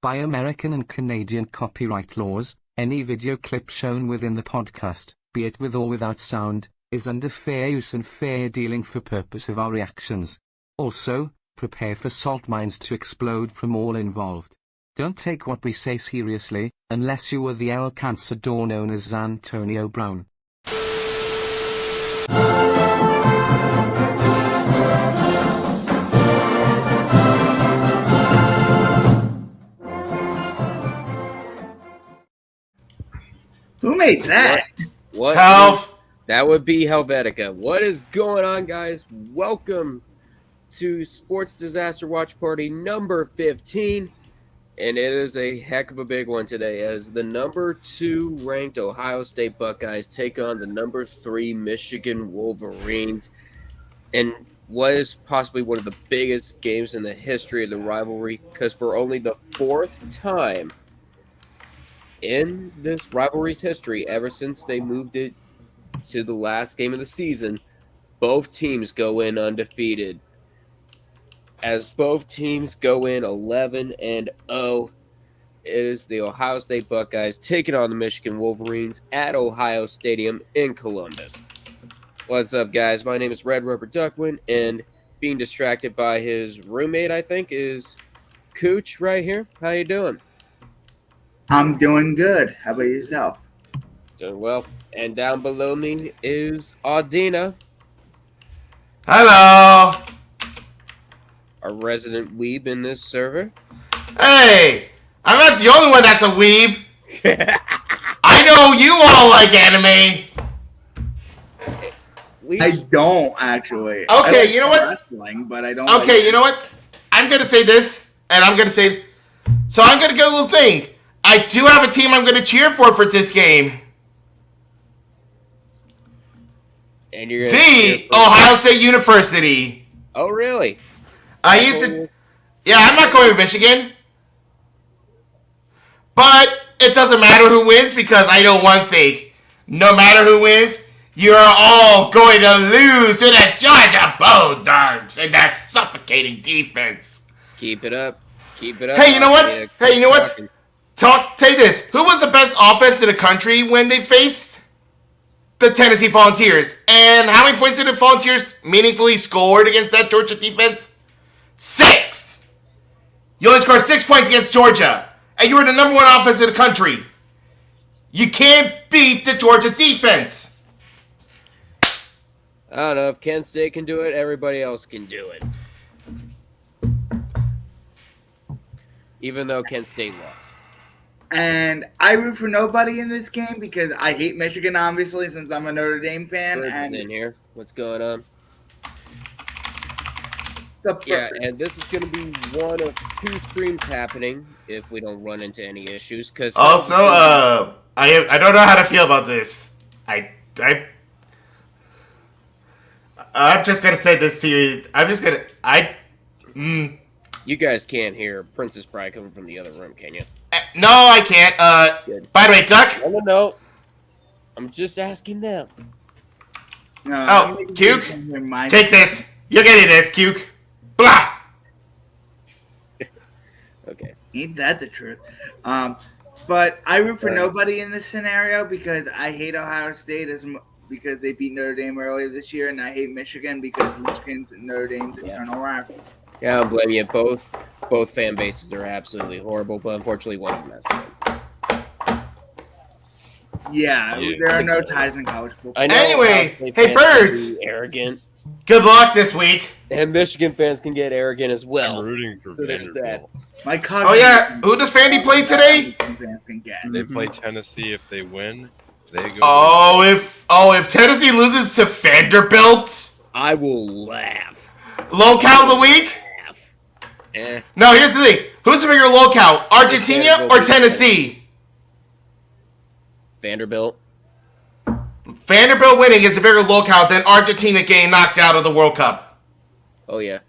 By American and Canadian copyright laws, any video clip shown within the podcast, be it with or without sound, is under fair use and fair dealing for purpose of our reactions. Also, prepare for salt mines to explode from all involved. Don't take what we say seriously, unless you are the El Cansador known as Antonio Brown. Who made that? What? Help! That would be Helvetica. What is going on, guys? Welcome to Sports Disaster Watch Party number 15. And it is a heck of a big one today as the number 2 ranked Ohio State Buckeyes take on the number 3 Michigan Wolverines. And what is possibly one of the biggest games in the history of the rivalry, because for only the 4th time in this rivalry's history, ever since they moved it to the last game of the season, both teams go in undefeated. As both teams go in 11-0, it is the Ohio State Buckeyes taking on the Michigan Wolverines at Ohio Stadium in Columbus. What's up, guys? My name is Red Rubber Duckwind, and being distracted by his roommate, I think, is Cooch right here. How you doing? I'm doing good. How about yourself? Doing well. And down below me is Audina, Hello! our resident weeb in this server. Hey! I'm not the only one that's a weeb. I know you all like anime. I don't actually. Okay, you know what? Wrestling, but I don't. Okay, you know what? I'm gonna say this, and I'm gonna say... So I'm gonna go a little thing. I do have a team I'm gonna cheer for this game. And you're The Ohio State University. Oh, really? I used to... Yeah, I'm not going with Michigan. But it doesn't matter who wins because I know one thing. No matter who wins, you're all going to lose to the Georgia Bulldogs and that suffocating defense. Keep it up. Keep it up. Hey, you know what? Hey, you know what? Tell you this. Who was the best offense in the country when they faced the Tennessee Volunteers? And how many points did the Volunteers meaningfully scored against that Georgia defense? 6! You only scored 6 points against Georgia. And you were the number 1 offense in the country. You can't beat the Georgia defense. I don't know. If Kent State can do it, everybody else can do it. Even though Kent State lost. And I root for nobody in this game because I hate Michigan, obviously, since I'm a Notre Dame fan. And in here, what's going on? the Yeah, and this is going to be one of 2 streams happening if we don't run into any issues. Cause Also, I don't know how to feel about this. I'm just gonna say this to you. You guys can't hear Princess Bride coming from the other room, can you? No, I can't. By the way, Duck. No. I'm just asking them. Oh, Cuke, take this. You're getting this, Cuke. Blah. Okay. Ain't that the truth? But I root for nobody in this scenario because I hate Ohio State because they beat Notre Dame earlier this year, and I hate Michigan because Michigan's Notre Dame's eternal rival. Yeah, I don't blame you. Both fan bases are absolutely horrible, but unfortunately one of them has to win. Yeah, there are no ties in college football. I know Anyway, Ohio State hey, fans Birds. can be arrogant. Good luck this week. And Michigan fans can get arrogant as well. I'm rooting for So there's Vanderbilt. My cousin. Oh yeah, who does Fandy play today? They play Tennessee. If they win, they go. Oh, if Tennessee loses to Vanderbilt, I will laugh. locale of the week. No, here's the thing. Who's the bigger locale, Argentina or Tennessee? Vanderbilt. Vanderbilt winning is a bigger locale than Argentina getting knocked out of the World Cup. Oh yeah.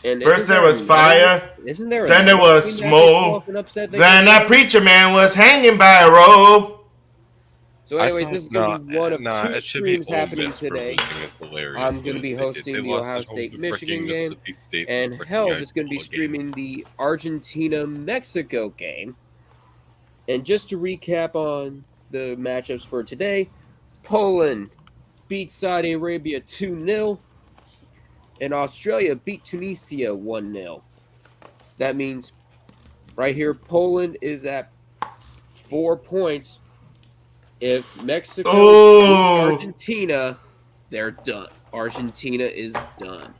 And First there was fire, Isn't there? then there was smoke, then that preacher man was hanging by a rope. So, anyways, this is going to be one of two it should be streams Ole happening Miss for today. losing is hilarious. I'm going to be They hosting the lost Ohio at home to State-Michigan freaking game, Mississippi State and in the freaking Helv is going to be Iowa game. streaming the Argentina-Mexico game. And just to recap on the matchups for today, Poland beat Saudi Arabia 2-0, and Australia beat Tunisia 1-0. That means right here, Poland is at 4 points. If Mexico beats Argentina, they're done. Argentina is done.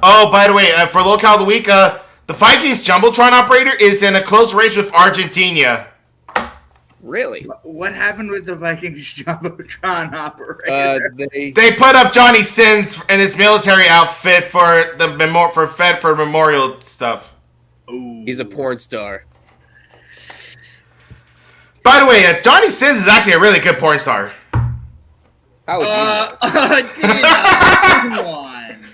Oh, by the way, for Locale of the Week, the Vikings Jumbotron operator is in a close race with Argentina. Really? What happened with the Vikings Jumbotron operator? They put up Johnny Sins in his military outfit for memorial stuff. Ooh. He's a porn star. By the way, Johnny Sins is actually a really good porn star. How would you know? Come on.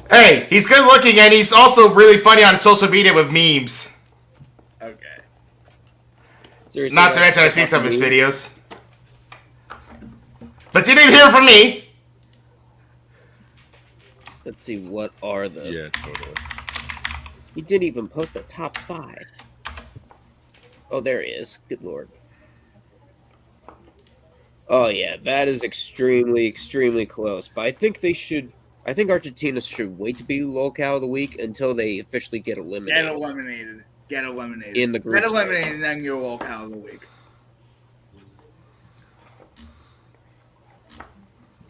Hey, he's good looking and he's also really funny on social media with memes. Okay. Seriously, Not to mention I've seen some of his videos. But you didn't hear from me. Let's see, what are the... Yeah, totally. He didn't even post the top 5. Oh, there he is. Good lord. Oh, yeah, that is extremely, extremely close. But I think Argentina should wait to be Locale of the Week until they officially get eliminated. Get eliminated. In the group Get stage. eliminated, and then you're Locale of the Week.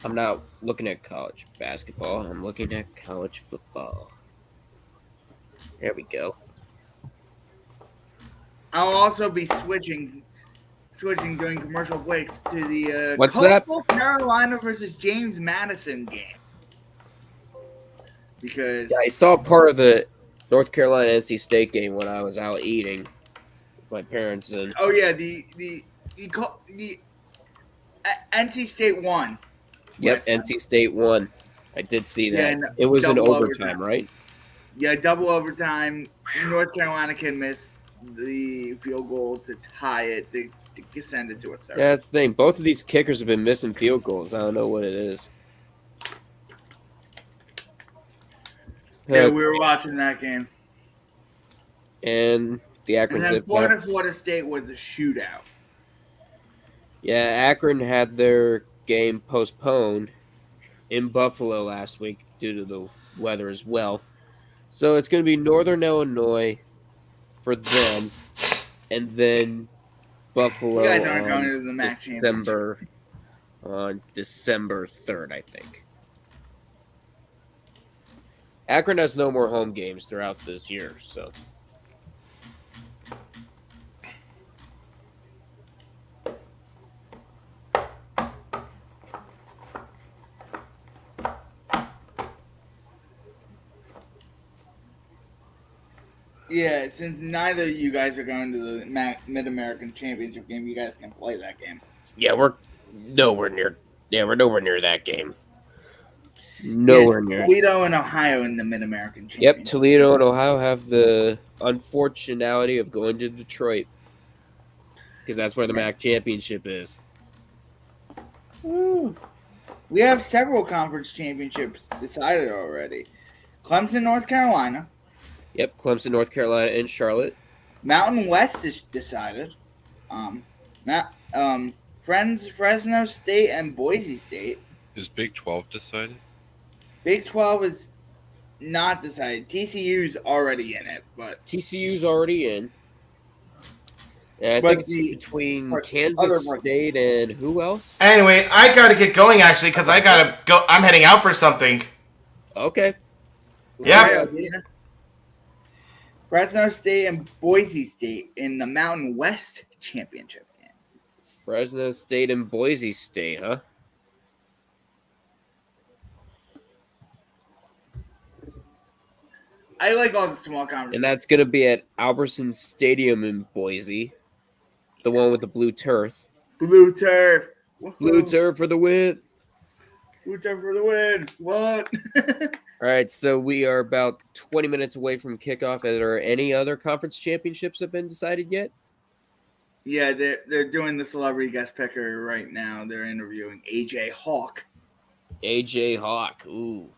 I'm not looking at college basketball. I'm looking at college football. There we go. I'll also be switching during commercial breaks to the What's Coastal Carolina versus James Madison game. Because Yeah, I saw part of the North Carolina NC State game when I was out eating with my parents, and the NC State won. yep, last NC State won. I did see that. Yeah, and it was in double overtime, right? Yeah, double overtime. North Carolina can miss the field goal to tie it to send it to a third. Yeah, that's the thing. Both of these kickers have been missing field goals. I don't know what it is. Yeah, we were watching that game. And the Akron And then Zip. Florida State was a shootout. Yeah, Akron had their game postponed in Buffalo last week due to the weather as well. So it's going to be Northern Illinois for them, and then Buffalo You guys aren't going to the MAC on December 3rd, I think. Akron has no more home games throughout this year, so. Yeah, since neither of you guys are going to the Mid-American Championship game, you guys can play that game. Yeah, we're nowhere near. Yeah, we're nowhere near that game. Nowhere near. Toledo and Ohio in the Mid-American Championship. Yep, Toledo and Ohio have the unfortunality of going to Detroit because that's where the MAC championship is. Woo. We have several conference championships decided already. Clemson, North Carolina. Yep, Clemson, North Carolina, and Charlotte. Mountain West is decided. Fresno State and Boise State. Is Big 12 decided? Big 12 is not decided. TCU's already in it, but TCU's already in. And I But think it's the- between other Kansas part- State and who else? Anyway, I gotta get going actually because I gotta go. I'm heading out for something. Okay. Yeah. Fresno State and Boise State in the Mountain West Championship game. Fresno State and Boise State, huh? I like all the small conferences. And that's going to be at Albertson Stadium in Boise. The one with the blue turf. Blue turf. Blue turf for the win. Blue turf for the win. What? All right, so we are about 20 minutes away from kickoff. Are there any other conference championships have been decided yet? Yeah, they're doing the celebrity guest picker right now. They're interviewing AJ Hawk. AJ Hawk. Ooh.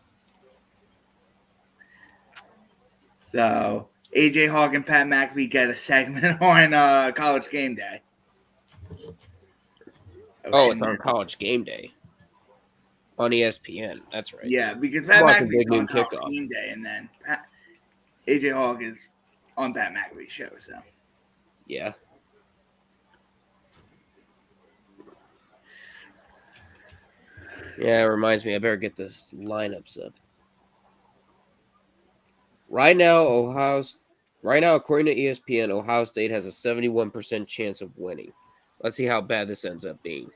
So AJ Hawk and Pat McAfee get a segment on College Game Day. Oh, it's on College Game Day on ESPN. That's right. Yeah, because I'm Pat watching McAfee's Big Noon on College Kickoff. Game Day, and then AJ Hawk is on Pat McAfee's show. So Yeah. Yeah, it reminds me. I better get this lineups up. Right now, according to ESPN, Ohio State has a 71% chance of winning. Let's see how bad this ends up being.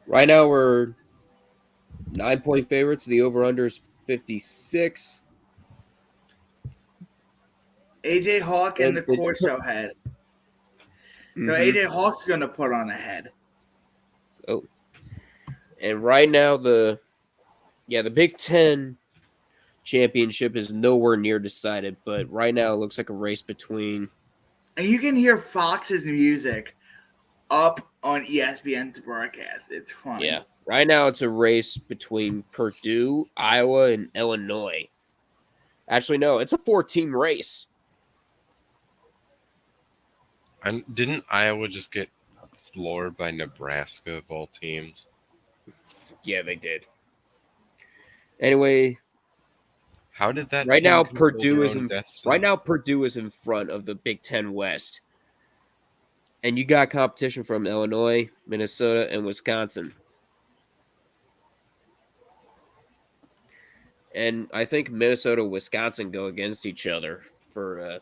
Right now, we're 9-point favorites. The over-under is 56. AJ Hawk and the it's- Corso head. So Mhm. AJ Hawk's going to put on a head. Oh. And right now, the Big Ten championship is nowhere near decided, but right now it looks like a race between. And you can hear Fox's music up on ESPN's broadcast. It's funny. Yeah. Right now it's a race between Purdue, Iowa, and Illinois. Actually, no, it's a 4-team race. And didn't Iowa just get floored by Nebraska of all teams? Yeah, they did. Anyway, How did that? right team now control Purdue their is own in destiny? right now Purdue is in front of the Big Ten West. And you got competition from Illinois, Minnesota, and Wisconsin. And I think Minnesota and Wisconsin go against each other for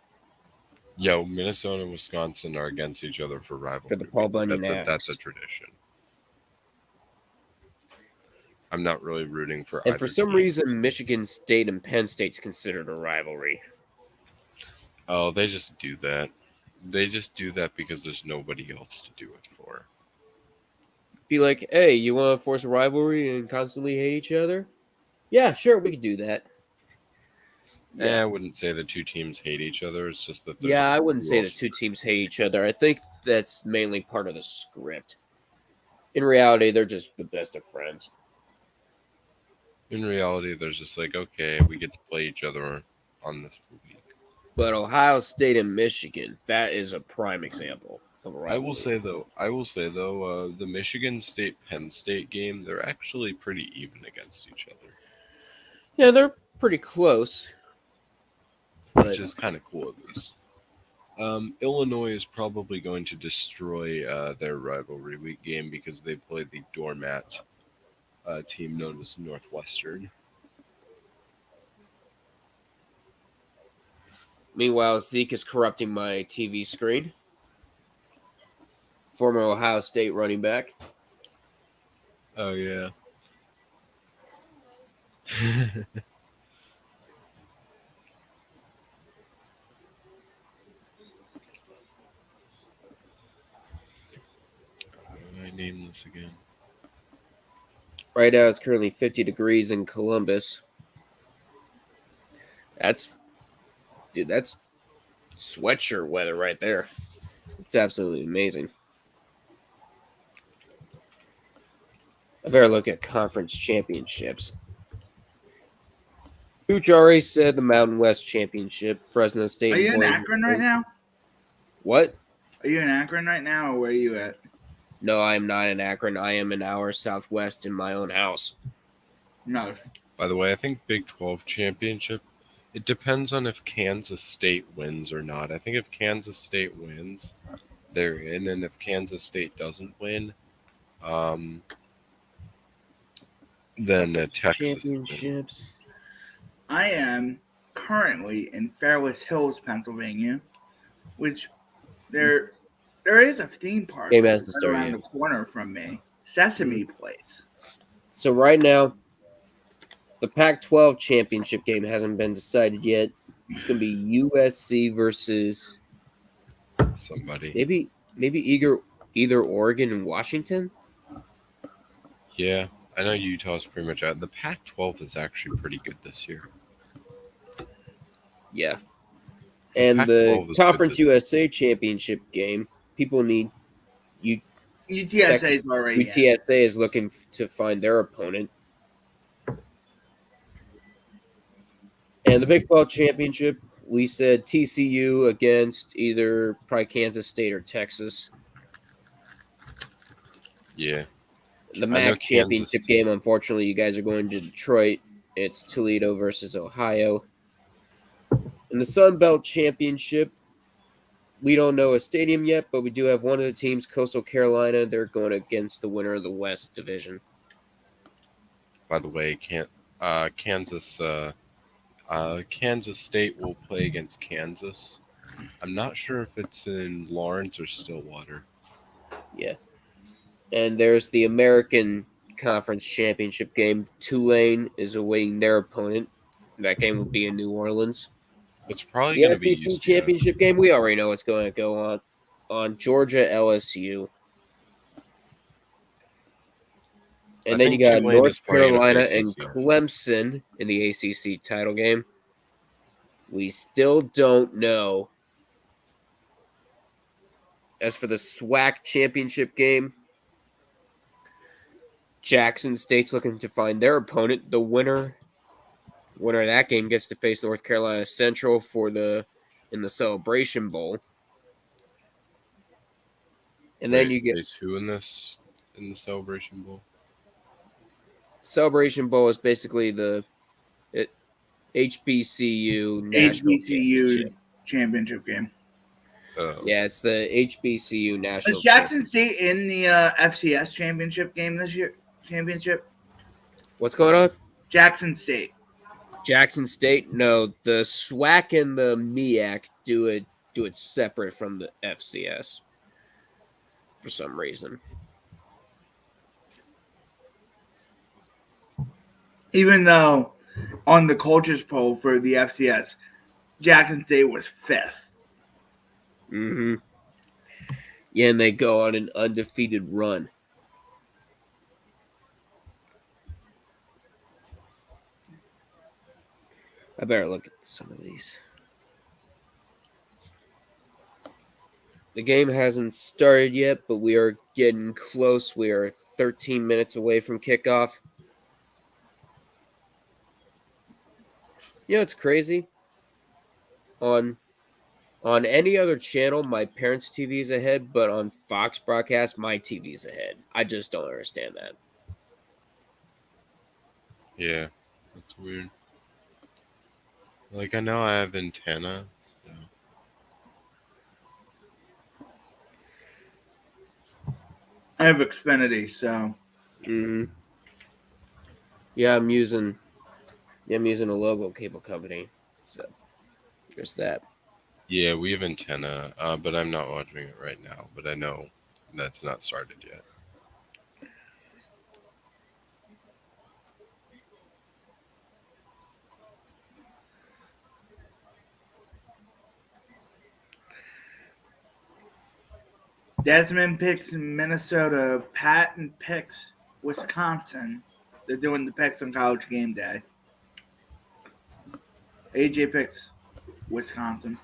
Yo, Minnesota and Wisconsin are against each other for rivalry. the Paul Bunyan That's a Axe. tradition. I'm not really rooting for. And either for some team. reason, Michigan State and Penn State's considered a rivalry. Oh, they just do that. They just do that because there's nobody else to do it for. Be like, hey, you want to force a rivalry and constantly hate each other? Yeah, sure, we could do that. I wouldn't say the two teams hate each other. It's just that. Yeah, I wouldn't say the rules. two teams hate each other. I think that's mainly part of the script. In reality, they're just the best of friends. In reality, there's just like, okay, we get to play each other on this week. But Ohio State and Michigan, that is a prime example of a rivalry. I will say though, the Michigan State Penn State game, they're actually pretty even against each other, Yeah, they're pretty close. which is kind of cool at least. Illinois is probably going to destroy their rivalry week game because they play the doormat team known as Northwestern. Meanwhile, Zeke is corrupting my TV screen. Former Ohio State running back. Oh yeah. How do I name this again? Right now, it's currently 50 degrees in Columbus. That's sweatshirt weather right there. It's absolutely amazing. I better look at conference championships. Hooch already said the Mountain West Championship, Fresno State. Are you in Boise Akron State. right now? What? Are you in Akron right now, or where are you at? No, I am not in Akron. I am an hour southwest in my own house. No. By the way, I think Big 12 championship, it depends on if Kansas State wins or not. I think if Kansas State wins, they're in, and if Kansas State doesn't win, then Texas is in. Championships. I am currently in Fairless Hills, Pennsylvania, which there is a theme park Game has to right start around yet. the corner from me. Sesame Place. So right now, the Pac-12 championship game hasn't been decided yet. It's going to be USC versus Somebody. maybe either Oregon and Washington. Yeah, I know Utah's pretty much out. The Pac-12 is actually pretty good this year. Yeah. And the Pac-12 is good Conference this USA championship game, people need you. UTSA is already in. UTSA is looking to find their opponent. And the Big 12 championship, we said TCU against either probably Kansas State or Texas. Yeah. The I know MAC championship game, unfortunately, you guys are going to Detroit. It's Toledo versus Ohio. In the Sun Belt Championship, we don't know a stadium yet, but we do have one of the teams, Coastal Carolina. They're going against the winner of the West Division. By the way, Kansas State will play against Kansas. I'm not sure if it's in Lawrence or Stillwater. Yeah. And there's the American Conference Championship game. Tulane is awaiting their opponent. That game will be in New Orleans. It's probably The going to be SEC UCF. Championship game, we already know what's going to go on Georgia LSU. And then you got Tulane is North probably gonna Carolina face and UCF. Clemson in the ACC title game. We still don't know. As for the SWAC championship game, Jackson State's looking to find their opponent. The winner of that game gets to face North Carolina Central in the Celebration Bowl. And then you get face who in the Celebration Bowl? Celebration Bowl is basically the HBCU national HBCU championship game. Yeah, it's the HBCU national. Is Jackson State in the FCS championship game this year? What's going on? Jackson State. Jackson State? No, the SWAC and the MEAC do it separate from the FCS for some reason. Even though on the Cultures poll for the FCS, Jackson State was 5th. Mm-hmm. Yeah, and they go on an undefeated run. I better look at some of these. The game hasn't started yet, but we are getting close. We are 13 minutes away from kickoff. You know, it's crazy. On any other channel, my parents' TV's ahead, but on Fox broadcast, my TV's ahead. I just don't understand that. Yeah, that's weird. Like, I know I have antenna. So. I have Xfinity, so. Mm-hmm. Yeah, I'm using a local cable company, so there's that. Yeah, we have antenna, but I'm not watching it right now. But I know that's not started yet. Desmond picks Minnesota. Patton picks Wisconsin. They're doing the picks on College Game Day. AJ picks Wisconsin.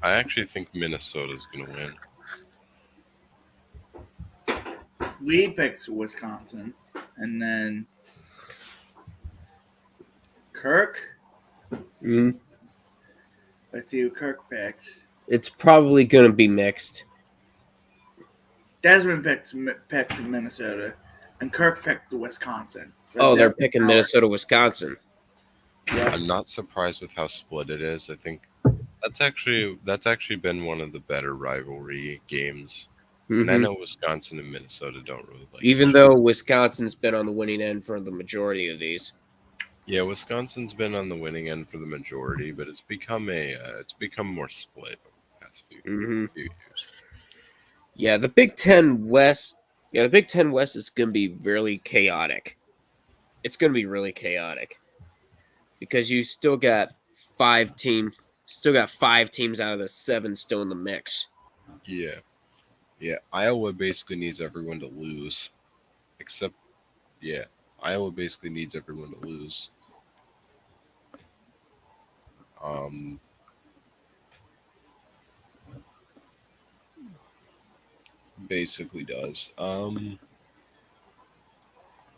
I actually think Minnesota's going to win. Lee picks Wisconsin. And then Kirk. Mm-hmm. Let's see who Kirk picks. It's probably going to be mixed. Desmond picked Minnesota, and Kirk picked Wisconsin. So they're picking Minnesota, Wisconsin. Yeah. I'm not surprised with how split it is. I think that's actually been one of the better rivalry games. Mm-hmm. And I know Wisconsin and Minnesota don't really like. Even though Wisconsin's been on the winning end for the majority of these. Yeah, Wisconsin's been on the winning end for the majority, but it's become more split over the past few years. Yeah, the Big Ten West. Yeah, the Big Ten West is going to be really chaotic. It's going to be really chaotic because you still got 5 teams. Still got 5 teams out of the 7 still in the mix. Yeah. Iowa basically needs everyone to lose, Iowa basically needs everyone to lose. Basically does.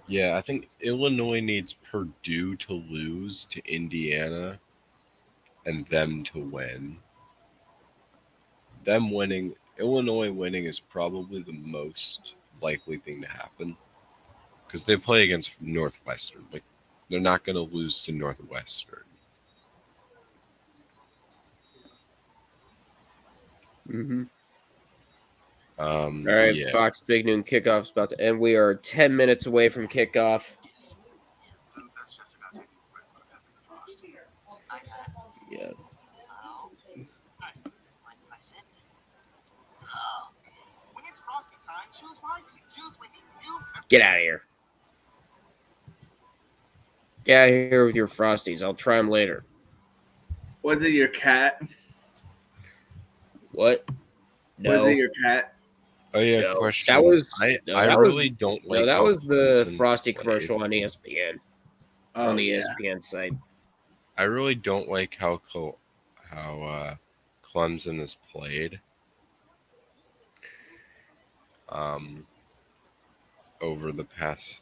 Yeah, I think Illinois needs Purdue to lose to Indiana and them to win. Illinois winning is probably the most likely thing to happen because they play against Northwestern. Like, they're not going to lose to Northwestern. Mm-hmm. All right, yeah. Fox Big Noon kickoff's about to end. We are 10 minutes away from kickoff. Yeah. Get out of here. Get out of here with your Frosties. I'll try them later. Was it your cat? What? No. Was it your cat? Oh yeah, No. question. That was I that was really don't like. no. That how was the Clemson's Frosty played. commercial on ESPN. Oh, On the yeah. ESPN site. I really don't like how Clemson is played. Over the past,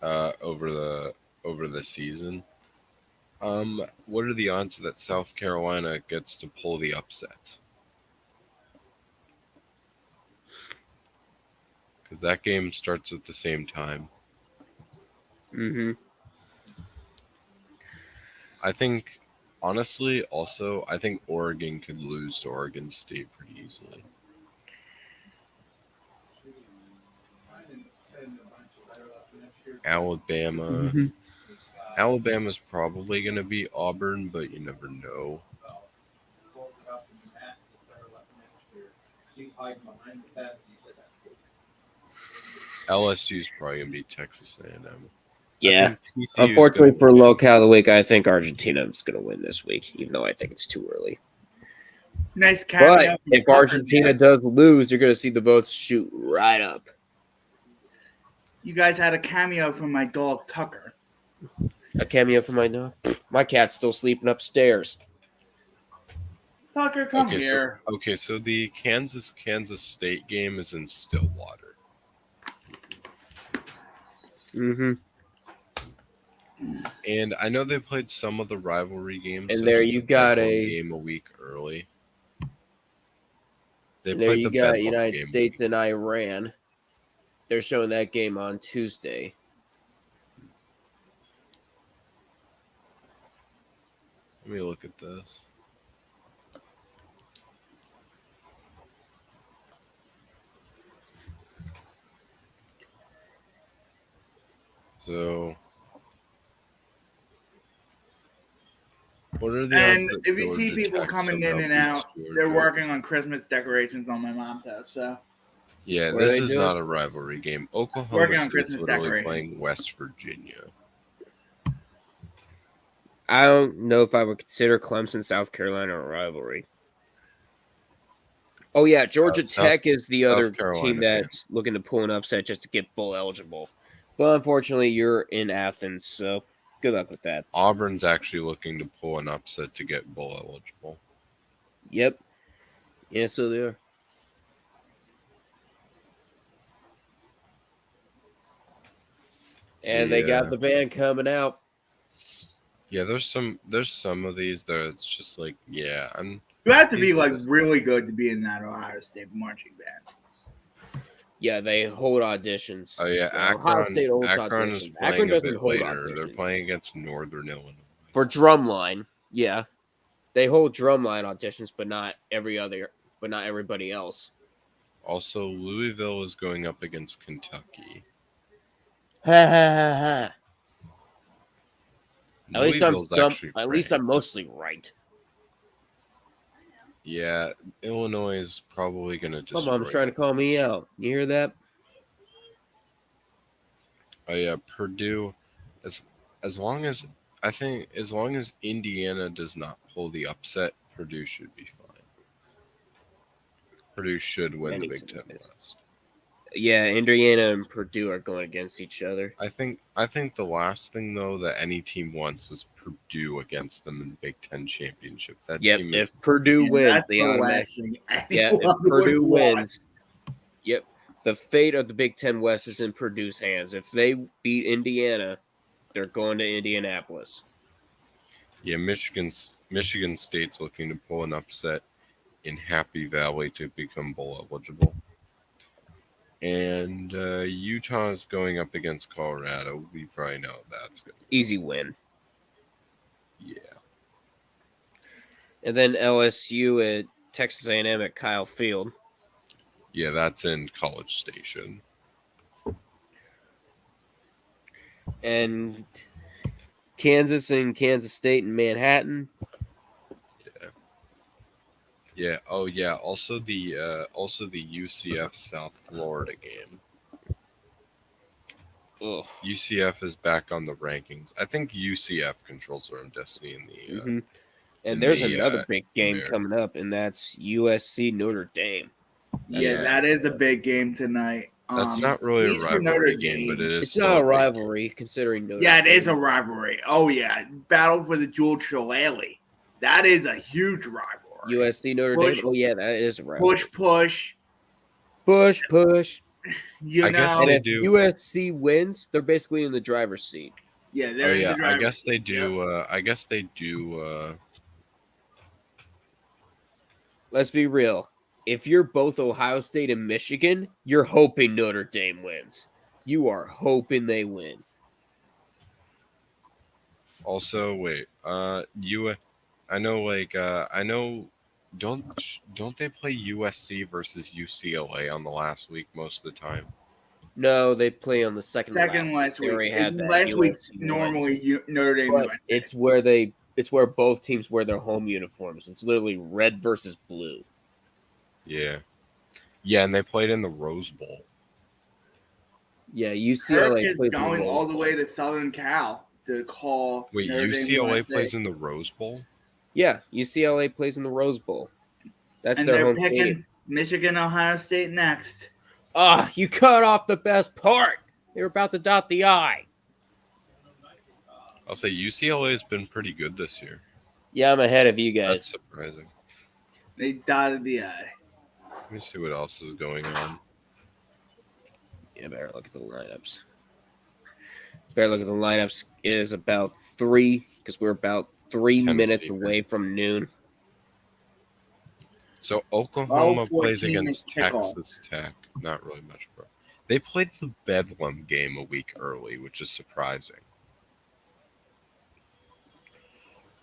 over the season. What are the odds that South Carolina gets to pull the upset? Because that game starts at the same time. Mm-hmm. I think, honestly, also, I think Oregon could lose to Oregon State pretty easily. Alabama. Mm-hmm. Alabama's probably going to beat Auburn, but you never know. LSU's probably going to beat Texas A&M. Yeah. TCU is Unfortunately gonna for win. locale of the week, I think Argentina is going to win this week, even though I think it's too early. Nice cameo. But from if Tucker Argentina there. does lose, you're going to see the votes shoot right up. You guys had a cameo from my dog Tucker. A cameo for my dog. My cat's still sleeping upstairs. Tucker, come Okay, here. so the Kansas State game is in Stillwater. Mm-hmm. And I know they played some of the rivalry games. And such there as you the got Bedlam a- game a week early. They There played you the got Bedlam United game a States week. and Iran. They're showing that game on Tuesday. Let me look at this. So, what are the odds And that if you see Georgia people Tech coming somehow in and beats out, Georgia? they're working on Christmas decorations on my mom's house. So Yeah, What are this they is doing? not a rivalry game. Oklahoma Working on State's Christmas literally decorations. playing West Virginia. I don't know if I would consider Clemson, South Carolina a rivalry. Oh, yeah, Georgia Tech is the other team Carolina that's looking to pull an upset just to get bowl eligible. But unfortunately, you're in Athens, so good luck with that. Auburn's actually looking to pull an upset to get bowl eligible. Yep. Yeah, so they are. And they got the band coming out. Yeah, there's some of these that it's just like, yeah, you have to be These are like just- really good to be in that Ohio State marching band. Yeah, they hold auditions. Oh yeah, Well, Ohio State holds Akron is auditions. playing Akron a doesn't bit hold later. They're auditions. playing against Northern Illinois. For drumline, yeah. They hold drumline auditions, but not everybody else. Also, Louisville is going up against Kentucky. Ha ha ha ha. Louisville's actually At least I'm mostly right. Yeah, Illinois is probably going to My destroy. mom's trying to call me out. You hear that? Oh yeah, Purdue. As long as Indiana does not pull the upset, Purdue should be fine. Purdue should win the Big Ten West. Yeah, Indiana and Purdue are going against each other. I think the last thing though that any team wants is Purdue against them in the Big Ten championship. That Yep, team if is Purdue wins, That's the the automatic. last thing Yeah, anyone if Purdue would want. wins, yep, the fate of the Big Ten West is in Purdue's hands. If they beat Indiana, they're going to Indianapolis. Yeah, Michigan State's looking to pull an upset in Happy Valley to become bowl eligible. And Utah is going up against Colorado. We probably know that's going to Easy win. Yeah. And then LSU at Texas A&M at Kyle Field. Yeah, that's in College Station. And Kansas and Kansas State in Manhattan. Yeah. Oh yeah. Also the UCF South Florida game. Ugh. UCF is back on the rankings. I think UCF controls their own destiny in the. And in there's the, another big game America. coming up, and that's USC Notre Dame. Yeah, that is a big game tonight. That's not really a East for Notre rivalry game, but it is. It's still not a big rivalry considering Notre Yeah, it Dame. is a rivalry. Oh yeah, battle for the Jewel Shillelagh. That is a huge rivalry. USC Notre Push. Dame. Oh yeah, that is a rivalry. Push. Push. You I know. guess And they if do. USC wins, they're basically in the driver's seat. Yeah, Oh they're in yeah, the driver's I guess they seat. do. I guess they do. Let's be real. If you're both Ohio State and Michigan, you're hoping Notre Dame wins. You are hoping they win. Also, wait. I know. Don't they play USC versus UCLA on the last week most of the time? No, they play on the second last They already week. had that. Last week's USC won. normally Notre Dame. But USA. it's where both teams wear their home uniforms. It's literally red versus blue. Yeah. Yeah, and they played in the Rose Bowl. Yeah, Kirk UCLA is plays in going the all Rose the Bowl. way to Southern Cal to call. Wait, Notre Dame UCLA USA. plays in the Rose Bowl? Yeah, UCLA plays in the Rose Bowl. That's and their they're home picking stadium. Michigan, Ohio State next. Ah, you cut off the best part. They were about to dot the I. I'll say UCLA has been pretty good this year. Yeah, I'm ahead of you That's guys. surprising. They dotted the I. Let me see what else is going on. Yeah, better look at the lineups. Better look at the lineups. It is about 3, because we're about 3 Tennessee, minutes right? away from noon. So Oklahoma 12-14 plays is against kickoff. Texas Tech. Not really much, bro. They played the Bedlam game a week early, which is surprising.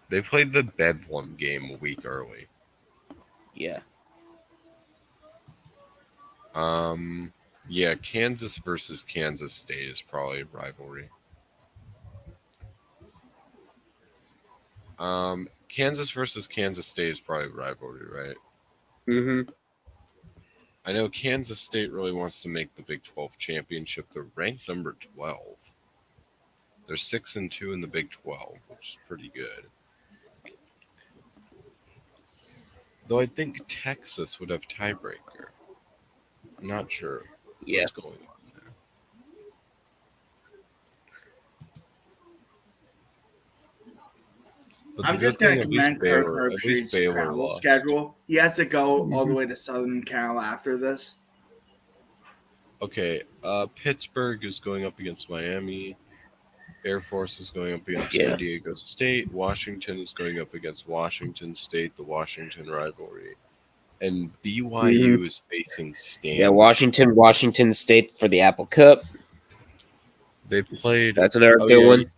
They played the Bedlam game a week early. Yeah. Yeah, Kansas versus Kansas State is probably a rivalry. Kansas versus Kansas State is probably a rivalry, right? Mm-hmm. I know Kansas State really wants to make the Big 12 championship. They're ranked number 12. They're 6-2 in the Big 12, which is pretty good. Though I think Texas would have tiebreaker. I'm not sure Yeah. what's going on there. But I'm the good just going thing, to at least commend Kirk Baylor, at least Herbstreit's Baylor travel lost. schedule. He has to go all the way to Southern Cal after this. Okay, Pittsburgh is going up against Miami. Air Force is going up against Yeah. San Diego State. Washington is going up against Washington State, the Washington rivalry. And BYU is facing Stanford. Yeah, Washington State for the Apple Cup. They played. That's another oh, good yeah, one.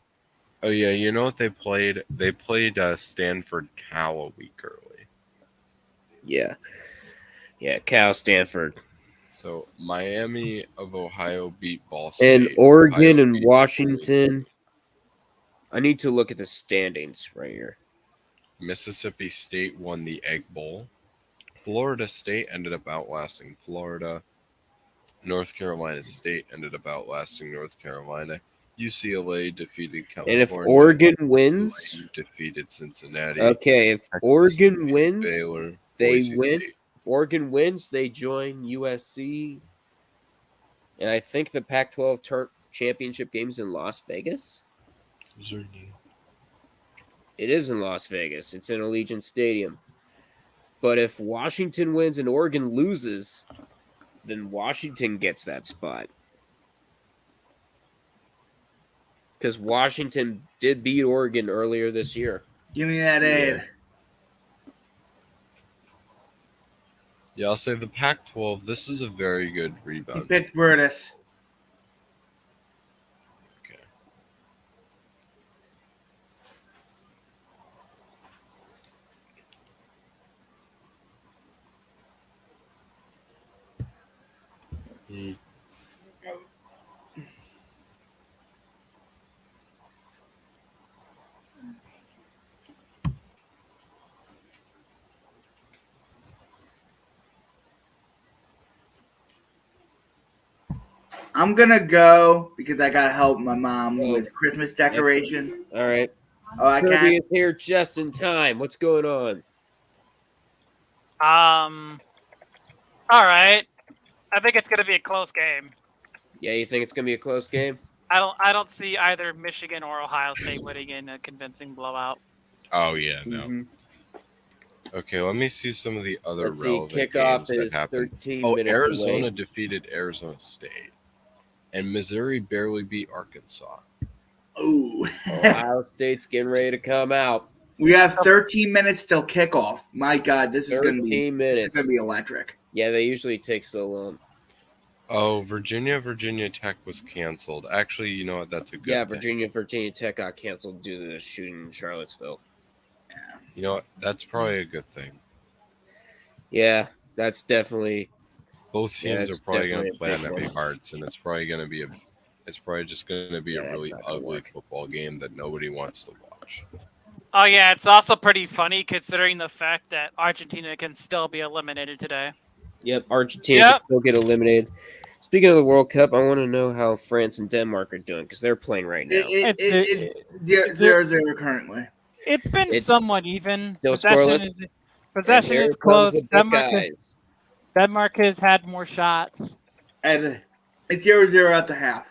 Oh yeah, you know what they played? They played Stanford Cal a week early. Yeah. Yeah, Cal Stanford. So Miami of Ohio beat Ball State. And Oregon Ohio and beat Washington. I need to look at the standings right here. Mississippi State won the Egg Bowl. Florida State ended up outlasting Florida. North Carolina State ended up outlasting North Carolina. UCLA defeated California. And if Oregon wins, BYU defeated Cincinnati. okay, if Texas Oregon defeated wins, Baylor. they Boise win. State. Oregon wins, they join USC And I think the Pac-12 championship game's in Las Vegas. It is in Las Vegas. It's in Allegiant Stadium. But if Washington wins and Oregon loses, then Washington gets that spot. Because Washington did beat Oregon earlier this year. Give me that aid. Yeah, I'll say the Pac-12. This is a very good He rebound. picked Virtus. Okay. Hmm. I'm gonna go because I gotta help my mom with Christmas decoration. All right. Oh, I Kirby can't. is here just in time. What's going on? All right. I think it's gonna be a close game. Yeah, you think it's going to be a close game? I don't see either Michigan or Ohio State winning in a convincing blowout. Oh yeah, no. Mhm. Okay, let me see some of the other Let's see. relevant Kickoff games is that happened. 13 Oh, minutes Arizona away. defeated Arizona State, and Missouri barely beat Arkansas. Ooh. Ohio State's getting ready to come out. We have 13 minutes till kickoff. My God, this is gonna 13 be minutes. electric. Yeah, they usually take so long. Oh, Virginia Tech was canceled. Actually, you know what? That's a good Yeah, thing. Virginia Tech got canceled due to the shooting in Charlottesville. You know what? That's probably a good thing. Yeah, that's definitely. Both Yeah, teams it's are probably going definitely to a play big on empty one. hearts, and it's probably going to be it's probably just going to be Yeah, a it's really not gonna ugly work. football game that nobody wants to watch. Oh yeah, it's also pretty funny considering the fact that Argentina can still be eliminated today. Yep, Argentina Yep. can still get eliminated. Speaking of the World Cup, I want to know how France and Denmark are doing because they're playing right now. It's 0-0 currently. It's been It's somewhat even. still scoreless? Possession And is here comes close. the Buckeyes. Denmark has had more shots. And it's 0-0 at the half.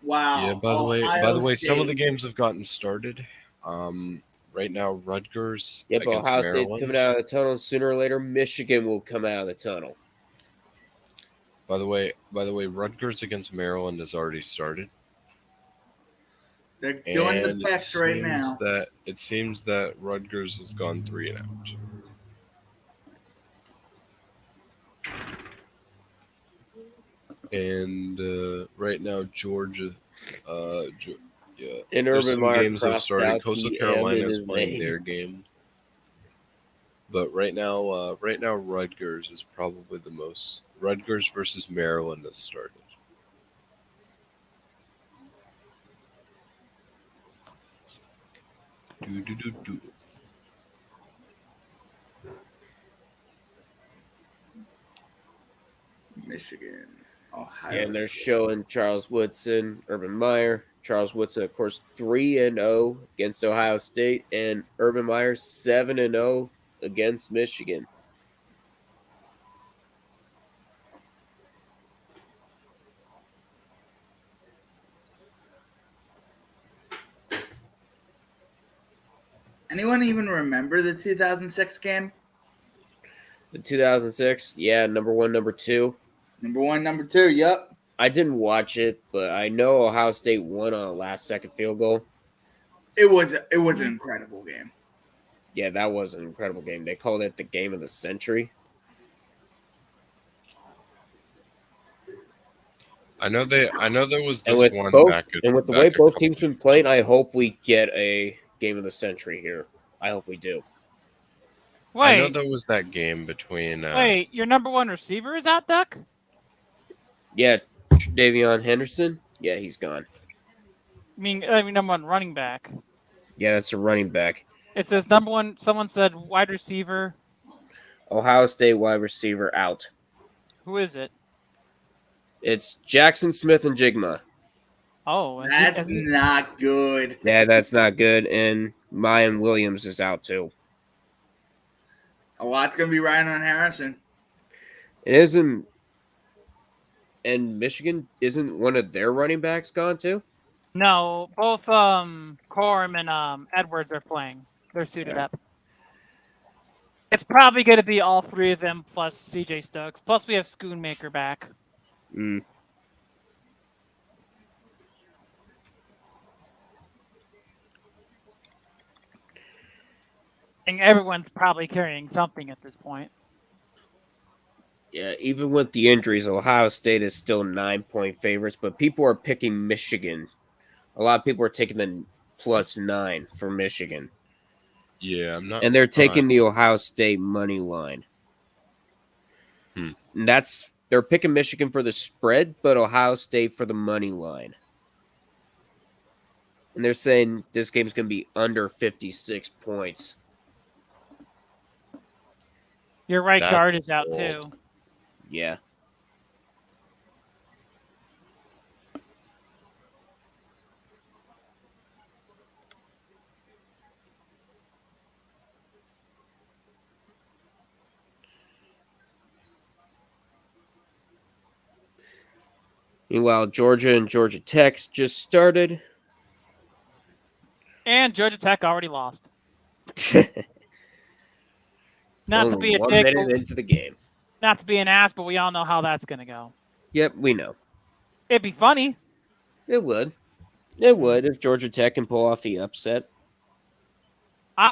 Wow. Yeah. By the way, some of the State. games have gotten started. Right now, Rutgers Yep, against Ohio State's Maryland. coming out of the tunnel. Sooner or later, Michigan will come out of the tunnel. By the way, Rutgers against Maryland has already started. They're doing And the best right now. it seems that Rutgers has gone 3-0. And right now, Georgia, yeah, And there's Urban some Meyer games that have crossed started. out Coastal the M Carolina in is his playing name. their game, but right now, Rutgers is probably the most. Rutgers versus Maryland has started. Do. Michigan. Ohio Yeah, and they're State. showing Charles Woodson, Urban Meyer. Charles Woodson, of course, 3-0 against Ohio State, and Urban Meyer 7-0 against Michigan. Anyone even remember the 2006 game? The 2006, yeah, number 1, number 2. Number 1, number 2. Yep. I didn't watch it, but I know Ohio State won on a last-second field goal. It was an incredible game. Yeah, that was an incredible game. They called it the game of the century. I know there was And this with one both, back. and with the way both teams been playing, I hope we get a game of the century here. I hope we do. I know Wait, there was that game between. wait, your number one receiver is out, Duck? Yeah, Davion Henderson. Yeah, he's gone. I mean number one running back. Yeah, that's a running back. It says number one. Someone said wide receiver. Ohio State wide receiver out. Who is it? It's Jackson Smith and Jigma. Oh, That's not good. Yeah, that's not good. And Mayan Williams is out too. A lot's going to be riding on Harrison. It isn't. And Michigan, isn't one of their running backs gone too? No, both Corum and Edwards are playing. They're suited up. It's probably going to be all three of them plus CJ Stokes. Plus we have Schoonmaker back. Mm. And everyone's probably carrying something at this point. Yeah, even with the injuries, Ohio State is still 9-point favorites, but people are picking Michigan. A lot of people are taking the +9 for Michigan. Yeah, I'm not. And they're surprised. taking the Ohio State money line. And they're picking Michigan for the spread, but Ohio State for the money line. And they're saying this game's going to be under 56 points. Your right guard That's is out bold. too. Yeah. Meanwhile, Georgia and Georgia Tech just started. And Georgia Tech already lost. Not Not to be a 1 dick, minute but- into the game. not to be an ass, but we all know how that's going to go. Yep, we know. It'd be funny. It would. It would if Georgia Tech can pull off the upset.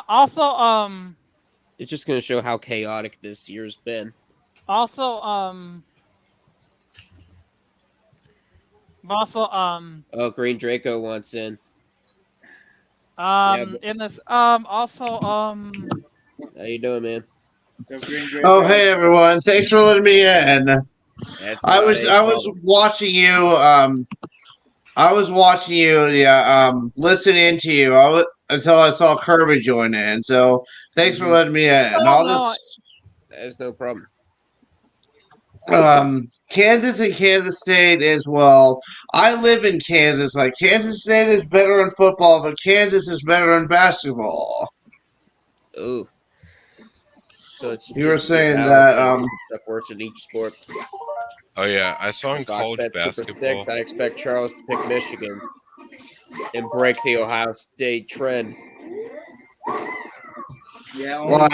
Also, It's just going to show how chaotic this year's been. oh, Oh, Green Draco wants in. in this, also, How you doing, man? Oh, hey everyone! Thanks for letting me in. That's I not was a watching you. Listening to you. Until I saw Kirby join in. So thanks for letting me in. Oh, I'll no, just That's no problem. Kansas and Kansas State as well. I live in Kansas. Like Kansas State is better in football, but Kansas is better in basketball. Ooh. So it's You were just saying valid that, and stuff works in each sport. Oh yeah, I saw in college Bet Super basketball. Six, I expect Charles to pick Michigan and break the Ohio State trend. Yeah. Well,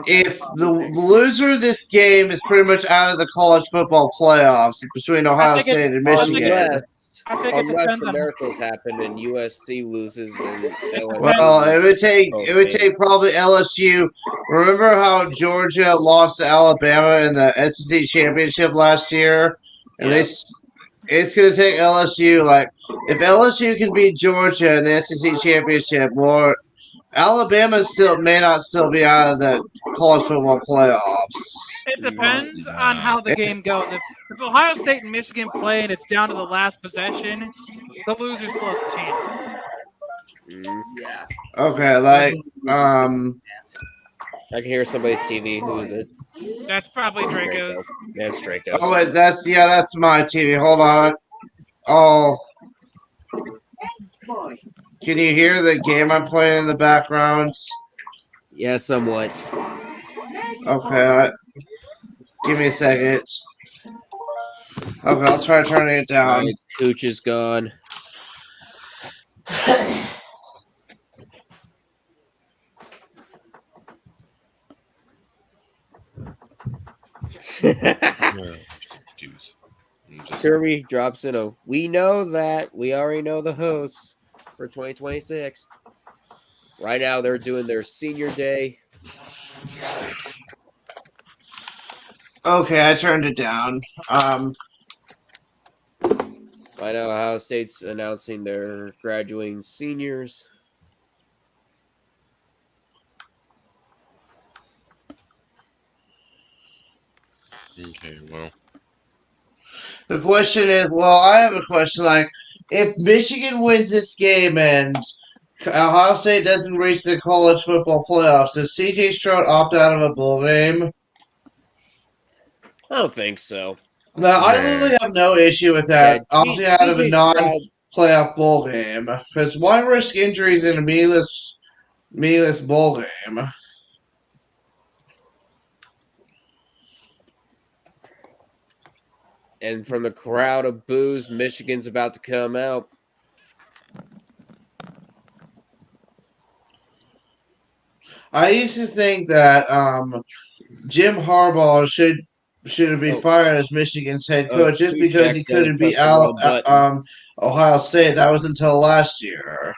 if the loser of this game is pretty much out of the college football playoffs between Ohio think it- State and I think Michigan. I think it Unless depends the on. miracles happen and USC loses and LSU Well, it would take Okay. probably LSU. Remember how Georgia lost to Alabama in the SEC championship last year, and it's going to take LSU. Like if LSU can beat Georgia in the SEC championship, or Alabama may not still be out of the college football playoffs. It depends on how the game goes. If Ohio State and Michigan play and it's down to the last possession, the loser still has a chance. Yeah. Okay, like I can hear somebody's TV. Who is it? That's probably Draco's. That's Draco's. oh wait, that's my TV. Hold on. Oh. Can you hear the game I'm playing in the background? Yeah, somewhat. Okay, give me a second. Okay, I'll try turning it down. Right, Cooch is gone. Yeah, dudes. I'm just- Kirby drops in a. We know that. We already know the hosts for 2026. Right now, they're doing their senior day. Okay, I turned it down. Right now, Ohio State's announcing their graduating seniors. Okay, well, The question is, well, I have a question. Like, if Michigan wins this game and Ohio State doesn't reach the college football playoffs, does CJ Stroud opt out of a bowl game? I don't think so. No, I Yeah. literally have no issue with that. Yeah, Opting out of a CJ non Stroud playoff bowl game. Because why risk injuries in a meaningless bowl game? And from the crowd of boos, Michigan's about to come out. I used to think that Jim Harbaugh should be fired as Michigan's head coach just because he couldn't beat Ohio State. That was until last year.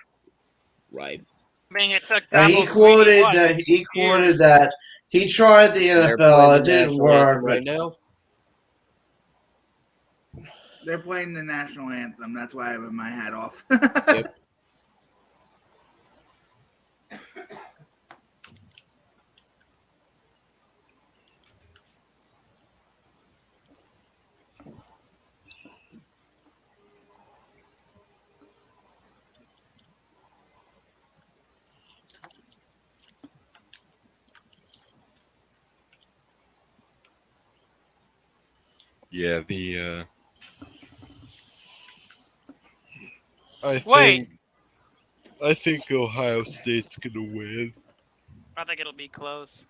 Right. I mean, it took And he quoted that he tried the NFL, it didn't work. Right now. They're playing the national anthem. That's why I have my hat off. Yep. Yeah, I think Ohio State's gonna win. I think it'll be close.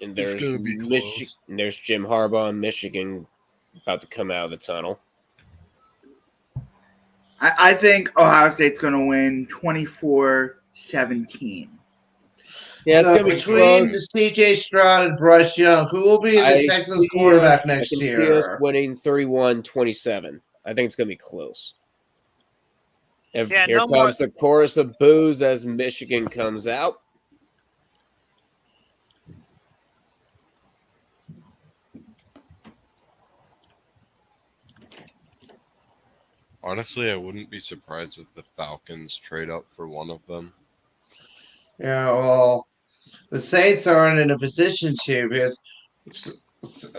And It's gonna be close. There's Jim Harbaugh in Michigan about to come out of the tunnel. I think Ohio State's going to win 24-17. Yeah, it's so gonna be between close. C.J. Stroud and Bryce Young, who will be the Texans quarterback next I can year? see us winning 31-27. I think it's gonna be close. Here comes the chorus of boos as Michigan comes out. Honestly, I wouldn't be surprised if the Falcons trade up for one of them. Yeah, well, the Saints aren't in a position to because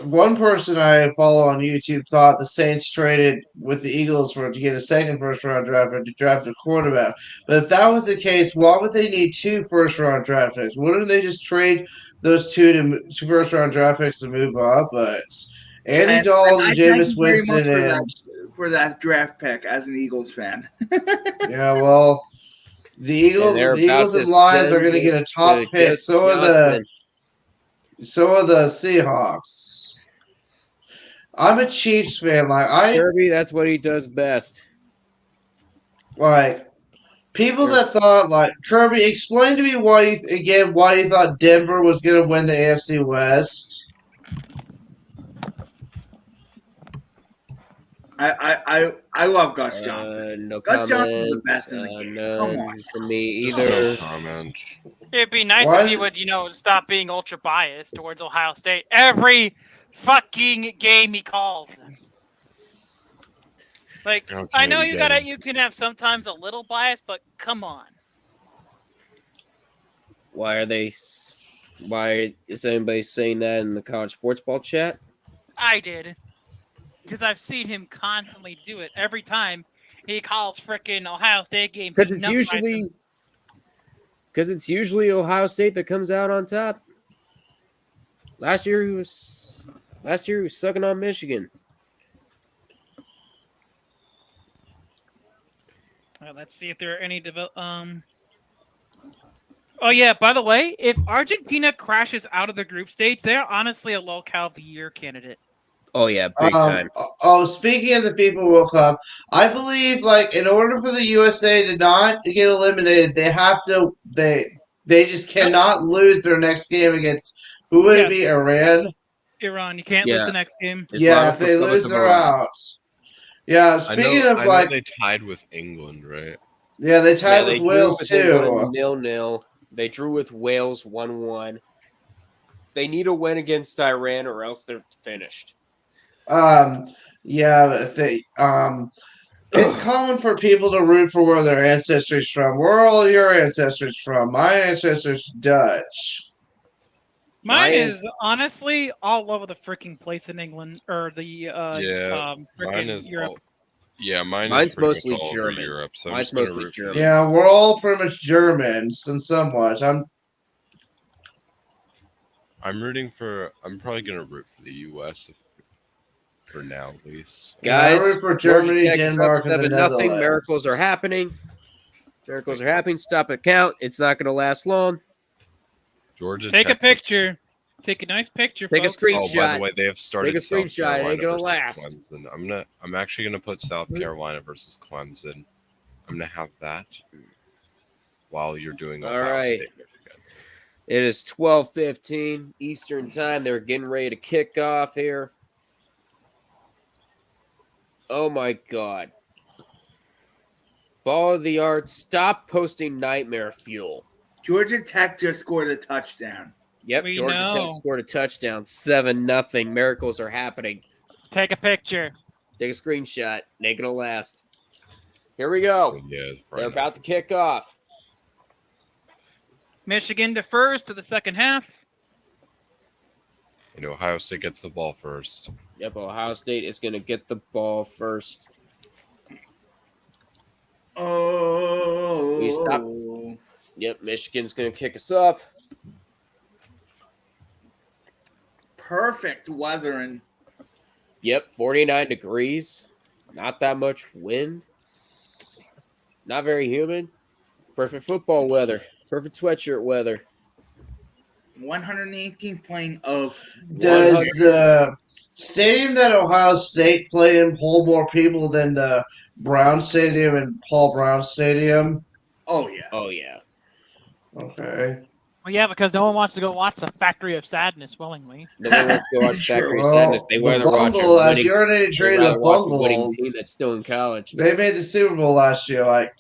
one person I follow on YouTube thought the Saints traded with the Eagles to get a second first-round draft pick to draft a quarterback. But if that was the case, why would they need 2 first-round draft picks? Wouldn't they just trade those 2 first-round draft picks to move up? But Andy Dalton, Jameis Winston, and for that draft pick as an Eagles fan. yeah, well, the Eagles and Lions are going to get a top pick. So are the Seahawks. I'm a Chiefs fan. Kirby, that's what he does best. Like people that thought Kirby, explain to me why you thought Denver was going to win the AFC West. I love Gus Johnson. No Gus comment. Johnson's the best in the game. Come on. For me either. No comment. It'd be nice if he would, stop being ultra biased towards Ohio State every fucking game he calls. Like, Okay, I know you can have sometimes a little bias, but come on. Why is anybody saying that in the college sports ball chat? I did. Because I've seen him constantly do it every time he calls frickin' Ohio State games. Because it's usually Ohio State that comes out on top. Last year he was sucking on Michigan. All right, let's see if there are any Oh yeah, by the way, if Argentina crashes out of the group stage, they're honestly a locale of the year candidate. Oh yeah, big time. Speaking of the FIFA World Cup, I believe in order for the USA to not get eliminated, they have to they just cannot lose their next game against who would it be? Iran. Iran, you can't lose the next game. If they lose, they're out. Yeah, speaking of I know they tied with England, right? Yeah, they tied with Wales too. 0-0. They drew with Wales 1-1. They need a win against Iran, or else they're finished. If they it's common for people to root for where their ancestry's from. Where are all your ancestors from? My ancestors Dutch. Mine is honestly all over the freaking place in England or the mine is Europe. Mine's mostly all over German. Europe, so Mine's mostly German. Yeah, we're all pretty much Germans and somewhat. I'm probably gonna root for the US for now, at least. Guys, I root for Georgia Germany, Tech is Denmark, up and the 7-0. Netherlands. Miracles are happening. Miracles are happening. Stop it, count. It's not going to last long. Georgia Take a Tech's picture. Take a nice picture, Take a folks. screen- Oh, by Screenshot. the way, they have started Take a South screenshot. It ain't Carolina gonna versus last. Clemson. I'm actually gonna put South Carolina versus Clemson. I'm gonna have that while you're doing All Ohio right. State, Michigan. It is 12:15 Eastern time. They're getting ready to kick off here. Oh my God. Ball of the Arts. Stop posting nightmare fuel. Georgia Tech just scored a touchdown. Yep, We Georgia know. Tech scored a touchdown. 7-0. Miracles are happening. Take a picture. Take a screenshot. Ain't gonna last. Here we go. Yeah, it's They're probably about to kick off. Michigan defers to the second half. and Ohio State gets the ball first. Yep, Ohio State is going to get the ball first. Oh. We stop. Yep, Michigan's going to kick us off. Perfect weathering. Yep, 49 degrees. Not that much wind. Not very humid. Perfect football weather. Perfect sweatshirt weather. 118 playing of. Does the stadium that Ohio State play in hold more people than the Brown Stadium and Paul Brown Stadium? Oh, yeah. Oh, yeah. Okay. Well, yeah, because no one wants to go watch the Factory of Sadness willingly. Nobody wants to go watch Factory of Well, Sadness. They the rather watch a Bungle, as winning, you already they traded rather the watch a winning Bungles. team that's still in college. They made the Super Bowl last year. Like,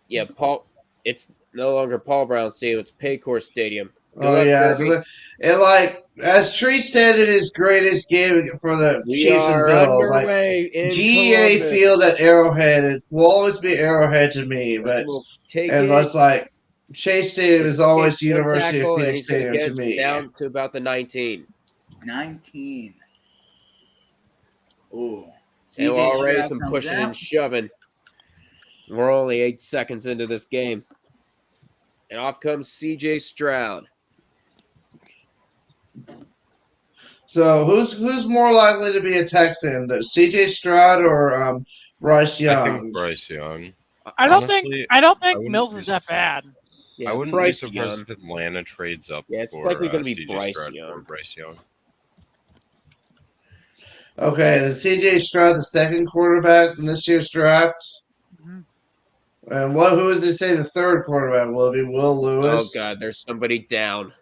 Yeah, Paul. It's no longer Paul Brown Stadium. It's Paycor Stadium. Good oh luck, yeah, Kirby. and like as Tree said in his greatest game for the We Chiefs and are Bills, like underway in GA Columbus. Field at Arrowhead will always be Arrowhead to me, but We'll take and it. that's like Chase Stadium is always Kick, one University tackle, of and Phoenix he's gonna Stadium to get me. down to about the 19. 19. Ooh. And we're already Stroud some comes pushing out. and shoving. We're only 8 seconds into this game. And off comes CJ Stroud. So who's more likely to be a Texan, the CJ Stroud or Bryce I Young? think Bryce Young. I don't Honestly, think wouldn't Mills be is that bad. Yeah, I wouldn't Bryce be surprised Young. if Atlanta trades up Yeah, it's for likely gonna be CJ Bryce Stroud Young. or Bryce Young. Okay, then CJ Stroud, the second quarterback in this year's draft. Mhm. And who is they say the third quarterback? Will it be Will Oh, Lewis? God, there's somebody down.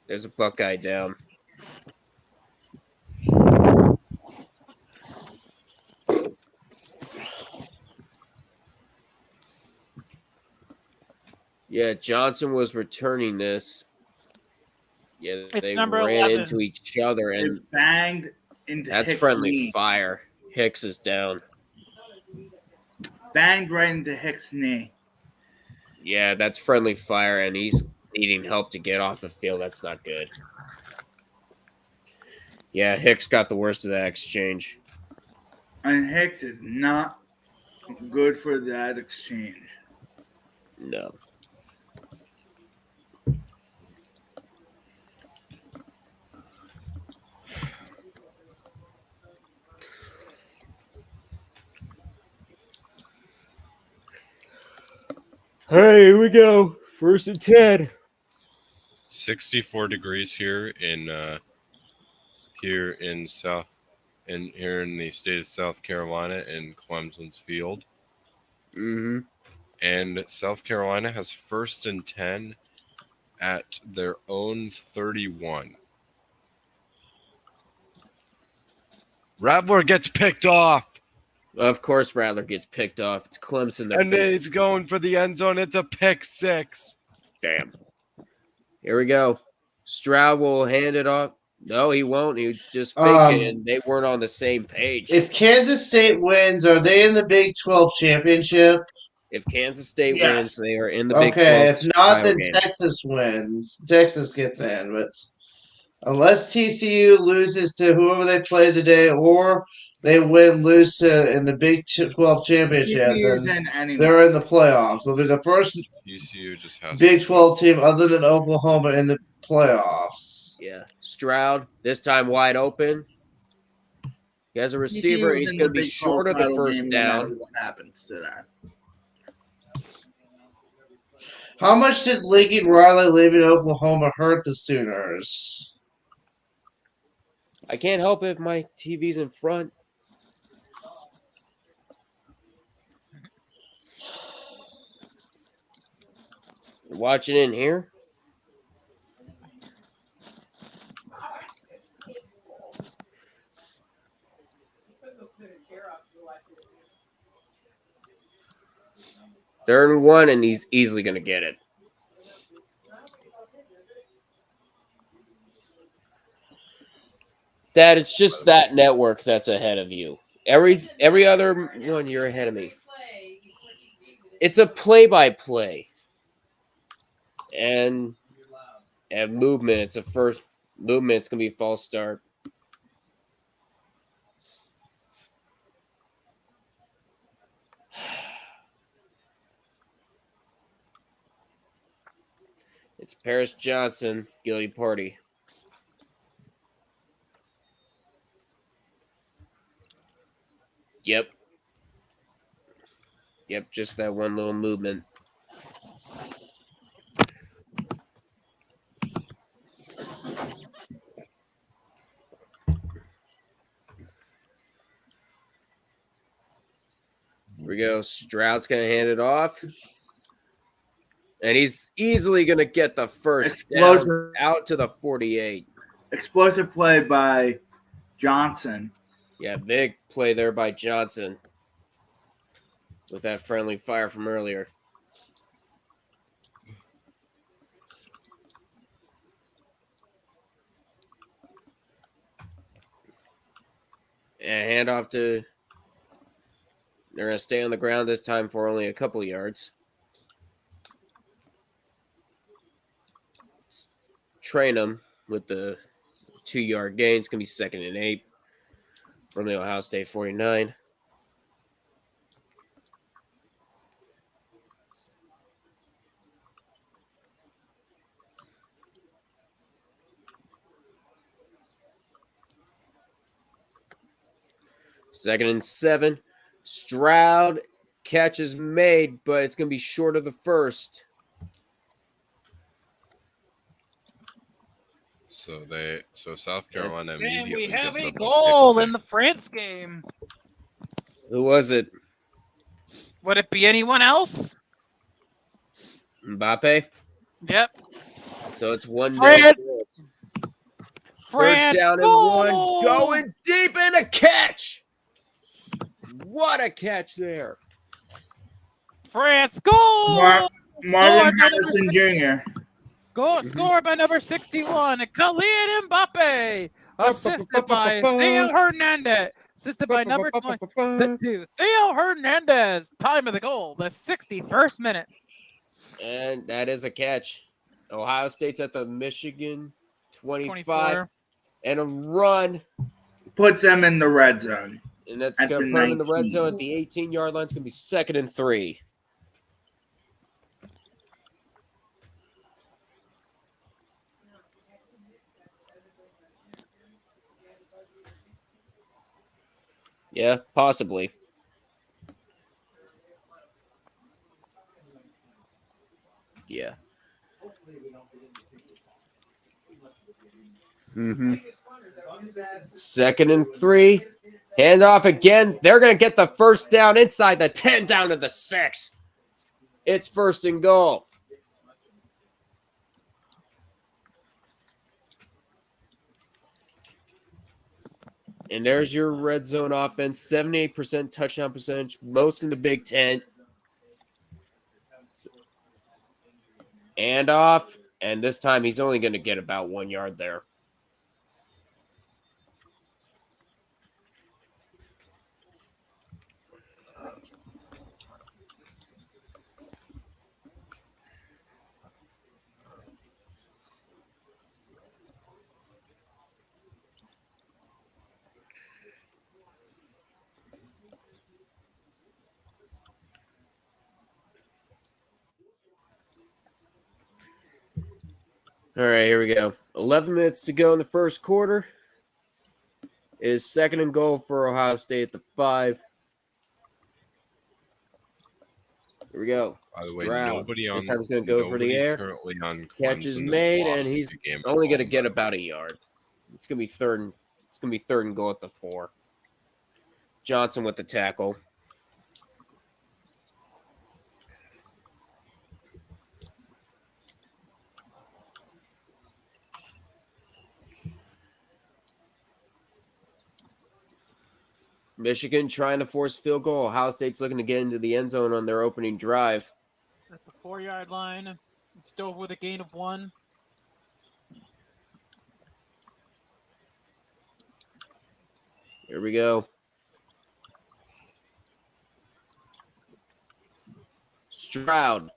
There's a Buckeye down. Yeah, Johnson was returning this. Yeah, It's they number ran 11. into each other, and It banged into that's Hicks' friendly knee. fire. Hicks is down. Banged right into Hicks' knee. Yeah, that's friendly fire, and he's needing help to get off the field. That's not good. Yeah, Hicks got the worst of that exchange. And Hicks is not good for that exchange. No. Hey, here we go. 1st and 10. 64 degrees here in the state of South Carolina in Clemson's field. Mm-hmm. And South Carolina has 1st and 10 at their own 31. Rattler gets picked off. Of course, Rattler gets picked off. It's Clemson. And he's going for the end zone. It's a pick six. Damn. Here we go. Stroud will hand it off. No, he won't. He was just faking. They weren't on the same page. If Kansas State wins, are they in the Big 12 championship? If Kansas State Yeah. wins, they are in the Big 12. Okay, if not, then game. Texas wins. Texas gets in, but unless TCU loses to whoever they play today, or they lose to in the Big 12 championship, TCU's then in anyway. they're in the playoffs. They'll be the first TCU just has Big 12 team other than Oklahoma in the playoffs. Yeah. Stroud, this time wide open. He has a receiver. was He's in going to be Big short of the title first game no matter down. what happens to that. How much did Lincoln Riley leaving Oklahoma hurt the Sooners? I can't help it if my TV's in front. Watching in here. Third and 1, and he's easily going to get it. Dad, it's just that network that's ahead of you. Every other one, you're ahead of me. It's a play-by-play. And movement, it's a first movement. It's going to be a false start. It's Paris Johnson, guilty party. Yep. Yep, just that one little movement. Here we go. Stroud's going to hand it off. And he's easily going to get the first down out to the 48. Explosive play by Johnson. Yeah, big play there by Johnson with that friendly fire from earlier. And handoff to... They're going to stay on the ground this time for only a couple yards. Train them with the 2-yard gain. It's going to be 2nd and 8 from the Ohio State 49. Second and 7. Stroud, catch is made, but it's going to be short of the first. So South Carolina And immediately we have gives a up goal a in the France game. Who was it? Would it be anyone else? Mbappe? Yep. So it's 1-0. France. Third France down and goal! 1. Going deep and a catch. What a catch there. France goal! Marvin Harrison Jr. Goal scored by number 61, Kylian Mbappe. Assisted by Theo Hernandez. Assisted by number 22, Theo Hernandez. Time of the goal, the 61st minute. And that is a catch. Ohio State's at the Michigan 25. 24. And a run. Puts them in the red zone. And that's At going to the put them in the 19. red zone at the 18-yard line. It's going to be 2nd and 3. Yeah, possibly. Yeah. Mm-hmm. 2nd and 3. Hand off again. They're going to get the first down inside the 10 down to the 6. It's 1st and goal. And there's your red zone offense. 78% touchdown percentage, most in the Big Ten. And off. And this time he's only going to get about 1 yard there. All right, here we go. 11 minutes to go in the first quarter. It is 2nd and goal for Ohio State at the 5. Here we go. By the way, Stroud. nobody on This time he's going to go for the air. currently on Catch is Clemson has made, lost and he's a game at only going to home, get by the about way. a yard. It's going to be third and goal at the 4. Johnson with the tackle. Michigan trying to force field goal. Ohio State's looking to get into the end zone on their opening drive. At the 4-yard line. It's still with a gain of 1. Here we go. Stroud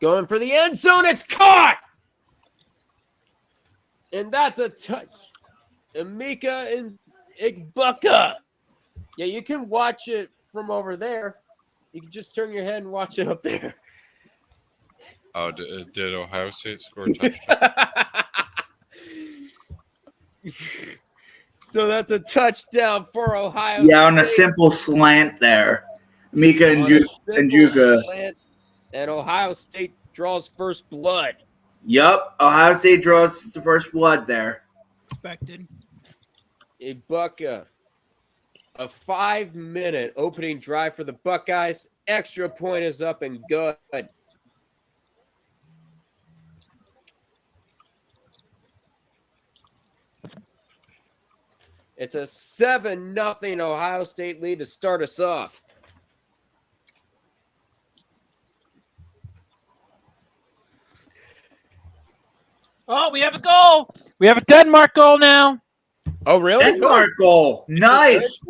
going for the end zone. It's caught! And that's a touch. Emeka and Igbukka. Yeah, you can watch it from over there. You can just turn your head and watch it up there. Oh, did Ohio State score a touchdown? So that's a touchdown for Ohio Yeah, on a State. simple slant there. Mika and On a simple Juga. slant, and Ohio State draws first blood. Yup, Ohio State draws the first blood there. Expected. Igbukka. A 5-minute opening drive for the Buckeyes. Extra point is up and good. It's a 7-0 Ohio State lead to start us off. Oh, we have a goal. We have a Denmark goal now. Oh, really? Denmark goal. Nice.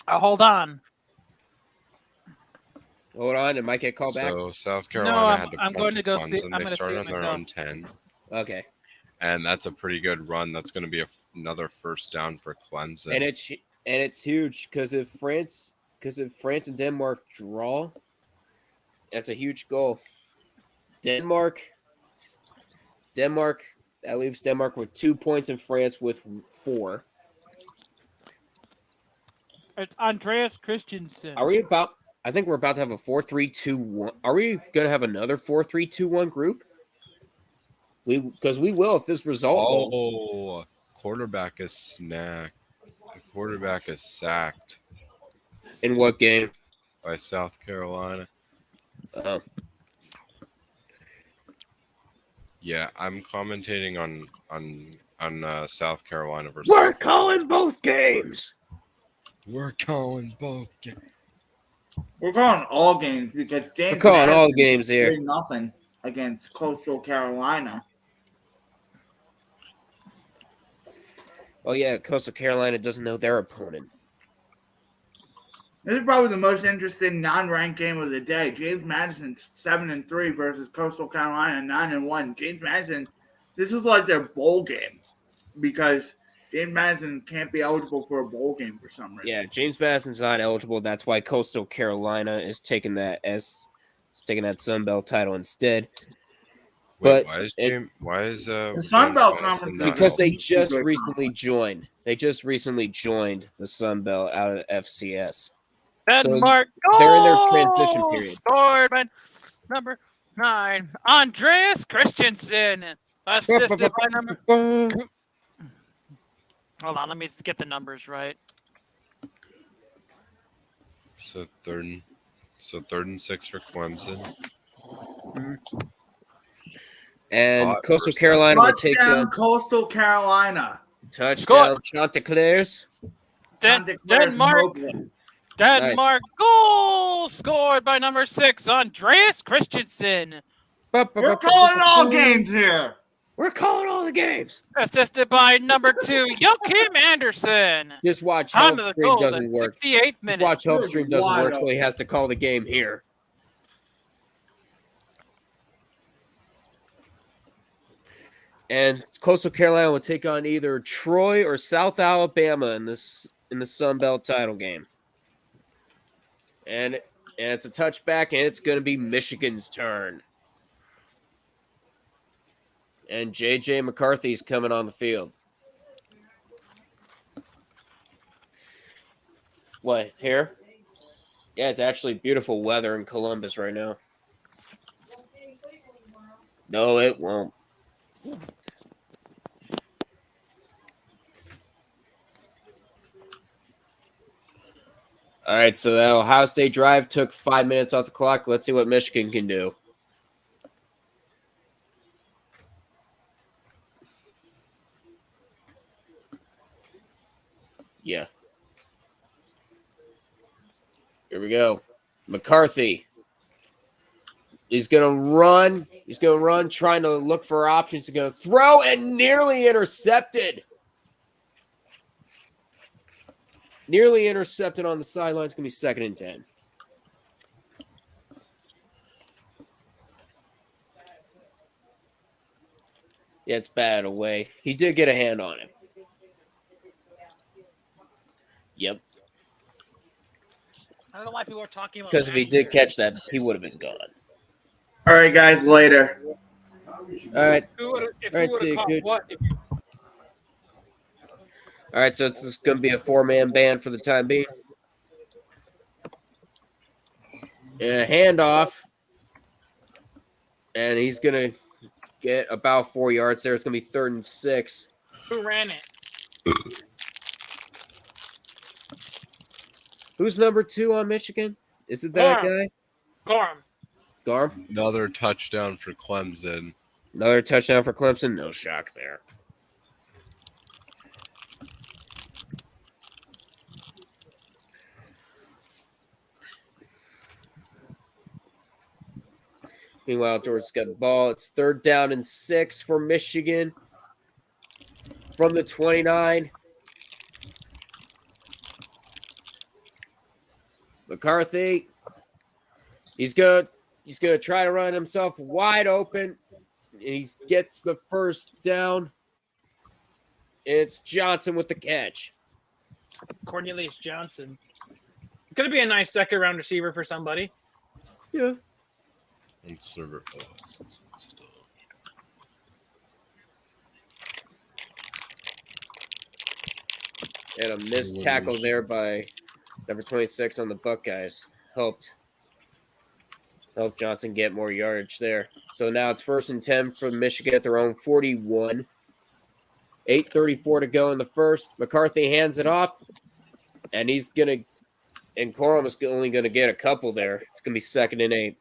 Hold on. Hold on, it might get called back. So South Carolina No, had to I'm punt going to go Clemson. see- I'm They gonna see started it on their myself. own 10, Okay. and that's a pretty good run. That's going to be another first down for Clemson. And it's huge because if France and Denmark draw, that's a huge goal. Denmark, that leaves Denmark with 2 points and France with 4. It's Andreas Christensen. I think we're about to have a 4-3-2-1. Are we going to have another 4-3-2-1 group? Because we will if this result holds. Oh, quarterback is snacked. The quarterback is sacked In what game? by South Carolina. Yeah, I'm commentating on South Carolina versus. We're calling both games. We're calling both games. We're calling all games because James We're calling all Madison games here. did nothing against Coastal Carolina. Oh, yeah, Coastal Carolina doesn't know their opponent. This is probably the most interesting non-ranked game of the day. James Madison 7-3 versus Coastal Carolina 9-1. James Madison, this is like their bowl game because James Madison can't be eligible for a bowl game for some reason. Yeah, James Madison's not eligible. That's why Coastal Carolina is taking that Sun Belt title instead. Wait, But why is the Sun Belt James Conference Madison not because they eligible? just recently joined. They just recently joined the Sun Belt out of FCS. Denmark goal. they're in their transition period. Scored by number 9, Andreas Christensen. Assisted by number. Hold on, let me get the numbers right. So third and 6 for Clemson. And Hot Coastal first Carolina will take Touchdown, the Coastal Carolina. touchdown. Chanticleers. Denmark. Mobley. Denmark goal scored by number 6, Andreas Christensen. We're calling all games here. We're calling all the games. Assisted by number 2, Joachim Anderson. Just watch On to the Hellstream goal, doesn't the work. 68th Just minute. watch Hellstream doesn't Wide work, so he open. has to call the game here. And Coastal Carolina will take on either Troy or South Alabama in the Sun Belt title game. And it's a touchback, and it's going to be Michigan's turn. And J.J. McCarthy's coming on the field. What, here? Yeah, it's actually beautiful weather in Columbus right now. No, it won't. All right, so that Ohio State drive took 5 minutes off the clock. Let's see what Michigan can do. Yeah. Here we go. McCarthy. He's going to run. He's going to run, trying to look for options. He's going to throw and nearly intercepted. Nearly intercepted on the sideline. It's going to be 2nd and 10. Yeah, it's bad away. He did get a hand on him. Yep. I don't know why people are talking about. Because if he did catch that, he would have been gone. All right, guys, later. All right. If All right, you see you, caught good. what? All right, so it's just going to be a 4-man band for the time being. And a handoff. And he's going to get about 4 yards there. It's going to be 3rd and 6. Who ran it? Who's number 2 on Michigan? Is it that guy? Gorham. Another touchdown for Clemson. Another touchdown for Clemson. No shock there. Meanwhile, Georgia's got the ball. It's 3rd down and 6 for Michigan from the 29. McCarthy. He's gonna try to run himself wide open. And he gets the 1st down. It's Johnson with the catch. Cornelius Johnson. Going to be a nice 2nd-round receiver for somebody. Yeah. And server. And a missed tackle there by number 26 on the Buckeyes. Helped Johnson get more yardage there. So now it's 1st and 10 for Michigan at their own 41. 8:34 to go in the first. McCarthy hands it off, and Corum is only going to get a couple there. It's going to be 2nd and 8.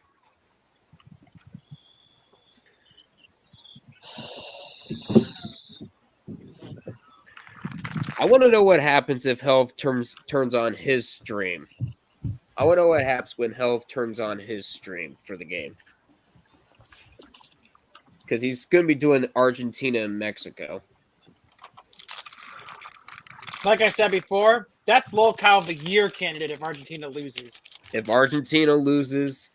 I want to know what happens if Helv turns on his stream. I want to know what happens when Helv turns on his stream for the game. Because he's going to be doing Argentina and Mexico. Like I said before, that's locale of the year candidate if Argentina loses. If Argentina loses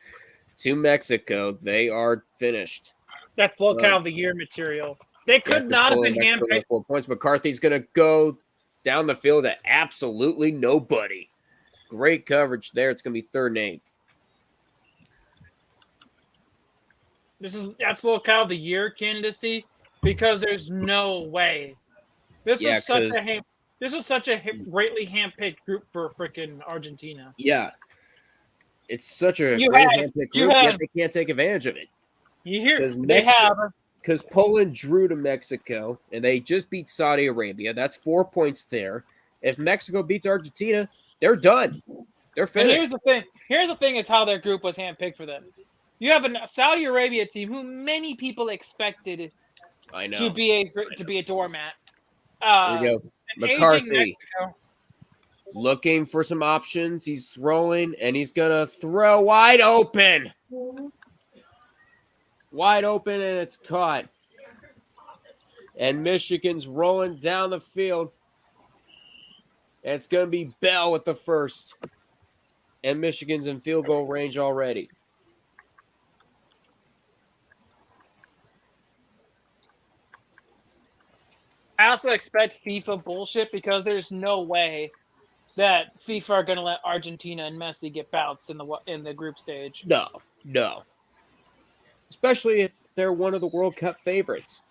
to Mexico, they are finished. That's locale of the year material. They could not have been handpicked. 4 points. McCarthy's going to go down the field to absolutely nobody. Great coverage there. It's going to be 3rd and 8. That's locale of the year candidacy because there's no way. This is such a greatly handpicked group for freaking Argentina. Yeah. It's such a great handpicked group, yet they can't take advantage of it. You hear because Poland drew to Mexico, and they just beat Saudi Arabia. That's 4 points there. If Mexico beats Argentina, they're done. They're finished. And here's the thing is how their group was handpicked for them. You have a Saudi Arabia team who many people expected to be a doormat. There you go. McCarthy looking for some options. He's throwing, and he's going to throw wide open. Wide open, and it's caught. And Michigan's rolling down the field. And it's going to be Bell with the 1st. And Michigan's in field goal range already. I also expect FIFA bullshit because there's no way that FIFA are going to let Argentina and Messi get bounced in the group stage. No. Especially if they're one of the World Cup favorites.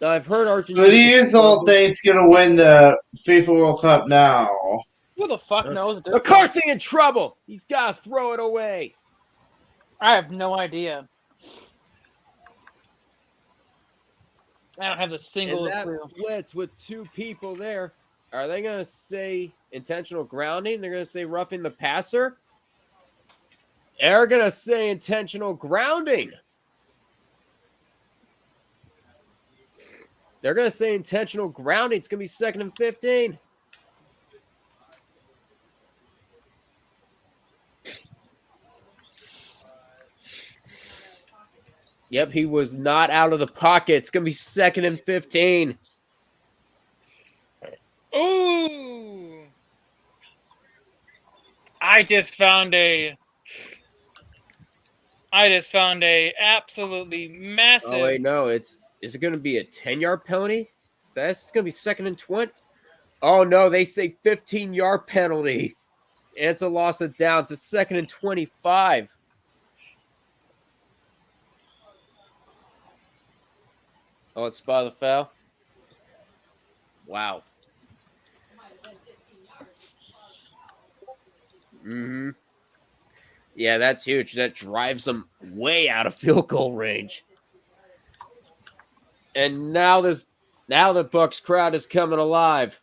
I've heard Argentina. Who do you think's gonna win the FIFA World Cup now? Who the fuck knows? At this point? McCarthy in trouble. He's got to throw it away. I have no idea. I don't have a single And that clue. blitz with two people there. Are they going to say intentional grounding? They're going to say roughing the passer? They're going to say intentional grounding. They're going to say intentional grounding. It's going to be 2nd and 15. Yep, he was not out of the pocket. It's going to be 2nd and 15. Ooh! I just found a absolutely massive. Oh, wait, no. Is it going to be a 10-yard penalty? That's going to be 2nd and 20. Oh, no, they say 15-yard penalty. And it's a loss of downs. It's 2nd and 25. Oh, it's by the foul. Wow. Mm-hmm. Yeah, that's huge. That drives them way out of field goal range. And now the Bucks crowd is coming alive.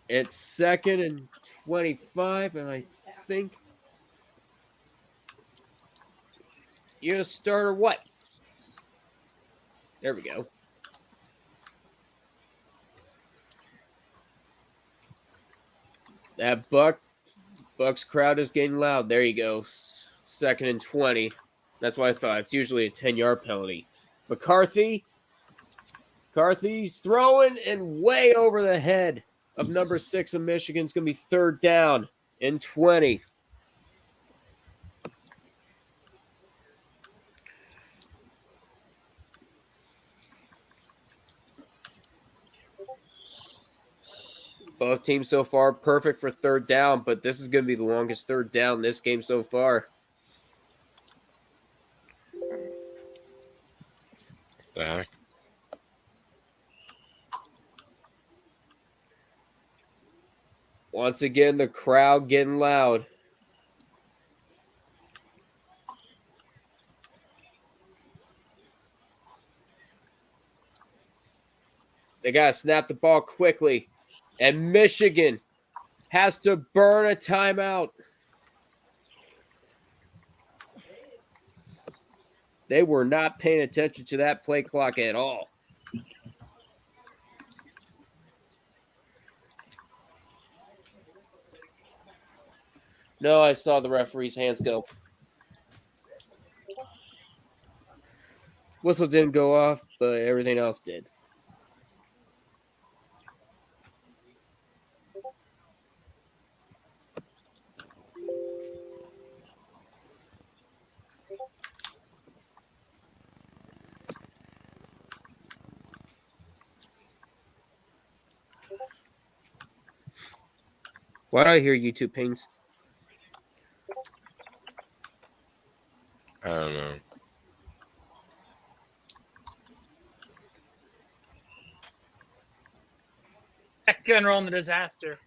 It's 2nd and 25, and I think you're gonna start or what? There we go. That Bucks crowd is getting loud. There you go. 2nd and 20. That's what I thought. It's usually a 10-yard penalty. McCarthy's throwing and way over the head of number 6 of Michigan. It's going to be 3rd down and 20. Both teams so far perfect for 3rd down, but this is going to be the longest 3rd down this game so far. The heck? Once again, the crowd getting loud. They got to snap the ball quickly. And Michigan has to burn a timeout. They were not paying attention to that play clock at all. No, I saw the referee's hands go. Whistle didn't go off, but everything else did. Why do I hear YouTube pings? I don't know. Tech General in the disaster.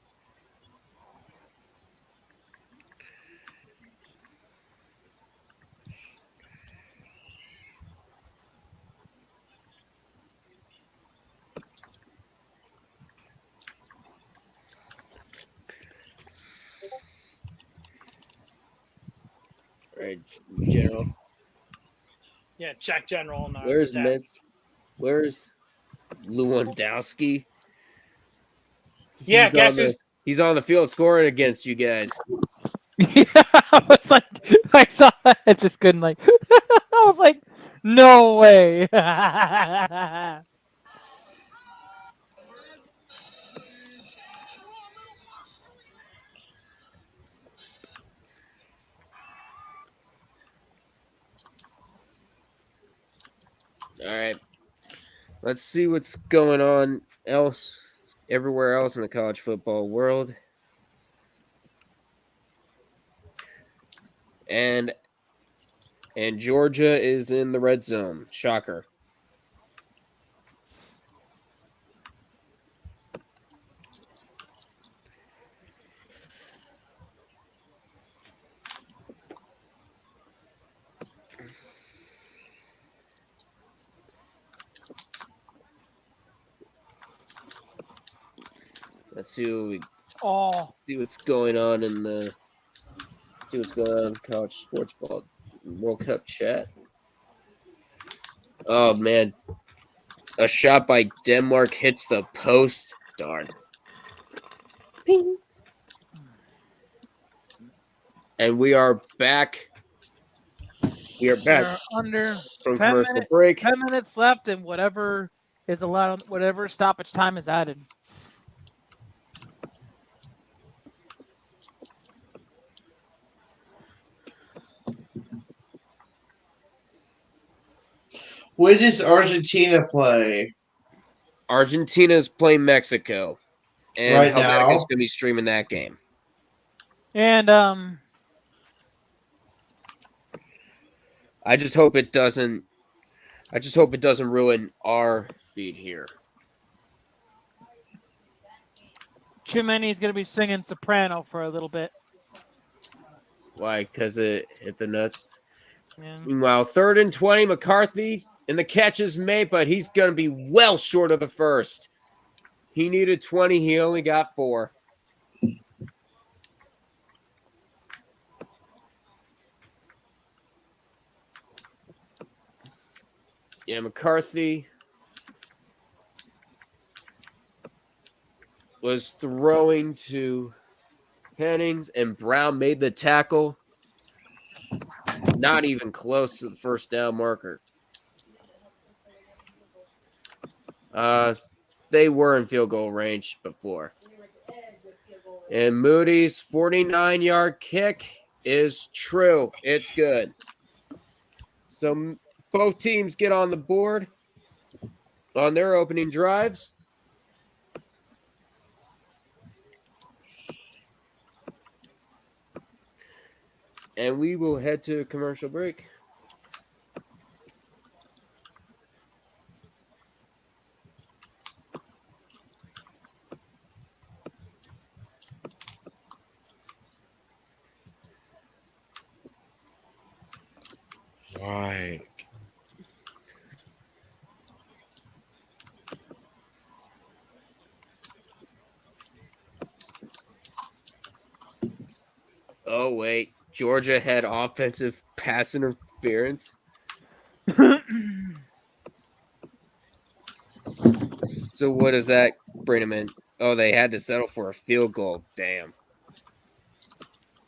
Right, General. Yeah, check General in the Where's disaster. Mitz? Where's Lewandowski? Yeah, guess who's He's on the field scoring against you guys. yeah, I was like, I saw that. I just couldn't like. I was like, no way. All right. Let's see what's going on everywhere else in the college football world. And And Georgia is in the red zone. Shocker. Let's see what's going on in college sports ball World Cup chat. Oh man, a shot by Denmark hits the post. Darn. Ping. And we are back. We're under from 10 commercial minutes, break. 10 minutes left, and whatever is allowed, whatever stoppage time is added. When does Argentina play? Argentina's playing Mexico. And Right Helvetica's now? going to be streaming that game. And I just hope it doesn't ruin our feed here. Chimeni's going to be singing soprano for a little bit. Why? Because it hit the nuts. Yeah. Meanwhile, 3rd and 20, McCarthy, and the catch is made, but he's going to be well short of the first. He needed 20. He only got 4. Yeah, McCarthy was throwing to Hennings, and Brown made the tackle. Not even close to the first down marker. They were in field goal range before. And Moody's 49-yard kick is true. It's good. So both teams get on the board on their opening drives. And we will head to a commercial break. Why? Oh, wait. Georgia had offensive pass interference. So what does that bring them in? Oh, they had to settle for a field goal. Damn.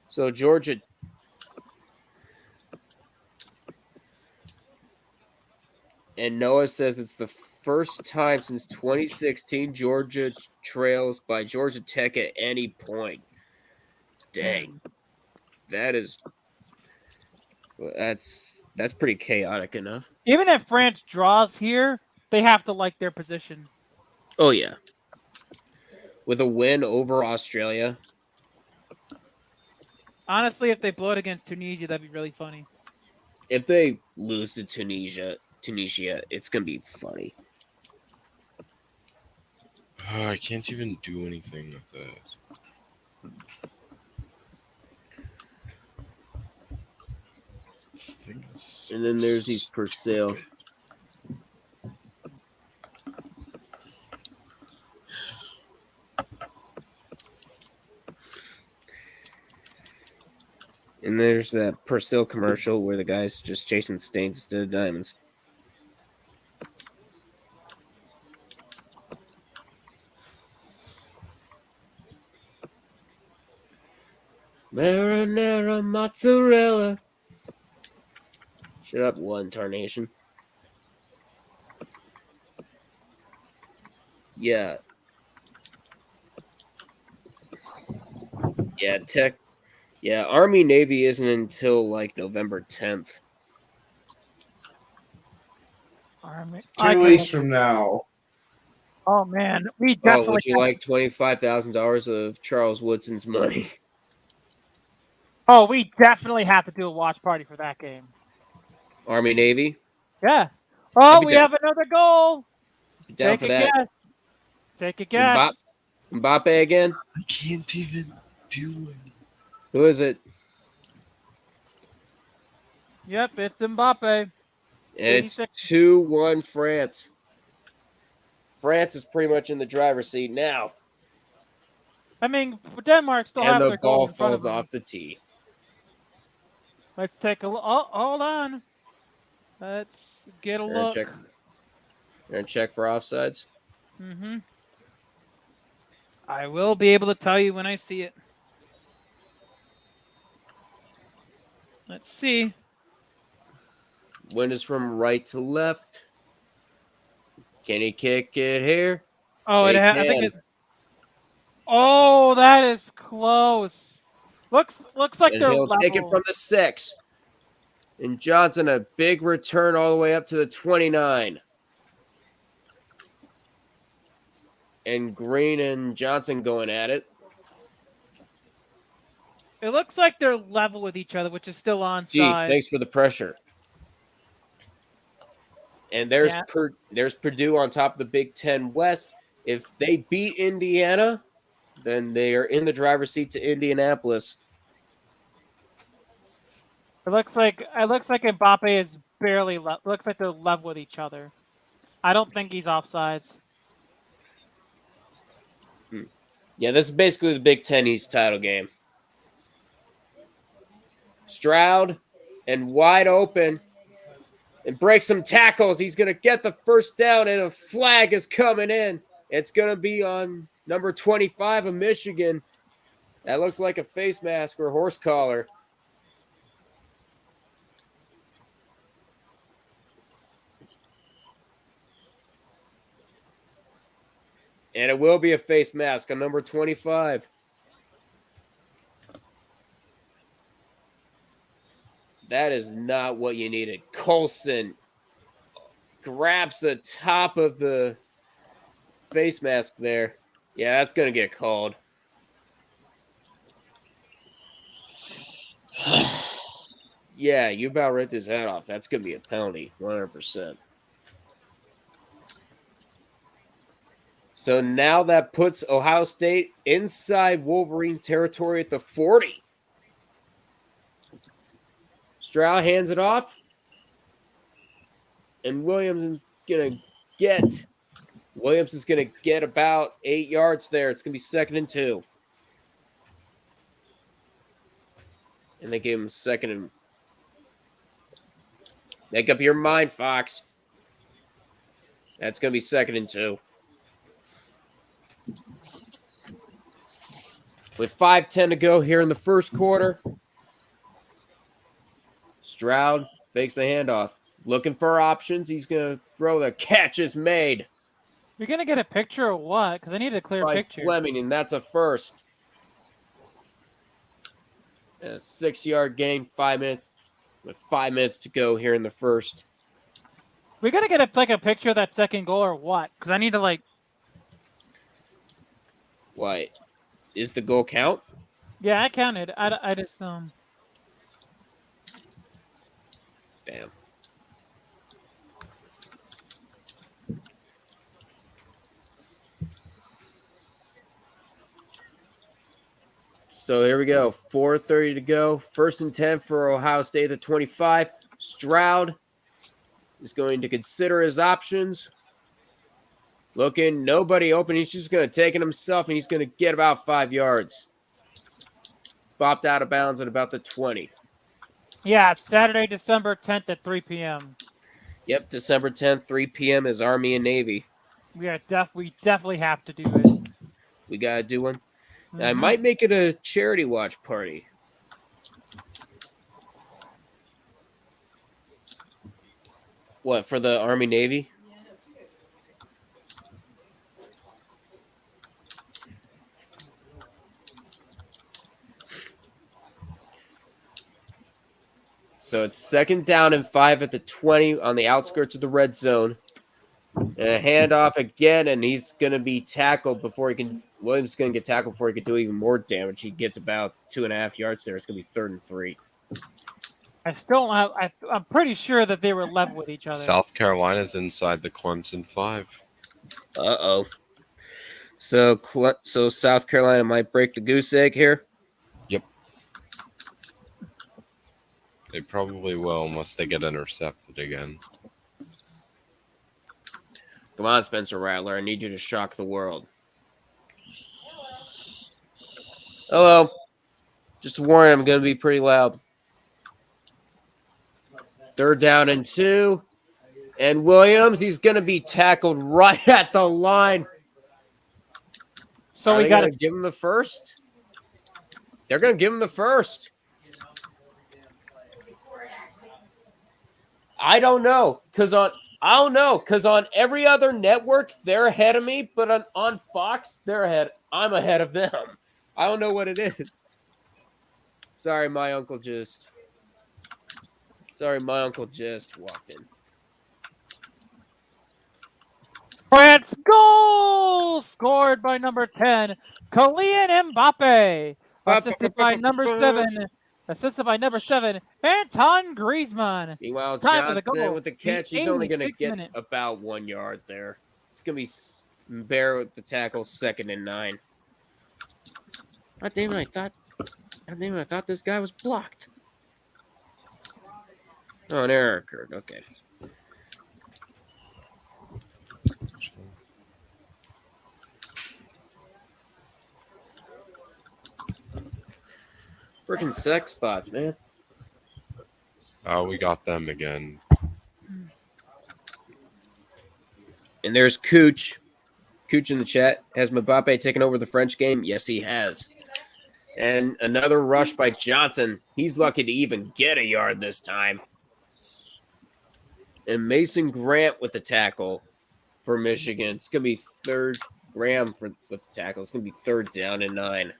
So Georgia... And Noah says it's the first time since 2016 Georgia trails by Georgia Tech at any point. Dang. That's pretty chaotic enough. Even if France draws here, they have to like their position. Oh, yeah. With a win over Australia. Honestly, if they blow it against Tunisia, that'd be really funny. If they lose to Tunisia, it's going to be funny. Oh, I can't even do anything with this. This thing is so And then there's these for sale. And there's that Persil commercial where the guy's just chasing stains instead of diamonds. Marinara mozzarella. Shut up, one tarnation. Yeah. Yeah, Tech. Yeah, Army Navy isn't until like November 10th. Army. 2 weeks from now. Oh man, we Oh, definitely. would you like $25,000 of Charles Woodson's money? Oh, we definitely have to do a watch party for that game. Army Navy. Yeah. I'd Oh, be we down- have another goal. be down Take for a that. guess. Take a guess. Mbappe again. I can't even do it. Who is it? Yep, it's Mbappe. And it's 86. 2-1 France. France is pretty much in the driver's seat now. I mean, Denmark still And have the their goal ball in front of falls them. off the tee. Let's take a look. Oh, hold on. Let's get a You're gonna look. check- You're going to check for offsides? Mm-hmm. I will be able to tell you when I see it. Let's see. Wind is from right to left. Can he kick it here? Oh, He I think can. it. Oh, that is close. Looks like And they're he'll level. take it from the 6. And Johnson, a big return all the way up to the 29. And Green and Johnson going at it. It looks like they're level with each other, which is still Gee, onside. thanks for the pressure. And there's Yeah. there's Purdue on top of the Big Ten West. If they beat Indiana, then they are in the driver's seat to Indianapolis. It looks like Mbappe is barely looks like they're level with each other. I don't think he's offsides. Yeah, this is basically the Big Ten East title game. Stroud and wide open and breaks some tackles. He's going to get the first down, and a flag is coming in. It's going to be on number 25 of Michigan. That looks like a face mask or a horse collar. And it will be a face mask on number 25. That is not what you needed. Coulson grabs the top of the face mask there. Yeah, that's going to get called. Yeah, you about ripped his head off. That's going to be a penalty, 100%. So now that puts Ohio State inside Wolverine territory at the 40. Stroud hands it off. And Williams is going to get about 8 yards there. It's going to be 2nd and 2. And they gave him 2nd and... Make up your mind, Fox. That's going to be 2nd and 2. With 5:10 to go here in the first quarter, Stroud fakes the handoff. Looking for options. He's going to throw. The catch is made You're gonna get a picture or what? Because I need a clear by picture. Fleming, and that's a first. And a 6-yard gain, 5 minutes. With 5 minutes to go here in the first. We're gonna get a picture of that second goal or what? Because I need to Why? Is the goal count? Yeah, I counted. I just Damn. So here we go. 4:30 to go. 1st and 10 for Ohio State at the 25. Stroud is going to consider his options. Looking, nobody open. He's just going to take it himself, and he's going to get about 5 yards. Bopped out of bounds at about the 20. Yeah, it's Saturday, December 10th at 3 p.m. Yep, December 10th, 3 p.m. is Army and Navy. We definitely have to do it. We got to do one. Mhm. I might make it a charity watch party. What, for the Army Navy? So it's 2nd down and 5 at the 20 on the outskirts of the red zone. And a handoff again, and he's going to be tackled before he can. Williams is going to get tackled before he can do even more damage. He gets about 2.5 yards there. It's going to be 3rd and 3. I'm pretty sure that they were level with each other. South Carolina's inside the Clemson 5. Uh-oh. So South Carolina might break the goose egg here? Yep. They probably will unless they get intercepted again. Come on, Spencer Rattler. I need you to shock the world. Hello. Just a warning, I'm going to be pretty loud. 3rd down and 2. And Williams, he's going to be tackled right at the line. So we got to give him the first. They're going to give him the first. I don't know, because on every other network they're ahead of me, but on Fox I'm ahead of them. I don't know what it is. Sorry, my uncle just walked in. France goal scored by number 10, Kylian Mbappe, assisted by number 7, Anton Griezmann. Meanwhile, Time of the Johnson goal. with the catch, he's only going to 86th get minute. about 1 yard there. It's going to be Bear with the tackle, 2nd and 9. God damn it, I thought this guy was blocked. Oh, an error occurred. Okay. Freaking sex spots, man. We got them again. And there's Cooch. Cooch in the chat. Has Mbappe taken over the French game? Yes, he has. And another rush by Johnson. He's lucky to even get a yard this time. And Mason Grant with the tackle for Michigan. It's going to be Graham with the tackle. It's going to be 3rd down and 9.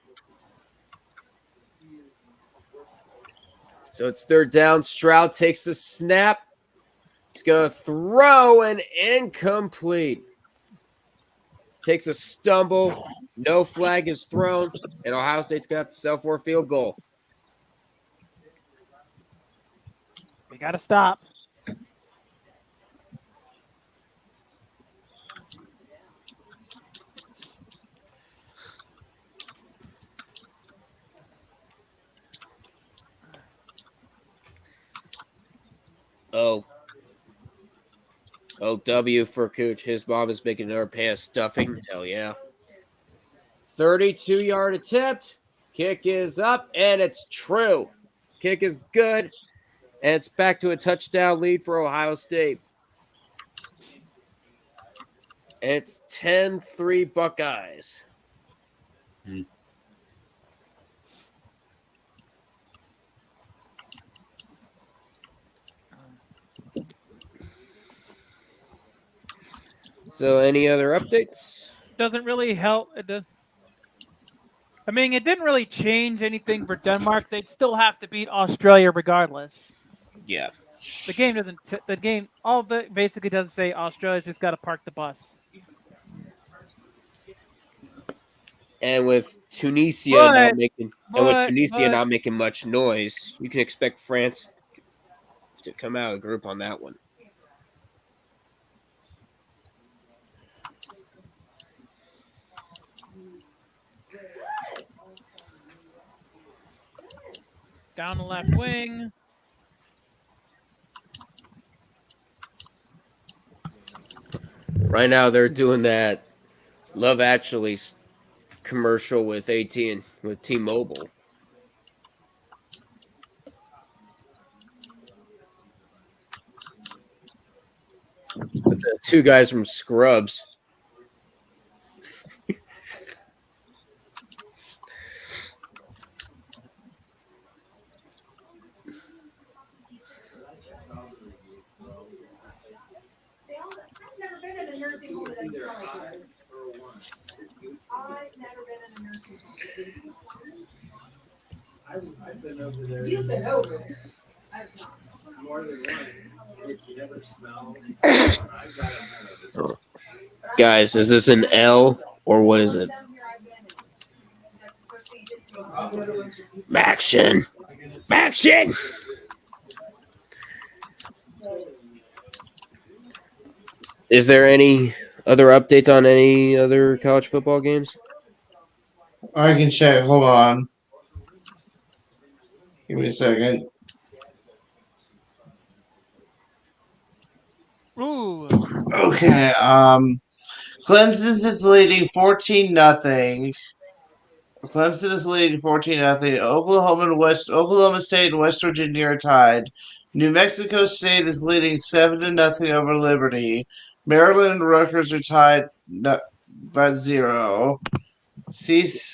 So it's 3rd down. Stroud takes the snap. He's going to throw an incomplete. Takes a stumble. No flag is thrown. And Ohio State's going to have to settle for a field goal. We got to stop. W for Cooch. His mom is making another pan of stuffing. Hell yeah. 32-yard attempt. Kick is up, and it's true. Kick is good, and it's back to a touchdown lead for Ohio State. It's 10-3 Buckeyes. So, any other updates? Doesn't really help. It didn't really change anything for Denmark. They'd still have to beat Australia regardless. Yeah. The game doesn't. All that basically does is say Australia's just got to park the bus. And with Tunisia not making much noise, you can expect France to come out of the group on that one. Down the left wing. Right now, they're doing that Love Actually commercial with with T-Mobile. With the 2 guys from Scrubs. I've been over there. You've been over there. I've not. More than once. It's never smelled. Guys, is this an L or what is it? Action! Action! Is there any other updates on any other college football games? I can check. Hold on. Give me a second. Ooh. Okay. Clemson is leading 14-0. Clemson is leading 14-0. Oklahoma State and West Virginia are tied. New Mexico State is leading 7-0 over Liberty. Maryland and Rutgers are tied by 0.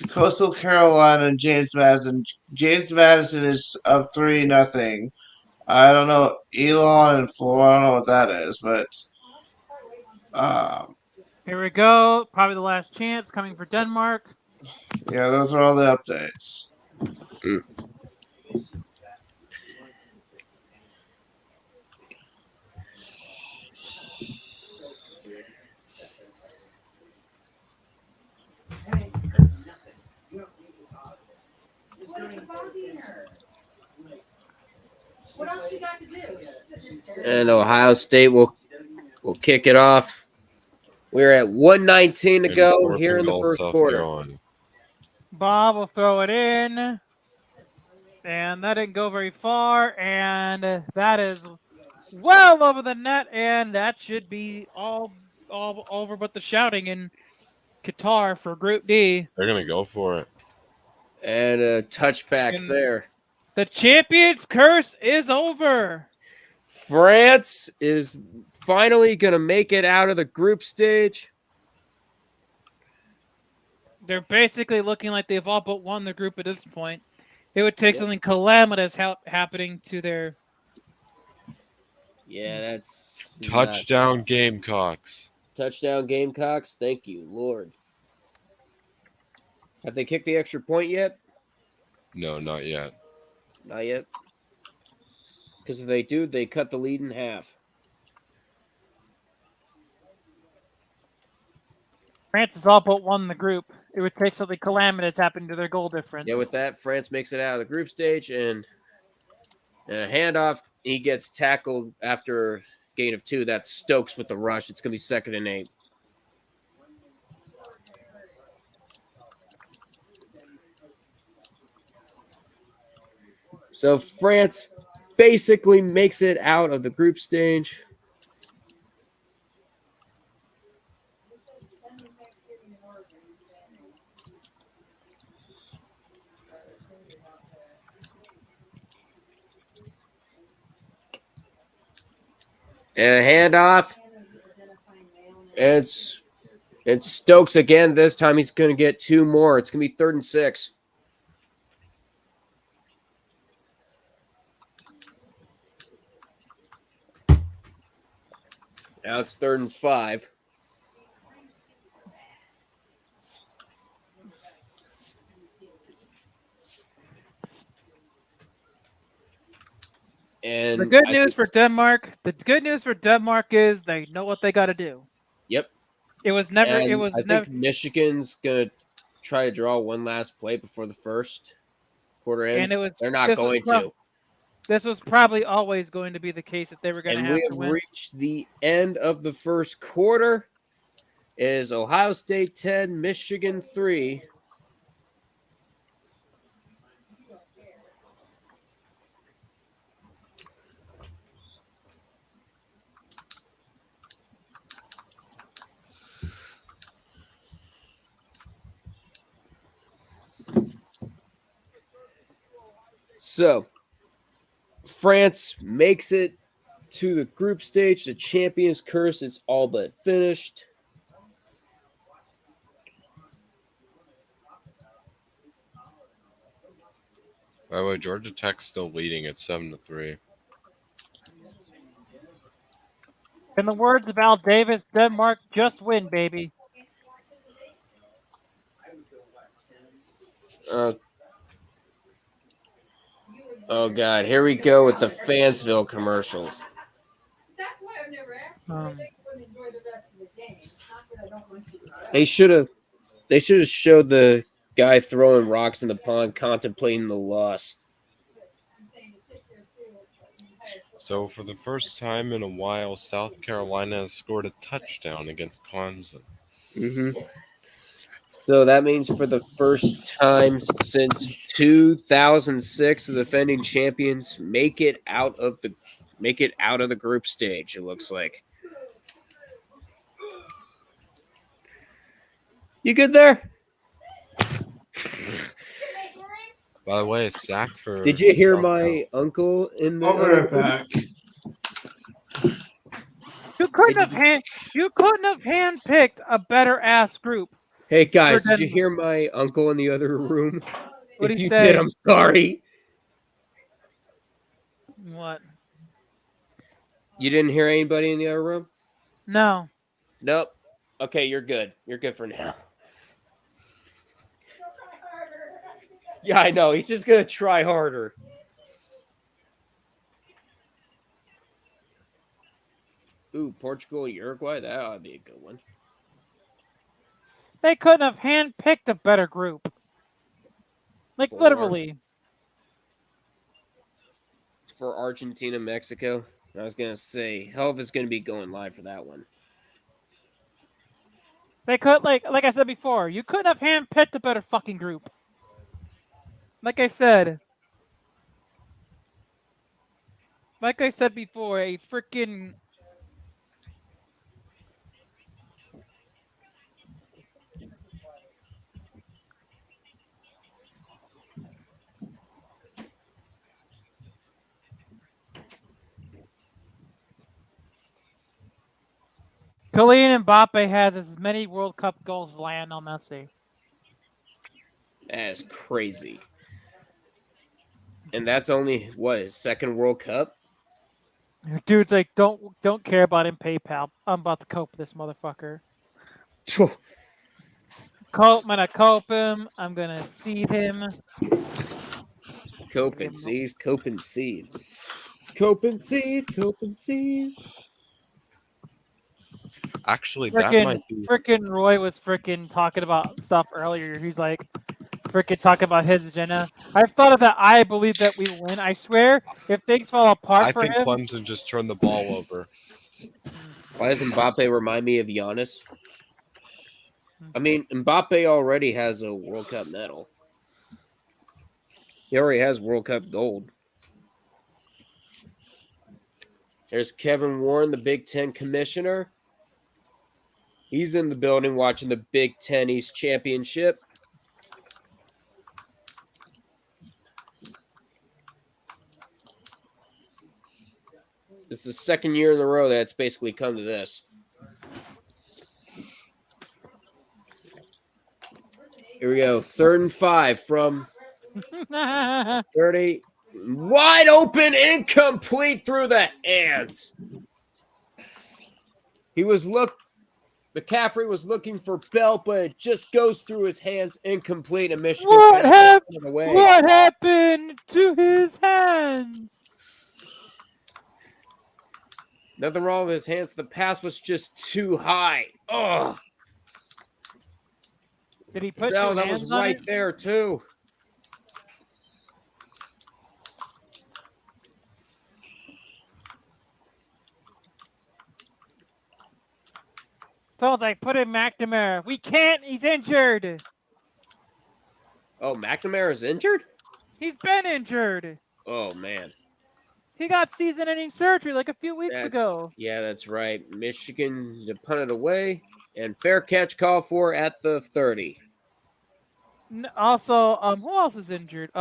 Coastal Carolina and James Madison. James Madison is up 3-0. I don't know Elon and Florida. I don't know what that is, but Here we go. Probably the last chance coming for Denmark. yeah, those are all the updates. What else you got to do? And Ohio State will kick it off. We're at 1:19 to go here in the first quarter. Bob will throw it in. And that didn't go very far. And that is well over the net. And that should be all over but the shouting in Qatar for Group D. They're going to go for it. And a touchback there. The champion's curse is over. France is finally going to make it out of the group stage. They're basically looking like they've all but won the group at this point. It would take something calamitous happening to their... Yeah, that's... Touchdown Gamecocks. Touchdown Gamecocks. Thank you, Lord. Have they kicked the extra point yet? No, not yet. Not yet. Because if they do, they cut the lead in half. France has all but won the group. It would take something calamitous happening to their goal difference. Yeah, with that, France makes it out of the group stage, and a handoff. He gets tackled after a gain of 2. That's Stokes with the rush. It's going to be 2nd and 8. So France basically makes it out of the group stage. And a handoff. It's Stokes again. This time he's going to get 2 more. It's going to be 3rd and 6. Now it's 3rd and 5. And the good news for Denmark is they know what they got to do. Yep. It was never. And it was. I think Michigan's gonna try to draw one last play before the first quarter ends. And they're not going to. This was probably always going to be the case that they were going to have to win. And we have reached the end of the first quarter. It is Ohio State 10, Michigan 3. So, France makes it to the group stage. The champion's curse is all but finished. By the way, Georgia Tech's still leading at 7-3. In the words of Al Davis, Denmark just win, baby. Oh, God. Here we go with the Fansville commercials. That's why I've never asked you. I think you would enjoy the rest of the game. Not that I don't want you to. They should have showed the guy throwing rocks in the pond contemplating the loss. So for the first time in a while, South Carolina has scored a touchdown against Clemson. Mm-hmm. So that means for the first time since 2006, the defending champions make it out of the group stage. It looks like. You good there? By the way, a sack for. Did you hear South my uncle in the? I'll be right back. You couldn't have handpicked a better ass group. Hey guys, For did you Denver. hear my uncle in the other room? What'd If he you say? did, I'm sorry. What? You didn't hear anybody in the other room? No. Nope. Okay, you're good. You're good for now. Yeah, I know. He's just gonna try harder. Ooh, Portugal, Uruguay. That ought to be a good one. They couldn't have handpicked a better group. Like, literally. For Argentina, Mexico. I was gonna say, Helv is gonna be going live for that one. They could, like I said before, you couldn't have handpicked a better fucking group. Like I said before, a freaking. Kylian Mbappe has as many World Cup goals as Lionel Messi. That is crazy. And that's only what, his second World Cup? Dude's like, don't care about him PayPal. I'm about to cope with this motherfucker. I'm gonna cope him. I'm gonna seed him. Cope and seed, cope and seed. Cope and seed, cope and seed. Actually, that might be. Frickin' Roy was frickin' talking about stuff earlier. He's like, frickin' talking about his agenda. I've thought of that. I believe that we win. I swear, if things fall apart I for think him. Clemson just turned the ball over. Why does Mbappe remind me of Giannis? I mean, Mbappe already has a World Cup medal. He already has World Cup gold. There's Kevin Warren, the Big Ten commissioner. He's in the building watching the Big Ten East Championship. It's the second year in a row that it's basically come to this. Here we go. 3rd and 5 from 30. Wide open, incomplete through the hands. McCaffrey was looking for Bell, but it just goes through his hands, incomplete, and Michigan. What happened to his hands? Nothing wrong with his hands. The pass was just too high. Oh, did he put that was right there too. Someone's like, put in McNamara. We can't. He's injured. Oh, McNamara's injured? He's been injured. Oh, man. He got season-ending surgery like a few weeks ago. Yeah, that's right. Michigan punted away, and fair catch call for at the 30. Also, who else is injured?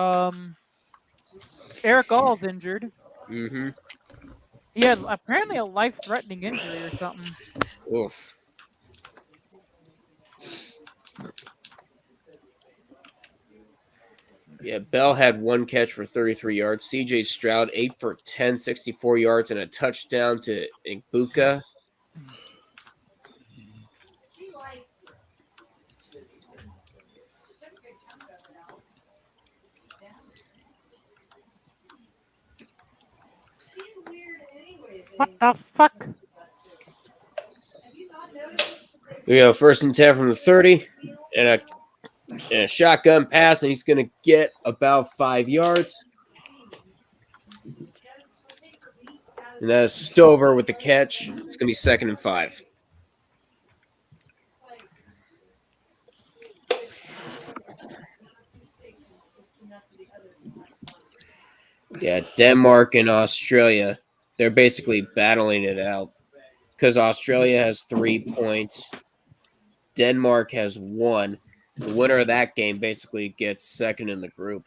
Eric All's injured. Mm-hmm. He had apparently a life-threatening injury or something. Oof. Yeah, Bell had one catch for 33 yards. CJ Stroud, 8 for 10, 64 yards, and a touchdown to Igbuka. What the fuck? We go 1st and 10 from the 30, and a shotgun pass, and he's going to get about 5 yards. And that's Stover with the catch. It's going to be 2nd and 5. Yeah, Denmark and Australia, they're basically battling it out because Australia has 3 points. Denmark has 1. The winner of that game basically gets second in the group.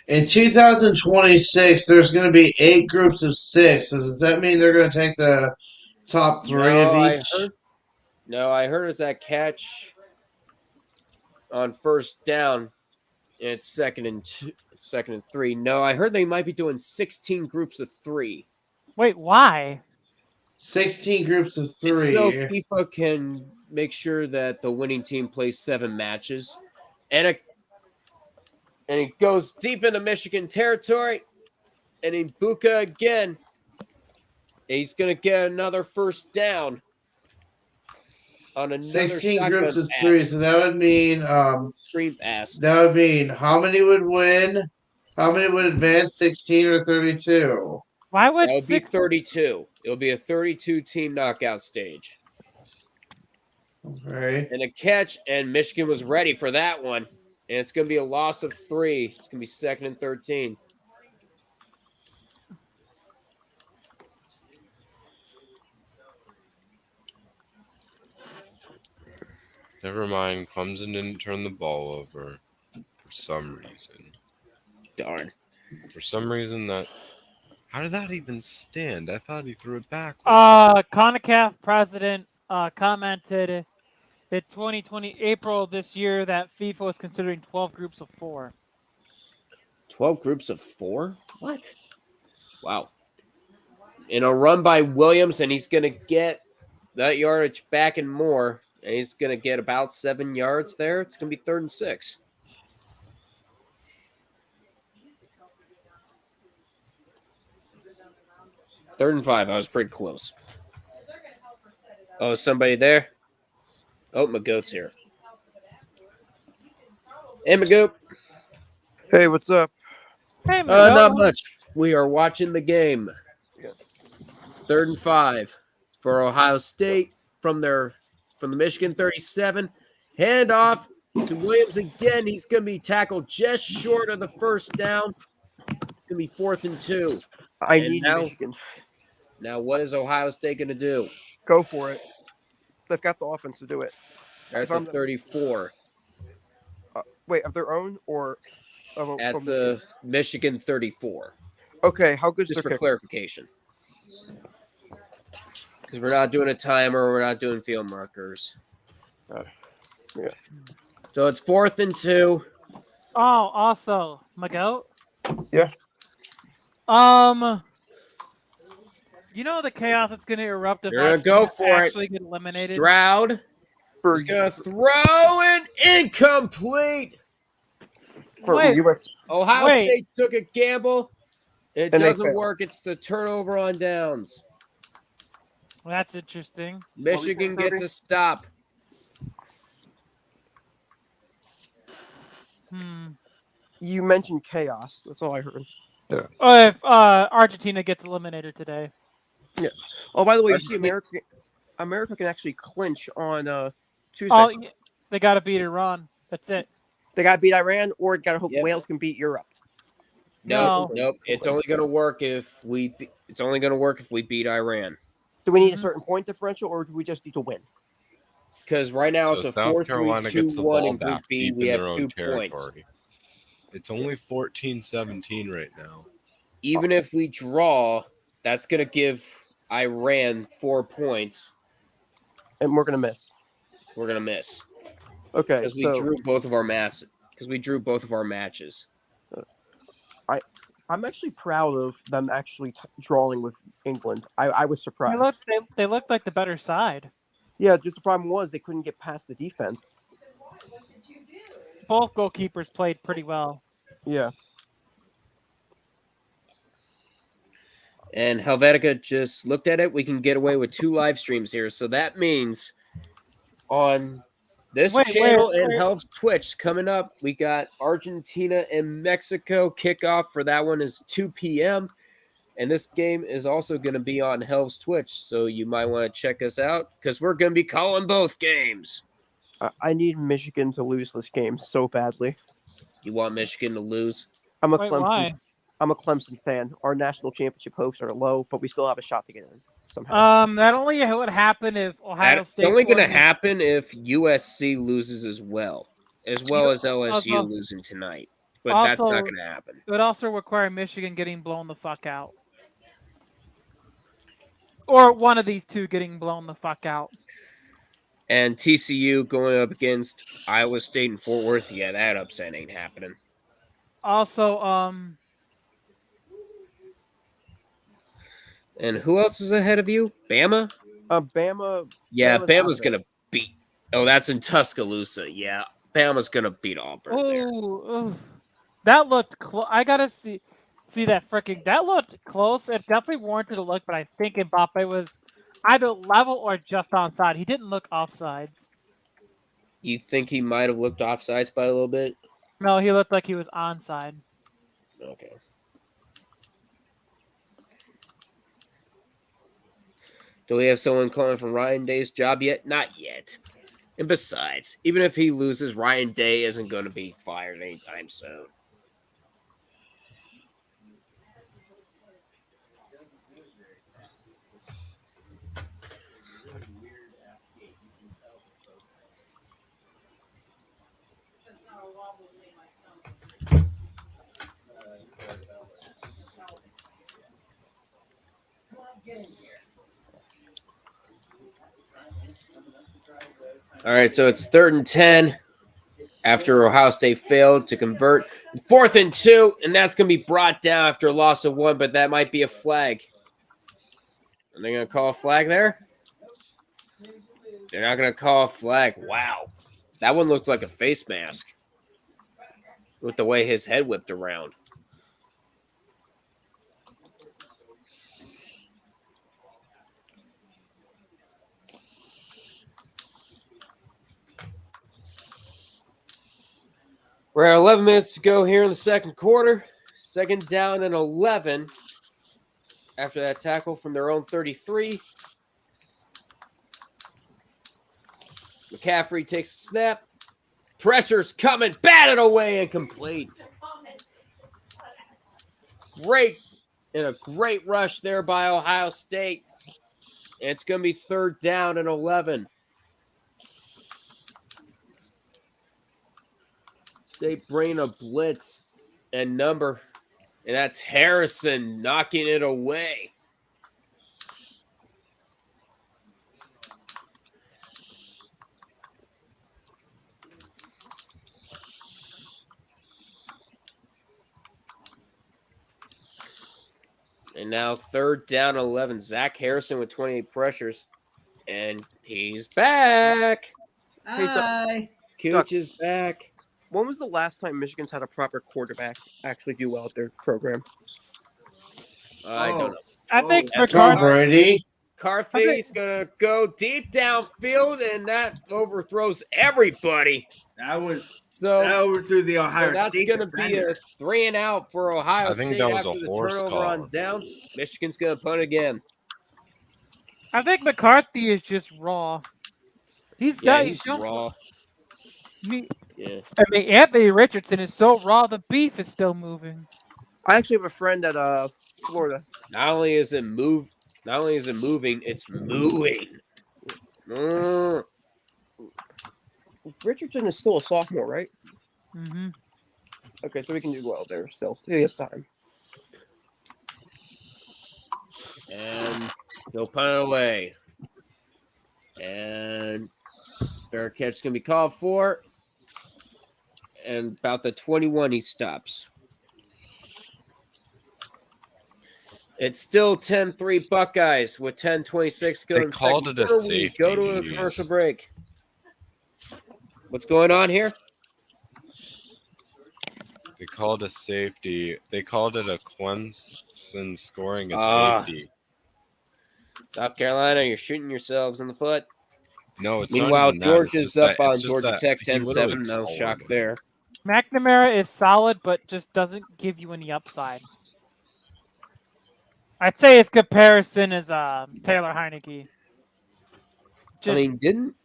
In 2026, there's going to be 8 groups of 6. So does that mean they're going to take the top 3 of each? I heard it's that catch on first down, and it's 2nd and 3. No, I heard they might be doing 16 groups of 3. Wait, why? 16 groups of 3. So FIFA can make sure that the winning team plays 7 matches, and it goes deep into Michigan territory, and Ibuka again. He's going to get another first down on another 16 groups of pass. 3. So that would mean Screen pass. that would mean how many would win? How many would advance? 16 or 32? Why would That would be 6? 32. It'll be a 32-team knockout stage. Okay. And a catch, and Michigan was ready for that one. And it's going to be a loss of 3. It's going to be 2nd and 13. Never mind. Clemson didn't turn the ball over for some reason. Darn. For some reason that. How did that even stand? I thought he threw it back. CONCACAF president commented that 2020 April this year that FIFA was considering 12 groups of 4. 12 groups of 4? What? Wow. In a run by Williams, and he's going to get that yardage back and more. And he's going to get about 7 yards there. It's going to be 3rd and 6. Third and 5. I was pretty close. Oh, is somebody there? Oh, Magoat's here. Hey, Magoat. Hey, what's up? Hey, Magoat. Not much. We are watching the game. 3rd and 5 for Ohio State from the Michigan 37. Handoff to Williams again. He's going to be tackled just short of the first down. It's going to be 4th and 2. I need Michigan. Now, what is Ohio State going to do? Go for it. They've got the offense to do it. At the 34. Wait, of their own or at the Michigan 34? Okay, how good is just their for clarification? Because we're not doing a timer, we're not doing field markers. Yeah. So it's 4th and 2. Oh, also, Magoat? Yeah. You know the chaos that's going to erupt if You're going to go for actually it. get eliminated? Stroud is going to throw an incomplete. Ohio State took a gamble. It doesn't work. It's the turnover on downs. Well, that's interesting. Michigan gets a stop. You mentioned chaos. That's all I heard. Yeah. Oh, if Argentina gets eliminated today. Yeah. Oh, by the way, you see America can actually clinch on Tuesday. Oh, yeah. They got to beat Iran. That's it. They got to beat Iran, or got to hope Wales can beat Europe. Nope. It's only going to work if we. It's only going to work if we beat Iran. Do we need a certain point differential, or do we just need to win? Because right now it's a 4-3-2-1 in Group B. We have 2 points. It's only 14-17 right now. Even if we draw, that's going to give Iran 4 points. And we're going to miss. We're going to miss. Okay. Because we drew both of our matches. I'm actually proud of them actually drawing with England. I was surprised. They looked like the better side. Yeah, just the problem was they couldn't get past the defense. Both goalkeepers played pretty well. Yeah. And Helvetica just looked at it. We can get away with 2 live streams here. So that means on This Wait, channel wait, and wait. Help's Twitch coming up. We got Argentina and Mexico kickoff for that one is 2 p.m. And this game is also going to be on Help's Twitch, so you might want to check us out because we're going to be calling both games. I need Michigan to lose this game so badly. You want Michigan to lose? I'm a Wait, Clemson. why? I'm a Clemson fan. Our national championship hopes are low, but we still have a shot to get in somehow. That only would happen if Ohio That's State. only going to won. happen if USC loses as well as LSU Also- losing tonight. But that's not going to happen. It would also require Michigan getting blown the fuck out. Or one of these two getting blown the fuck out. And TCU going up against Iowa State and Fort Worth, yeah, that upset ain't happening. Also, And who else is ahead of you? Bama? Bama. Yeah, Bama's Bama's out going to beat. Oh, that's in Tuscaloosa. Yeah, Bama's going to beat Auburn there. ooh, that looked close. I gotta see that freaking. That looked close. It definitely warranted a look, but I think Mbappe was either level or just onside. He didn't look offsides. You think he might have looked offsides by a little bit? No, he looked like he was onside. Okay. Do we have someone calling for Ryan Day's job yet? Not yet. And besides, even if he loses, Ryan Day isn't going to be fired anytime soon. All right, so it's 3rd and 10 after Ohio State failed to convert. 4th and 2, and that's going to be brought down after a loss of 1, but that might be a flag. Are they going to call a flag there? They're not going to call a flag. Wow. That one looked like a face mask with the way his head whipped around. We're at 11 minutes to go here in the second quarter. 2nd down and 11 after that tackle from their own 33. McCaffrey takes a snap. Pressure's coming. Batted away and complete. Great rush there by Ohio State. And it's going to be 3rd down and 11. State bringing a blitz and number. And that's Harrison knocking it away. And now 3rd down 11. Zach Harrison with 28 pressures. And he's back. Hi. Cooch is back. When was the last time Michigan's had a proper quarterback actually do well at their program? I don't know. I think that's Tom McCarthy. Brady. Carthy's going to go deep downfield, and that overthrows everybody. That So overthrew the Ohio that's State going to be defender. a 3 and out for Ohio I think State that was after a the horse turnover call. on downs. Michigan's going to punt again. I think McCarthy is just raw. He's Yeah, got. he's shown- raw. Me, Yeah. I mean, Anthony Richardson is so raw. The beef is still moving. I actually have a friend at Florida. Not only is it moving, it's mooing. Richardson is still a sophomore, right? Mm-hmm. Okay, so we can do well there still. He has time. And they'll punt it away. And fair catch is going to be called for. And about the 21, he stops. It's still 10-3 Buckeyes with 10:26 going. They called it a safety. Go to a Jeez. commercial break. What's going on here? They called a safety. They called it a Clemson scoring a Ah. safety. South Carolina, you're shooting yourselves in the foot. No, it's Meanwhile, not even that. Georgia's up on it's just Georgia that Tech he literally 10-7. No colored shock them. there. McNamara is solid, but just doesn't give you any upside. I'd say his comparison is Taylor Heineke. I mean, didn't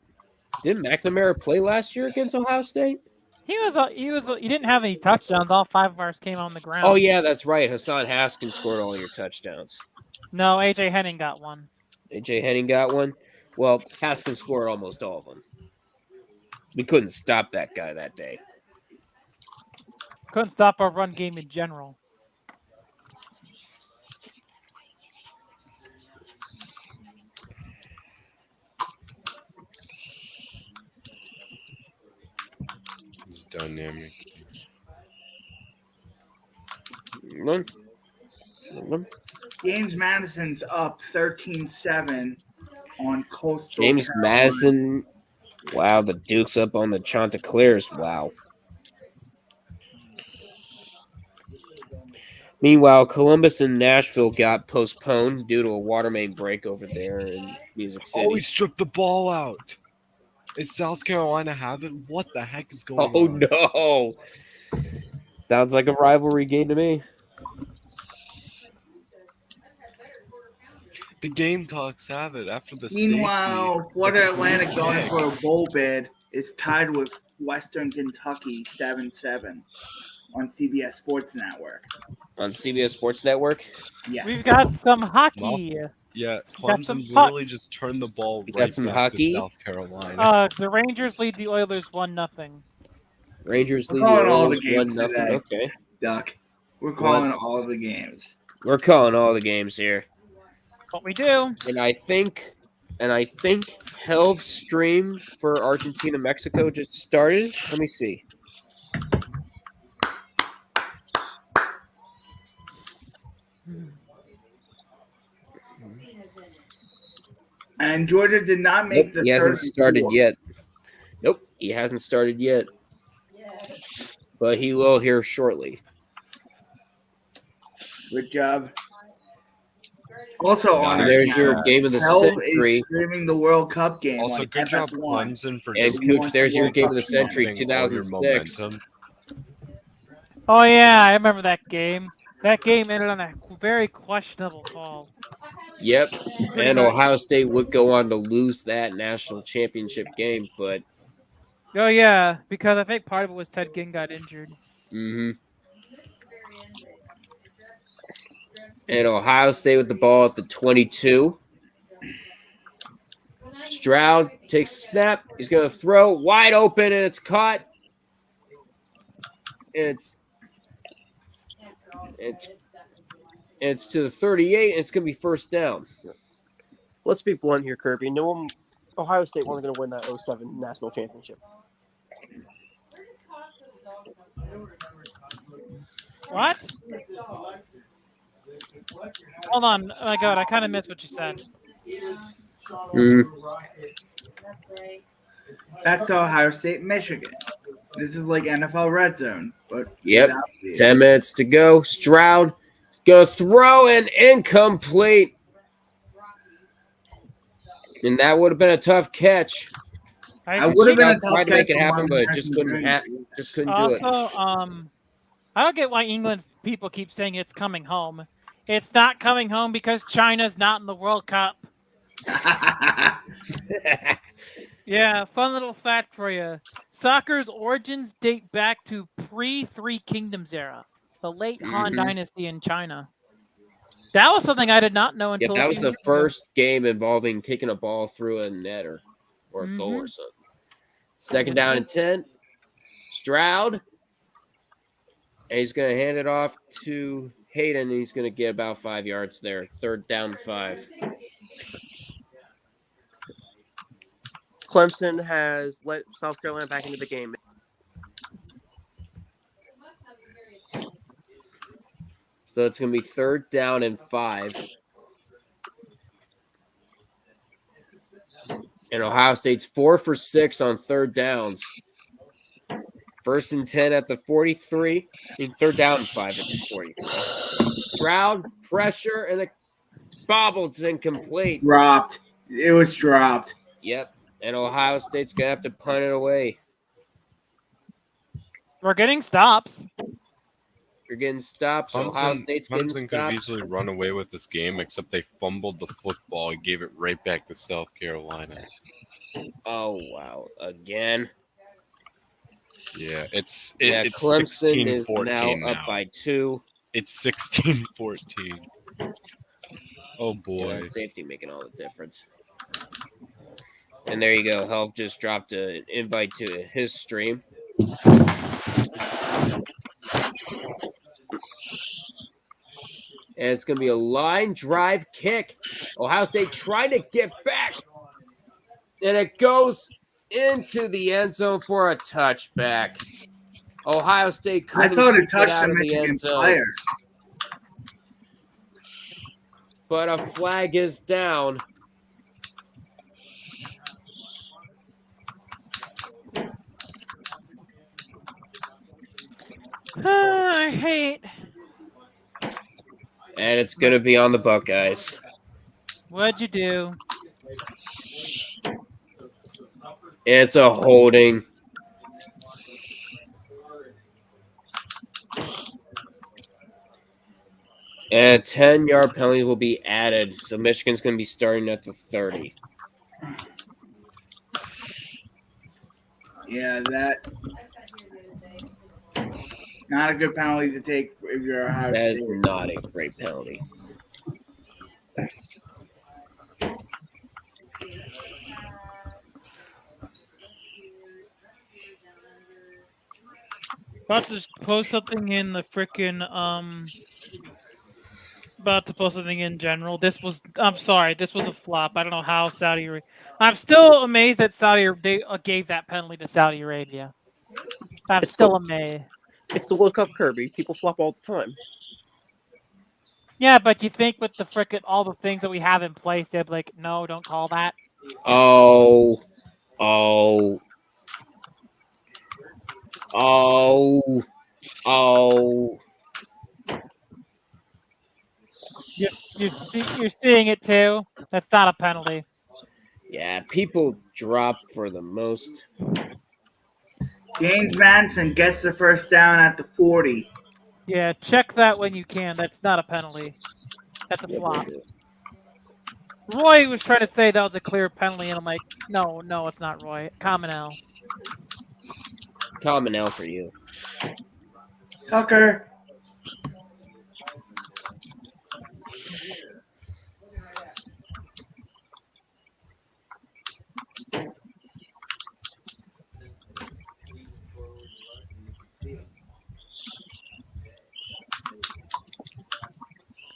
McNamara play last year against Ohio State? He didn't have any touchdowns. All 5 of ours came on the ground. Oh yeah, that's right. Hassan Haskins scored all your touchdowns. No, AJ Henning got one. AJ Henning got one. Well, Haskins scored almost all of them. We couldn't stop that guy that day. Couldn't stop our run game in general. It's dynamic. James Madison's up 13-7 on Coastal James Carolina. Madison. Wow, the Duke's up on the Chanticleers. Wow. Meanwhile, Columbus and Nashville got postponed due to a water main break over there in Music City. Oh, he stripped the ball out. Is South Carolina have it? What the heck is going on? Oh, no. Sounds like a rivalry game to me. The Gamecocks have it after the Meanwhile, safety. Florida Atlantic going for a bowl bid is tied with Western Kentucky 7-7 on CBS Sports Network. On CBS Sports Network? Yeah. We've got some hockey. Yeah, Got some Clemson literally just turned the ball You right got some back hockey? to South Carolina. The Rangers lead the Oilers 1-0. Rangers We're lead the calling all the Oilers games 1-0. today. Okay. Duck. We're calling all the games. We're calling all the games here. What we do. And I think Helv's stream for Argentina Mexico just started. Let me see. And Georgia did not make Nope, the he hasn't 34. started yet. Nope, he hasn't started yet. But he will here shortly. Good job. Also on And our there's channel, your game of the Helv century. is streaming the World Cup game Also, on good job, FS1. Clemson, for And just Cooch, there's your game of the World Cup century, keeping all your 2006. momentum. Oh, yeah, I remember that game. That game ended on a very questionable call. Yep. Pretty And much. Ohio State would go on to lose that national championship game, but Oh, yeah, because I think part of it was Ted Ginn got injured. and Ohio State with the ball at the 22. Stroud takes a snap. He's going to throw wide open, and it's caught. It's to the 38, and it's going to be first down. Let's be blunt here, Kirby. No one, Ohio State wasn't going to win that 07 national championship. What? Hold on. Oh, my God, I kind of missed what you said. Back to Ohio State, Michigan. This is like NFL Red Zone, but Yep. without the- 10 minutes to go. Stroud going to throw an incomplete. And that would have been a tough catch. I would have been a Stroud tried tough to make catch it happen, for but just couldn't do it. Also, I don't get why England people keep saying it's coming home. It's not coming home because China's not in the World Cup. Yeah, fun little fact for you. Soccer's origins date back to pre-Three Kingdoms era, the late Han Dynasty in China. That was something I did not know Yeah, until that a was few the years ago. first game involving kicking a ball through a net or a goal or something. Second down and 10. Stroud. And he's going to hand it off to Hayden. And he's going to get about 5 yards there. Third down 5. Clemson has let South Carolina back into the game. So it's going to be third down and 5. And Ohio State's 4 for 6 on third downs. First and 10 at the 43. Third down and 5 at the 43. Stroud, pressure, and the bobble is incomplete. Dropped. It was dropped. Yep. And Ohio State's going to have to punt it away. We're getting stops. You're getting stops. Ohio State's getting Clemson could have stops. easily run away with this game, except they fumbled the football and gave it right back to South Carolina. Oh, wow. Again. Yeah, it's Clemson is 16-14 now up by 2. It's 16-14. Oh, boy. Yeah, safety making all the difference. And there you go. Help just dropped an invite to his stream. And it's going to be a line drive kick. Ohio State trying to get back. And it goes into the end zone for a touchback. Ohio State I couldn't thought it get touched out the of the Michigan end zone. player. But a flag is down. I hate. And it's going to be on the Buckeyes. What'd you do? It's a holding. And a 10-yard penalty will be added. So Michigan's going to be starting at the 30. Yeah, that not a good penalty to take if you're Ohio That is State. not a great penalty. About to post something in the frickin' About to post something in general. I'm sorry, this was a flop. I don't know how Saudi Arabia. I'm still amazed that they gave that penalty to Saudi Arabia. I'm still amazed. It's the World Cup, Kirby. People flop all the time. Yeah, but you think with the frickin' all the things that we have in place, they'd be like, no, don't call that. Oh. You're seeing it too. That's not a penalty. Yeah, people drop for the most. James Madison gets the first down at the 40. Yeah, check that when you can. That's not a penalty. That's a flop. Roy was trying to say that was a clear penalty, and I'm like, no, it's not Roy. Common L. Common L for you. Tucker.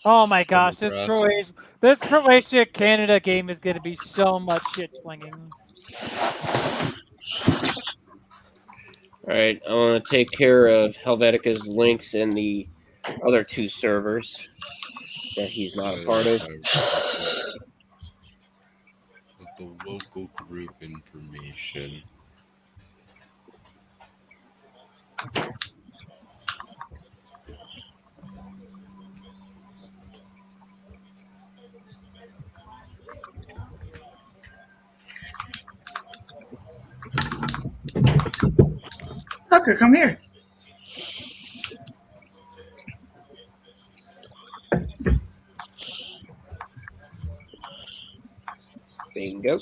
Oh my gosh, this Croatia Canada game is going to be so much shit slinging. All right, I want to take care of Helvetica's links in the other 2 servers that he's not a part of. The local group information. Tucker, come here. Bingo.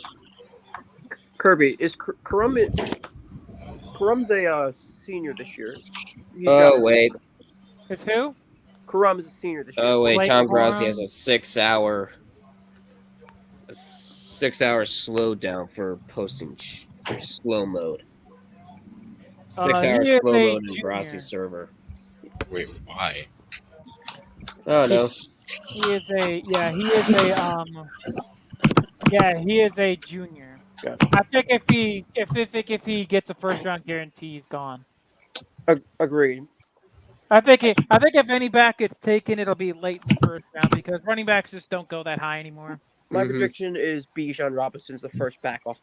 Kirby, is Karum's a senior this year? Wait. Is who? Karam is a senior this year. Oh, wait. Blake Tom Grassi has Corum. a 6-hour slowdown for posting slow mode. 6-hour he is slow a mode in junior. Grassi's server. Wait, why? Oh, no. He is a junior. Gotcha. I think if he gets a first round guarantee, he's gone. Agreed. I think if any back gets taken, it'll be late in the first round because running backs just don't go that high anymore. My prediction is Bijan Robinson's the first back going.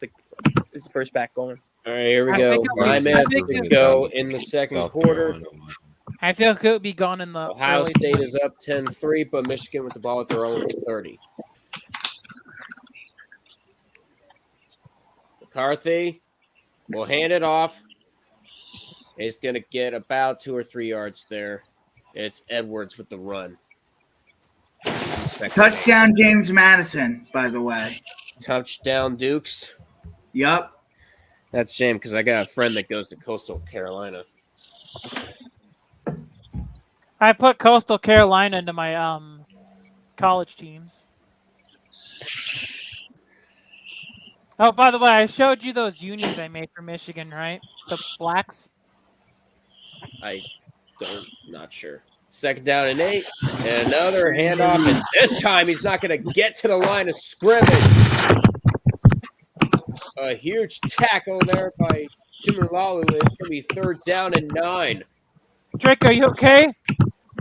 All right, here we I go. think it'll be- 9 minutes I think to it'll- go in the second South quarter. Carolina won. I feel like it would be gone in the Ohio early State 20s. is up 10-3, but Michigan with the ball at their own 30. McCarthy will hand it off. He's going to get about 2 or 3 yards there. It's Edwards with the run. Touchdown, James Madison, by the way. Touchdown, Dukes. Yup. That's a shame because I got a friend that goes to Coastal Carolina. I put Coastal Carolina into my college teams. Oh, by the way, I showed you those unis I made for Michigan, right? The blacks. Not sure. 2nd down and 8. And another handoff. And this time he's not going to get to the line of scrimmage. A huge tackle there by Timurlalu. It's going to be 3rd down and 9. Drake, are you okay?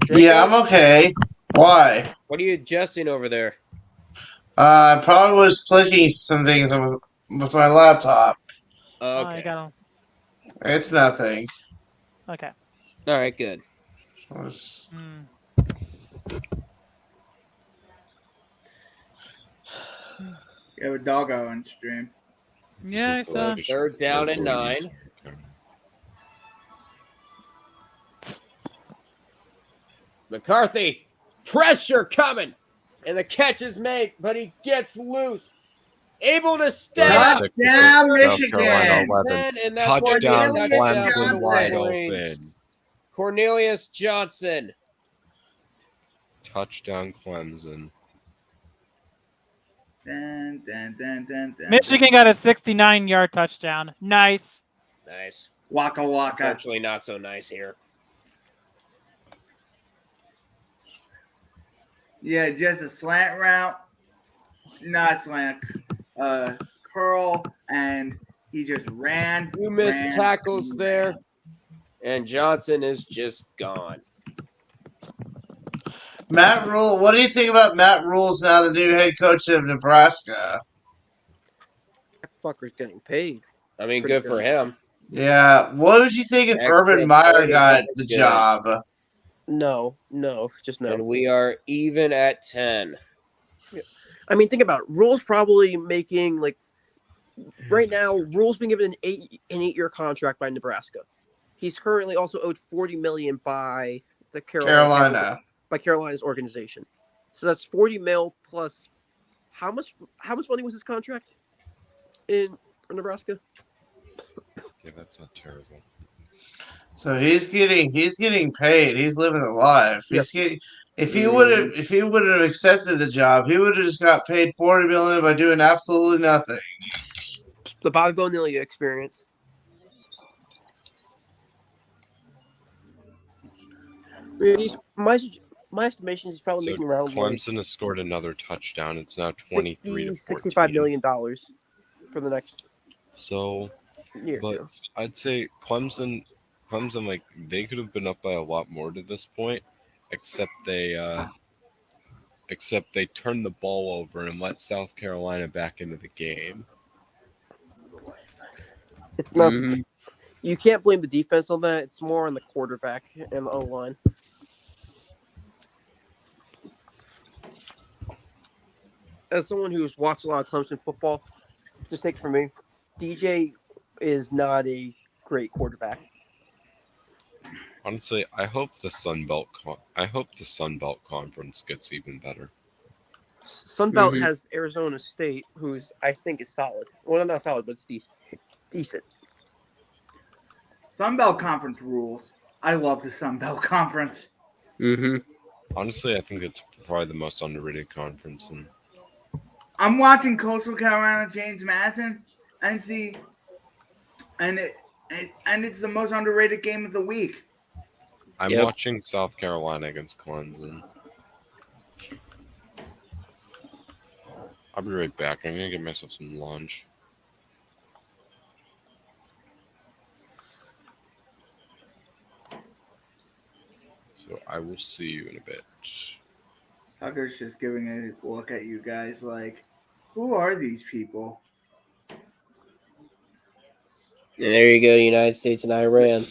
Draco, Yeah, I'm okay. Why? what are you adjusting over there? I probably was clicking some things with my laptop. Oh, Okay. you got him. It's nothing. Okay. All right, good. Mm. You have a doggo on stream. Yeah, I saw. 3rd down and 9. McCarthy, pressure coming, and the catch is made, but he gets loose. Able to stay up. Touchdown, South Carolina Michigan. 11. And that's Touchdown, Cornelius Clemson, Johnson. wide Wolverines. open. Cornelius Johnson. Touchdown, Clemson. Dun, dun, dun, dun, dun, Michigan got a 69-yard touchdown. Nice. Nice. Waka waka. Unfortunately, not so nice here. Yeah, just a slant route. Not slant. Curl, and he just ran. 2 missed tackles there, and Johnson is just gone. Matt Rule, what do you think about Matt Rule's now the new head coach of Nebraska? That fucker's getting paid. I mean, Pretty good for him. Yeah, what would you think if Extra Urban Meyer credit, got that's the good. job? No, just no. And we are even at 10. I mean, think about it. Rule's probably making like right now. Rule's been given an 8-year contract by Nebraska. He's currently also owed $40 million by the Carolina. By Carolina's organization. So that's $40 million plus. How much money was his contract in Nebraska? Yeah, that's not terrible. So he's getting paid. He's living the life. Yep. If he would have accepted the job, he would have just got paid $40 million by doing absolutely nothing. The Bob Bonilla experience. My estimation is probably So making around Clemson has scored another touchdown. It's now 23 to 14. $65 million for the next So, year. but I'd say Clemson, like they could have been up by a lot more to this point, except they turned the ball over and let South Carolina back into the game. It's not. You can't blame the defense on that. It's more on the quarterback and the O-line. As someone who's watched a lot of Clemson football, just take it from me, DJ is not a great quarterback. Honestly, I hope the Sun Belt Conference gets even better. Sunbelt has Arizona State, who's I think is solid. Well, not solid, but it's decent. Sun Belt Conference rules. I love the Sun Belt Conference. Honestly, I think it's probably the most underrated conference. And I'm watching Coastal Carolina James Madison, and it's the most underrated game of the week. I'm watching South Carolina against Clemson. I'll be right back. I'm gonna get myself some lunch. So I will see you in a bit. Tucker's just giving a look at you guys like, who are these people? And there you go, United States and Iran.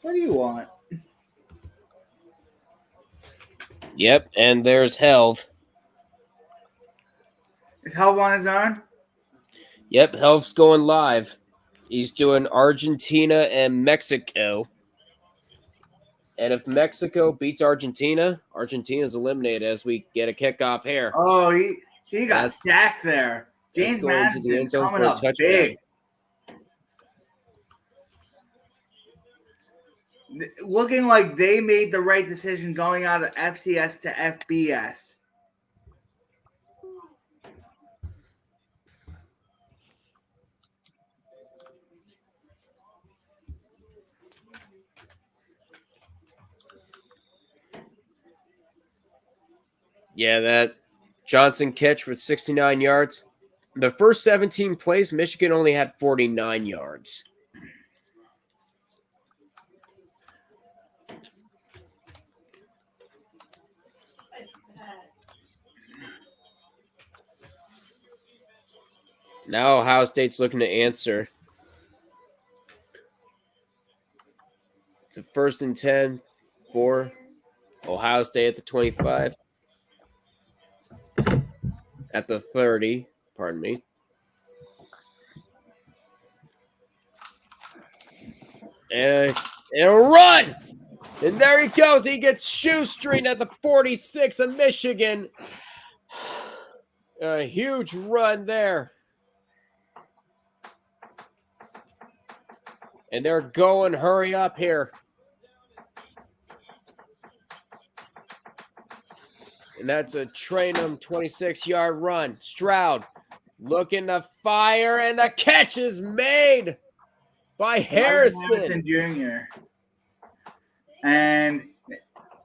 What do you want? Yep, and there's Helv. Is Help on his own? Yep, Helv's going live. He's doing Argentina and Mexico. And if Mexico beats Argentina, Argentina's eliminated as we get a kickoff here. Oh, he got sacked there. James going into the end Madison zone coming for a up touchdown. big. Looking like they made the right decision going out of FCS to FBS. Yeah, that Johnson catch with 69 yards. The first 17 plays, Michigan only had 49 yards. Now Ohio State's looking to answer. It's a 1st and 10 for Ohio State at the 25. At the 30, pardon me. And a run! And there he goes. He gets shoestring at the 46 of Michigan. A huge run there. And they're going, hurry up here. And that's a Trainum 26-yard run. Stroud looking to fire, and the catch is made by Harrison. Jr. And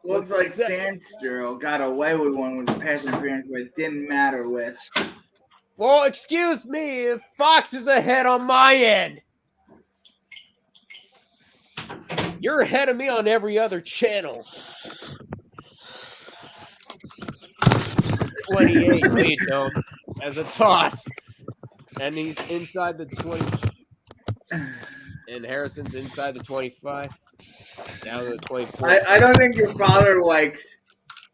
looks like Sandstrom got away with one with the pass interference, but it didn't matter with. Well, excuse me, if Fox is ahead on my end. You're ahead of me on every other channel. 28, wait, no, as a toss. And he's inside the 20. And Harrison's inside the 25. Down to the 24. I don't think your father likes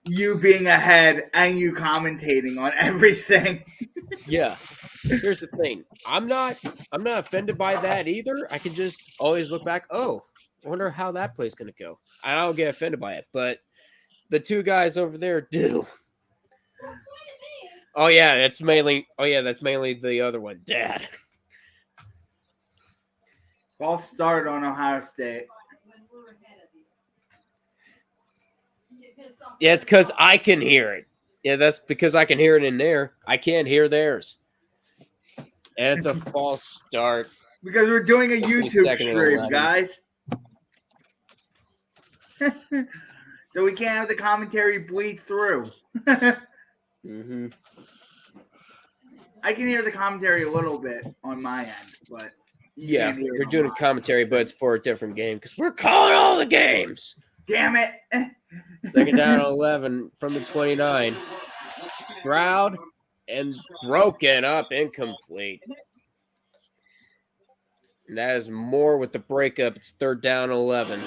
you being ahead and you commentating on everything. Yeah. Here's the thing. I'm not offended by that either. I can just always look back, oh, I wonder how that play's gonna go. I don't get offended by it, but the two guys over there do. Oh yeah, that's mainly the other one, Dad. False start on Ohio State. Yeah, it's because I can hear it. Yeah, that's because I can hear it in there. I can't hear theirs. And it's a false start. Because we're doing a YouTube stream, guys. So we can't have the commentary bleed through. Mm-hmm. I can hear the commentary a little bit on my end, but yeah, we're doing a commentary, but it's for a different game because we're calling all the games. Damn it! 2nd down 11 from the 29. Stroud and broken up, incomplete. And that is more with the breakup. It's 3rd down 11.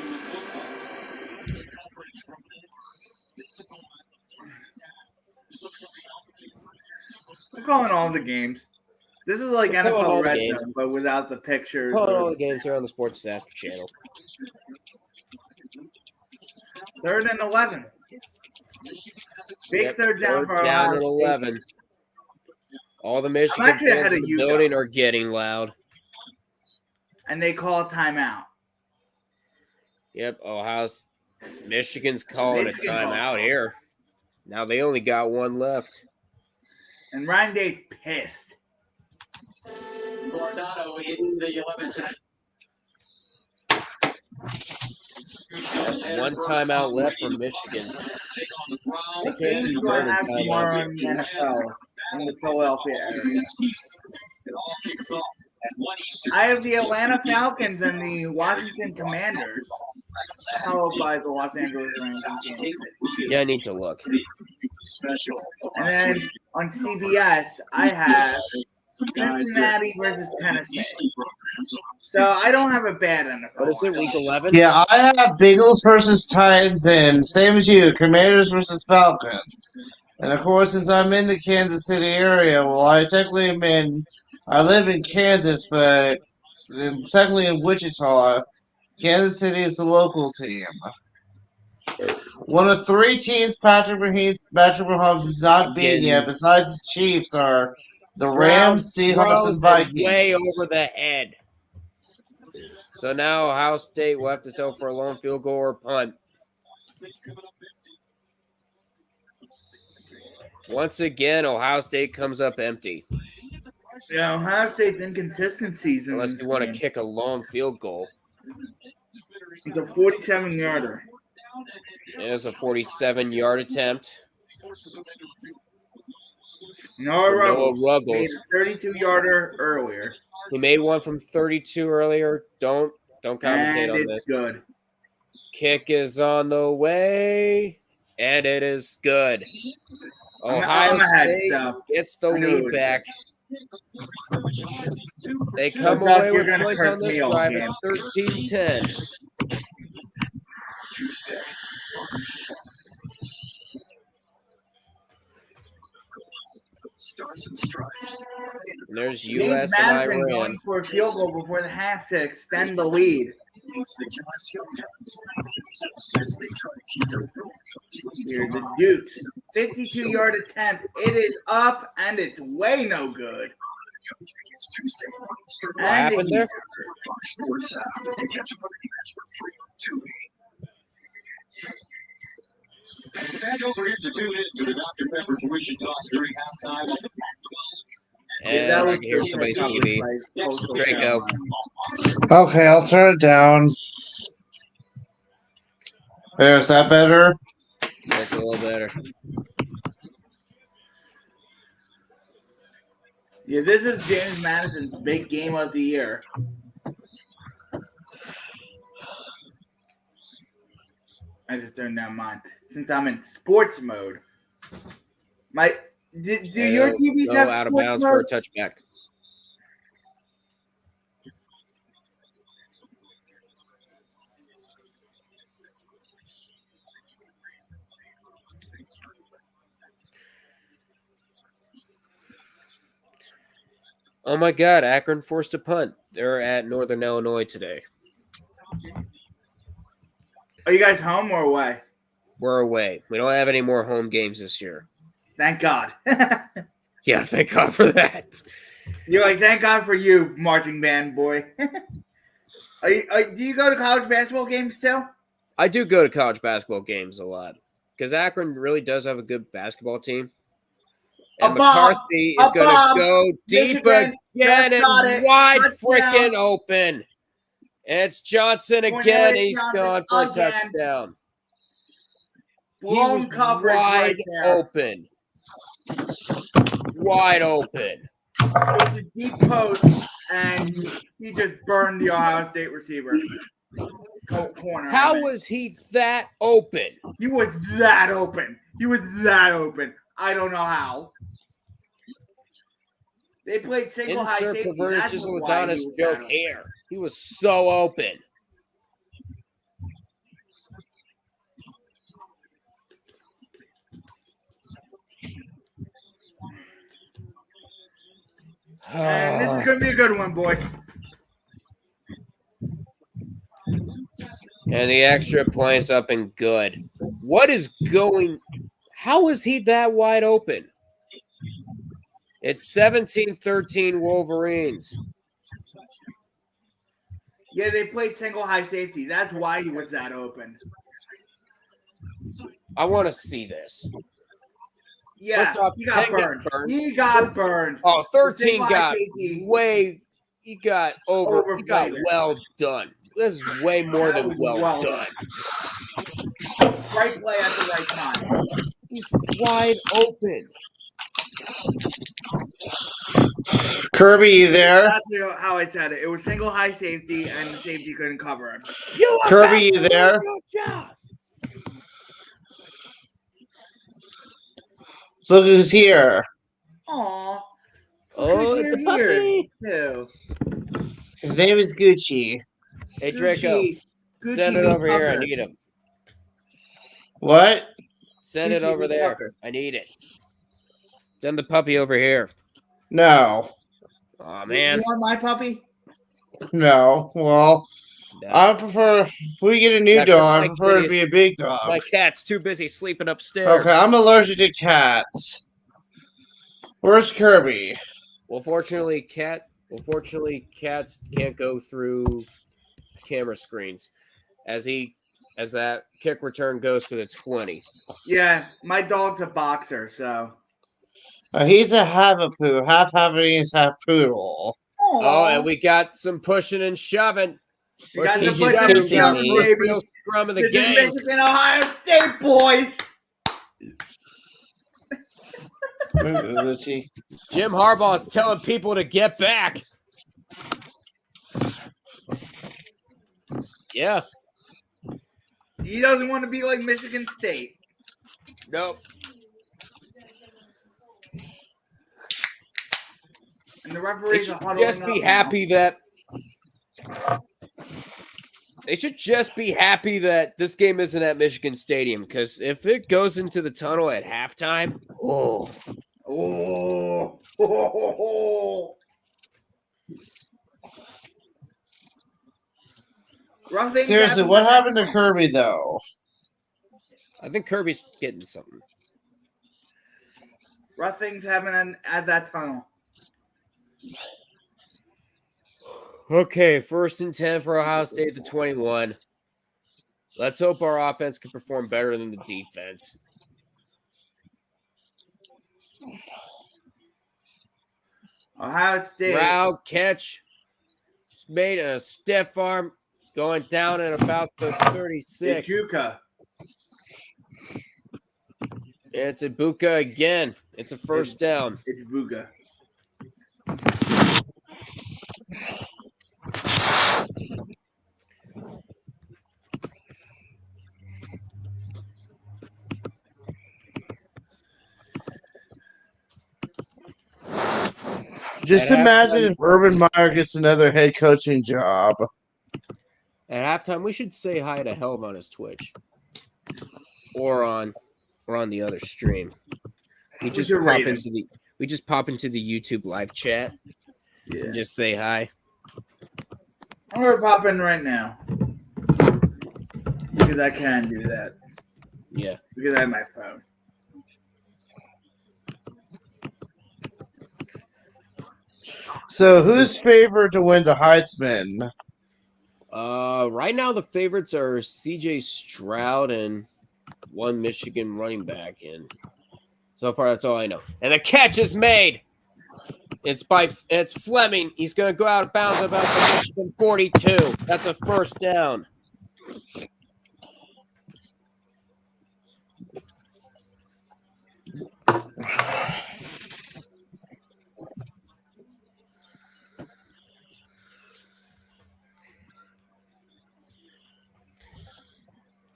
I'm calling all the games. This is like NFL Red Zone, but without the pictures. All the games are on the Sports Disaster channel. 3rd and 11. Big 3rd down for down Ohio at 11. All the Michigan fans in the building are getting loud. And they call a timeout. Yep, Michigan's calling a timeout here. Now they only got one left. And Ryan Day's pissed. Gordano in the 11th. That's one timeout left for Michigan. This game is going to have tomorrow in the NFL in the Philadelphia area. I have the Atlanta Falcons and the Washington Commanders, followed by the Los Angeles Rams. Yeah, I need to look. And then on CBS, I have Cincinnati versus Tennessee. So I don't have a bad NFL. What is it, week 11? Yeah, I have Bengals versus Titans, and same as you, Commanders versus Falcons. And of course, since I'm in the Kansas City area, well, I live in Kansas, but I'm technically in Wichita. Kansas City is the local team. One of 3 teams Patrick Mahomes has not beaten yet, besides the Chiefs, are the Rams, Seahawks, and Vikings. Way over the head. So now Ohio State will have to settle for a lone field goal or punt. Once again, Ohio State comes up empty. Yeah, Ohio State's inconsistencies. Unless you want to kick a long field goal. It's a 47-yarder. It is a 47-yard attempt. Noah Ruggles made a 32-yarder earlier. He made one from 32 earlier. Don't commentate on this. And it's good. Kick is on the way, and it is good. Ohio State gets the lead back. They come away with points on this drive. It's 13-10. And there's U.S. and Madison Iran going for a field goal before the half to extend the lead. Here's the Dukes. 52-yard attempt. It is up, and it's way no good. What happened there? And I can hear somebody's TV. Draco. Okay, I'll turn it down. There, is that better? That's a little better. Yeah, this is James Madison's big game of the year. I just turned down mine since I'm in sports mode. Do your TVs have out of sports bounds mode? for a touchback? Oh my God! Akron forced a punt. They're at Northern Illinois today. Are you guys home or away? We're away. We don't have any more home games this year. Thank God. Yeah, thank God for that. You're like, thank God for you, marching band boy. Do you go to college basketball games too? I do go to college basketball games a lot because Akron really does have a good basketball team. And McCarthy is going to go deep again and wide freaking open. And it's Johnson again. He's gone for a touchdown. He was wide open. Wide open. It was a deep post, and he just burned the Ohio State receiver. Corner. How was he that open? He was that open. I don't know how. They played single high safety. Perverted chisel Adonis joke here. He was so open. And this is going to be a good one, boys. And the extra points up and good. What is going? How is he that wide open? It's 17-13 Wolverines. Yeah, they played single high safety. That's why he was that open. I want to see this. Yeah, he got burned. He got burned. Oh, 13 got way. He got over. He got well done. This is way more than well done. Right play at the right time. He's wide open. Kirby, you there? That's how I said it. It was single high safety, and the safety couldn't cover him. Kirby, you there? Look who's here. Aw. Oh, it's a puppy. Too. His name is Gucci. Hey, Draco, Gucci send it v. over here. I Tucker. need him. What? Send it Gucci over v. there. Tucker. I need it. Send the puppy over here. No. Oh You man. want my puppy? No. Well, No. I prefer, if we get a new Yeah, 'cause dog, I my prefer it to kitty's- be a big dog. My cat's too busy sleeping upstairs. Okay, I'm allergic to cats. Where's Kirby? Well, fortunately, cats can't go through camera screens. As that kick return goes to the 20. Yeah, my dog's a boxer, so. He's a Havapoo, half Havanese, half poodle. Oh, and we got some pushing and shoving. We got He's the just pushing and kissing shoving, me. baby. Real scrum of the This game. is Michigan, Ohio State, boys. Gucci. Jim Harbaugh is telling people to get back. Yeah. He doesn't want to be like Michigan State. Nope. And the They referees should are huddling just be up happy that they should just be happy that this game isn't at Michigan Stadium, because if it goes into the tunnel at halftime, oh, now. Oh. Rough things Seriously, happen what when- happened to Kirby, though? I think Kirby's getting something. Rough things happen at that tunnel. Okay, 1st and 10 for Ohio State, the 21. Let's hope our offense can perform better than the defense. Ohio State. Route catch. Just made a stiff arm going down at about the 36. Ijuka. It's Ibuka again. It's a first down. Ijuka. Just At imagine halftime- if Urban Meyer gets another head coaching job. At halftime, we should say hi to Helm on his Twitch. Or on the other stream. We just should pop rate him. into the YouTube live chat Yeah. and just say hi. I'm gonna pop in right now. Because I can do that. Yeah. Because I have my phone. So, who's favored to win the Heisman? Right now the favorites are CJ Stroud and one Michigan running back, and so far that's all I know. And the catch is made. It's Fleming. He's gonna go out of bounds about the Michigan 42. That's a first down.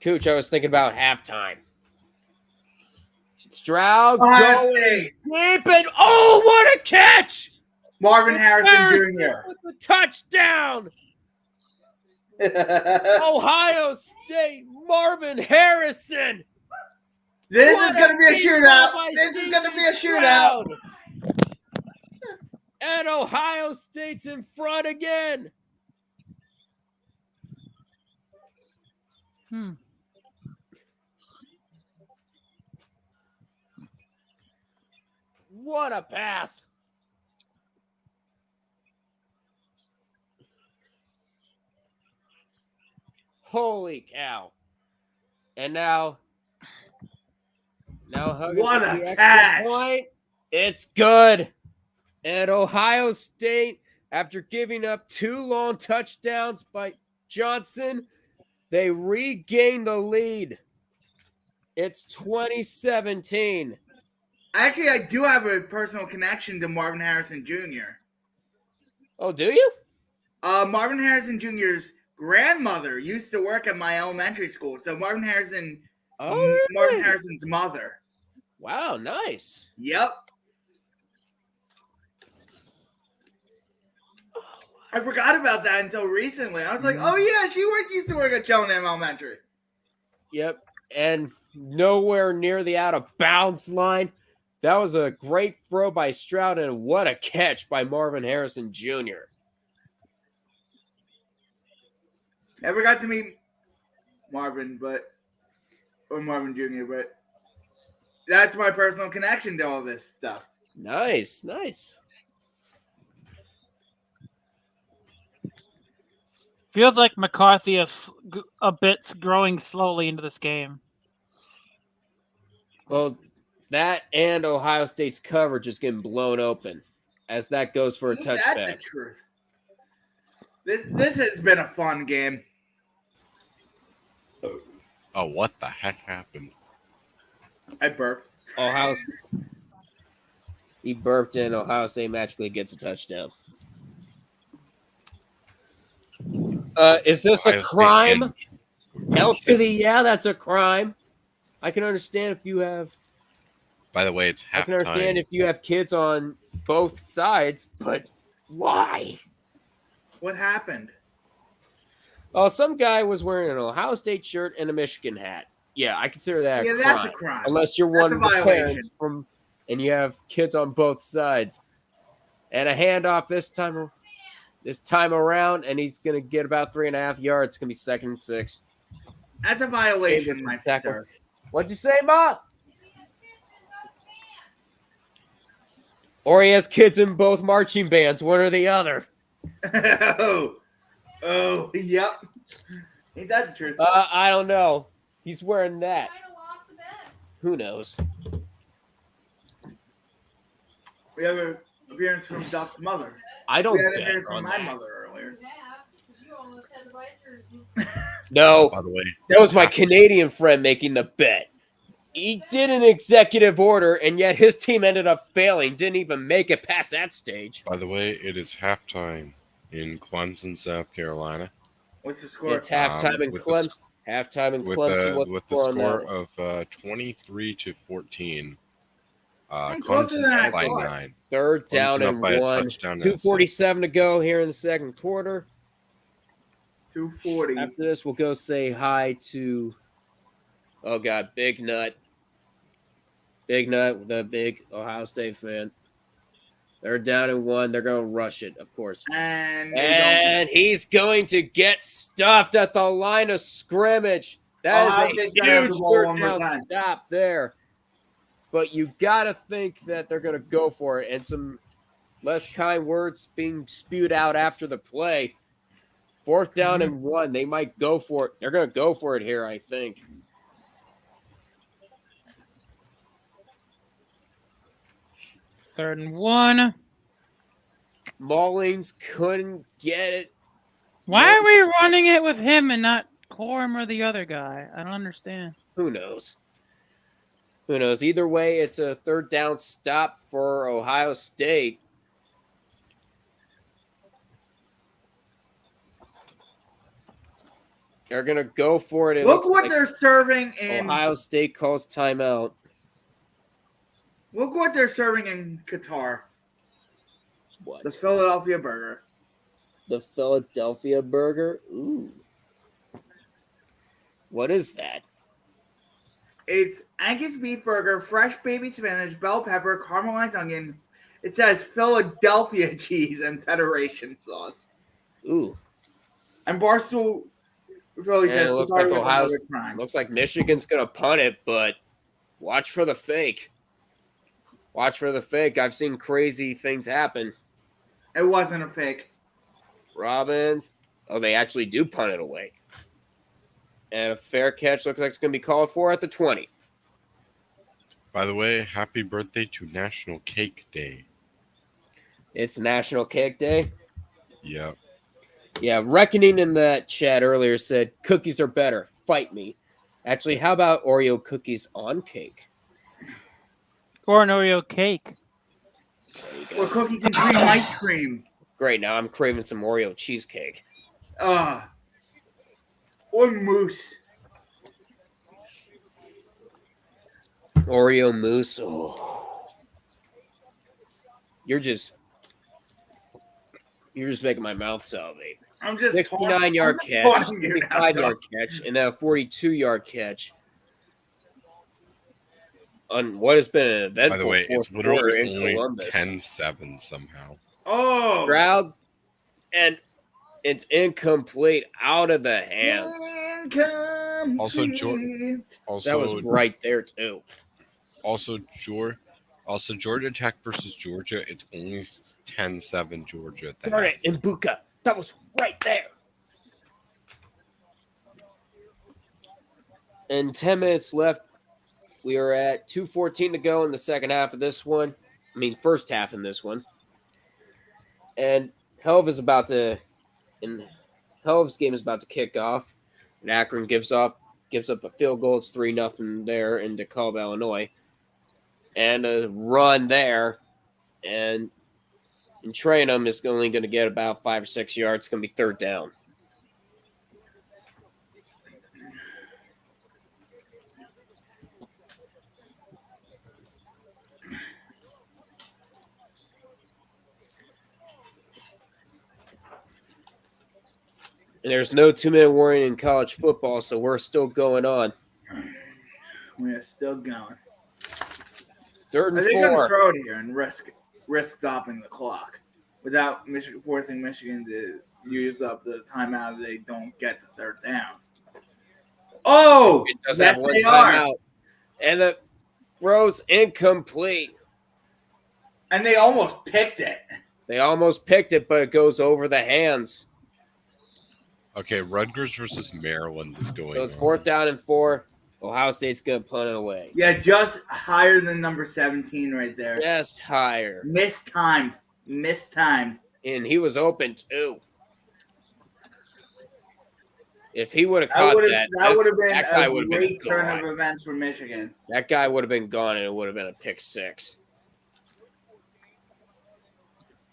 Cooch, I was thinking about halftime. Stroud Ohio going State. deep and oh, what a catch! Marvin Harrison Jr. with the touchdown. Ohio State, Marvin Harrison. This What is going to be a deep ball shootout. by This is CJ going to be a shootout. Stroud. And Ohio State's in front again. What a pass. Holy cow. And now Huggins What with a the extra catch. point. It's good. And Ohio State, after giving up 2 long touchdowns by Johnson, they regain the lead. It's 2017. Actually, I do have a personal connection to Marvin Harrison Jr. Oh, do you? Marvin Harrison Jr.'s grandmother used to work at my elementary school. So Marvin Harrison's mother. Wow, nice. Yep. I forgot about that until recently. I was like, oh yeah, she used to work at Cheltenham Elementary. Yep. And nowhere near the out of bounds line. That was a great throw by Stroud, and what a catch by Marvin Harrison Jr. Never got to meet Marvin Jr., but that's my personal connection to all this stuff. Nice, nice. Feels like McCarthy is a bit growing slowly into this game. Well, that and Ohio State's coverage is getting blown open as that goes for a touchback. That's the truth. This has been a fun game. Oh, what the heck happened? I burped. He burped and Ohio State magically gets a touchdown. Is this a crime? L to the that's a crime. I can understand if you have. By the way, it's halftime. I can understand if you have kids on both sides, but why? What happened? Oh, some guy was wearing an Ohio State shirt and a Michigan hat. Yeah, I consider that a crime. That's a crime. Unless you're one of the parents and you have kids on both sides. And a handoff this time around, and he's going to get about 3.5 yards. It's going to be 2nd and 6. That's a violation, my sir. What'd you say, Ma? Or he has kids in both marching bands, one or the other. Oh, yep. Ain't that the truth? I don't know. He's wearing that. Who knows? We have an appearance from Duck's mother. I don't. We had an appearance from my mother earlier. No. By the way, that was my Canadian friend making the bet. He did an executive order, and yet his team ended up failing. Didn't even make it past that stage. By the way, it is halftime in Clemson, South Carolina. What's the score? It's halftime in Clemson. Halftime in Clemson. With the score of 23-14. Clemson up by 9. Third down and 1. 2:47 to go here in the second quarter. 2:40. After this, we'll go say hi to, oh God, Big Nut. Big Nut, the big Ohio State fan. They're down and 1. They're going to rush it, of course. And he's going to get stuffed at the line of scrimmage. That is a huge third down stop there. But you got to think that they're going to go for it. And some less kind words being spewed out after the play. 4th down and 1. They might go for it. They're going to go for it here, I think. Third and 1. Mullings couldn't get it. Why are we running it with him and not Corum or the other guy? I don't understand. Who knows? Who knows? Either way, it's a 3rd down stop for Ohio State. They're going to go for it. Look what they're serving in Ohio State calls timeout. Look what they're serving in Qatar. What? The Philadelphia burger. The Philadelphia burger? Ooh. What is that? It's Angus beef burger, fresh baby spinach, bell pepper, caramelized onion. It says Philadelphia cheese and Federation sauce. Ooh. And Barstool Philly says it looks like looks like Michigan's going to punt it, but watch for the fake. Watch for the fake. I've seen crazy things happen. It wasn't a fake. Robbins. Oh, they actually do punt it away. And a fair catch looks like it's going to be called for at the 20. By the way, happy birthday to National Cake Day. It's National Cake Day? Yep. Yeah, Reckoning in that chat earlier said, cookies are better. Fight me. Actually, how about Oreo cookies on cake? Or an Oreo cake. Or cookies and cream ice cream. Great, now I'm craving some Oreo cheesecake. Or mousse. Oreo mousse. Oh. You're just... You're just making my mouth salivate. I'm just 69-yard I'm just catch, taunting you now, 65-yard catch, and then a 42-yard catch. On what has been an eventful By the way, it's fourth quarter literally in only Columbus. 10-7 somehow. Oh, Stroud, and it's incomplete, out of the hands. Also, That was right there too. Also, Georgia Tech versus Georgia. It's only 10-7 Georgia at the Darn half. it, and Buka. That was right there. And 10 minutes left. We are at 2:14 to go in the second half of this one. I mean, first half in this one. And Helv's game is about to kick off. And Akron gives up a field goal. It's 3-0 there in DeKalb, Illinois. And a run there. And Trainum is only going to get about 5 or 6 yards. It's going to be third down. And there's no 2-minute warning in college football, so we're still going on. We're still going. Third and Are they going to 4. throw it here and risk stopping the clock without forcing Michigan to use up the timeout if they don't get the third down? Oh, It does yes, have one they are. timeout. And the throw's incomplete. And they almost picked it. They almost picked it, but it goes over the hands. Okay, Rutgers versus Maryland is going So it's on. 4th down and 4. Ohio State's going to punt it away. Yeah, just higher than number 17 right there. Just higher. Mistimed. And he was open, too. If he would have That caught would that, have been that guy a would have been great turn gone. of events for Michigan. That guy would have been gone, and it would have been a pick 6.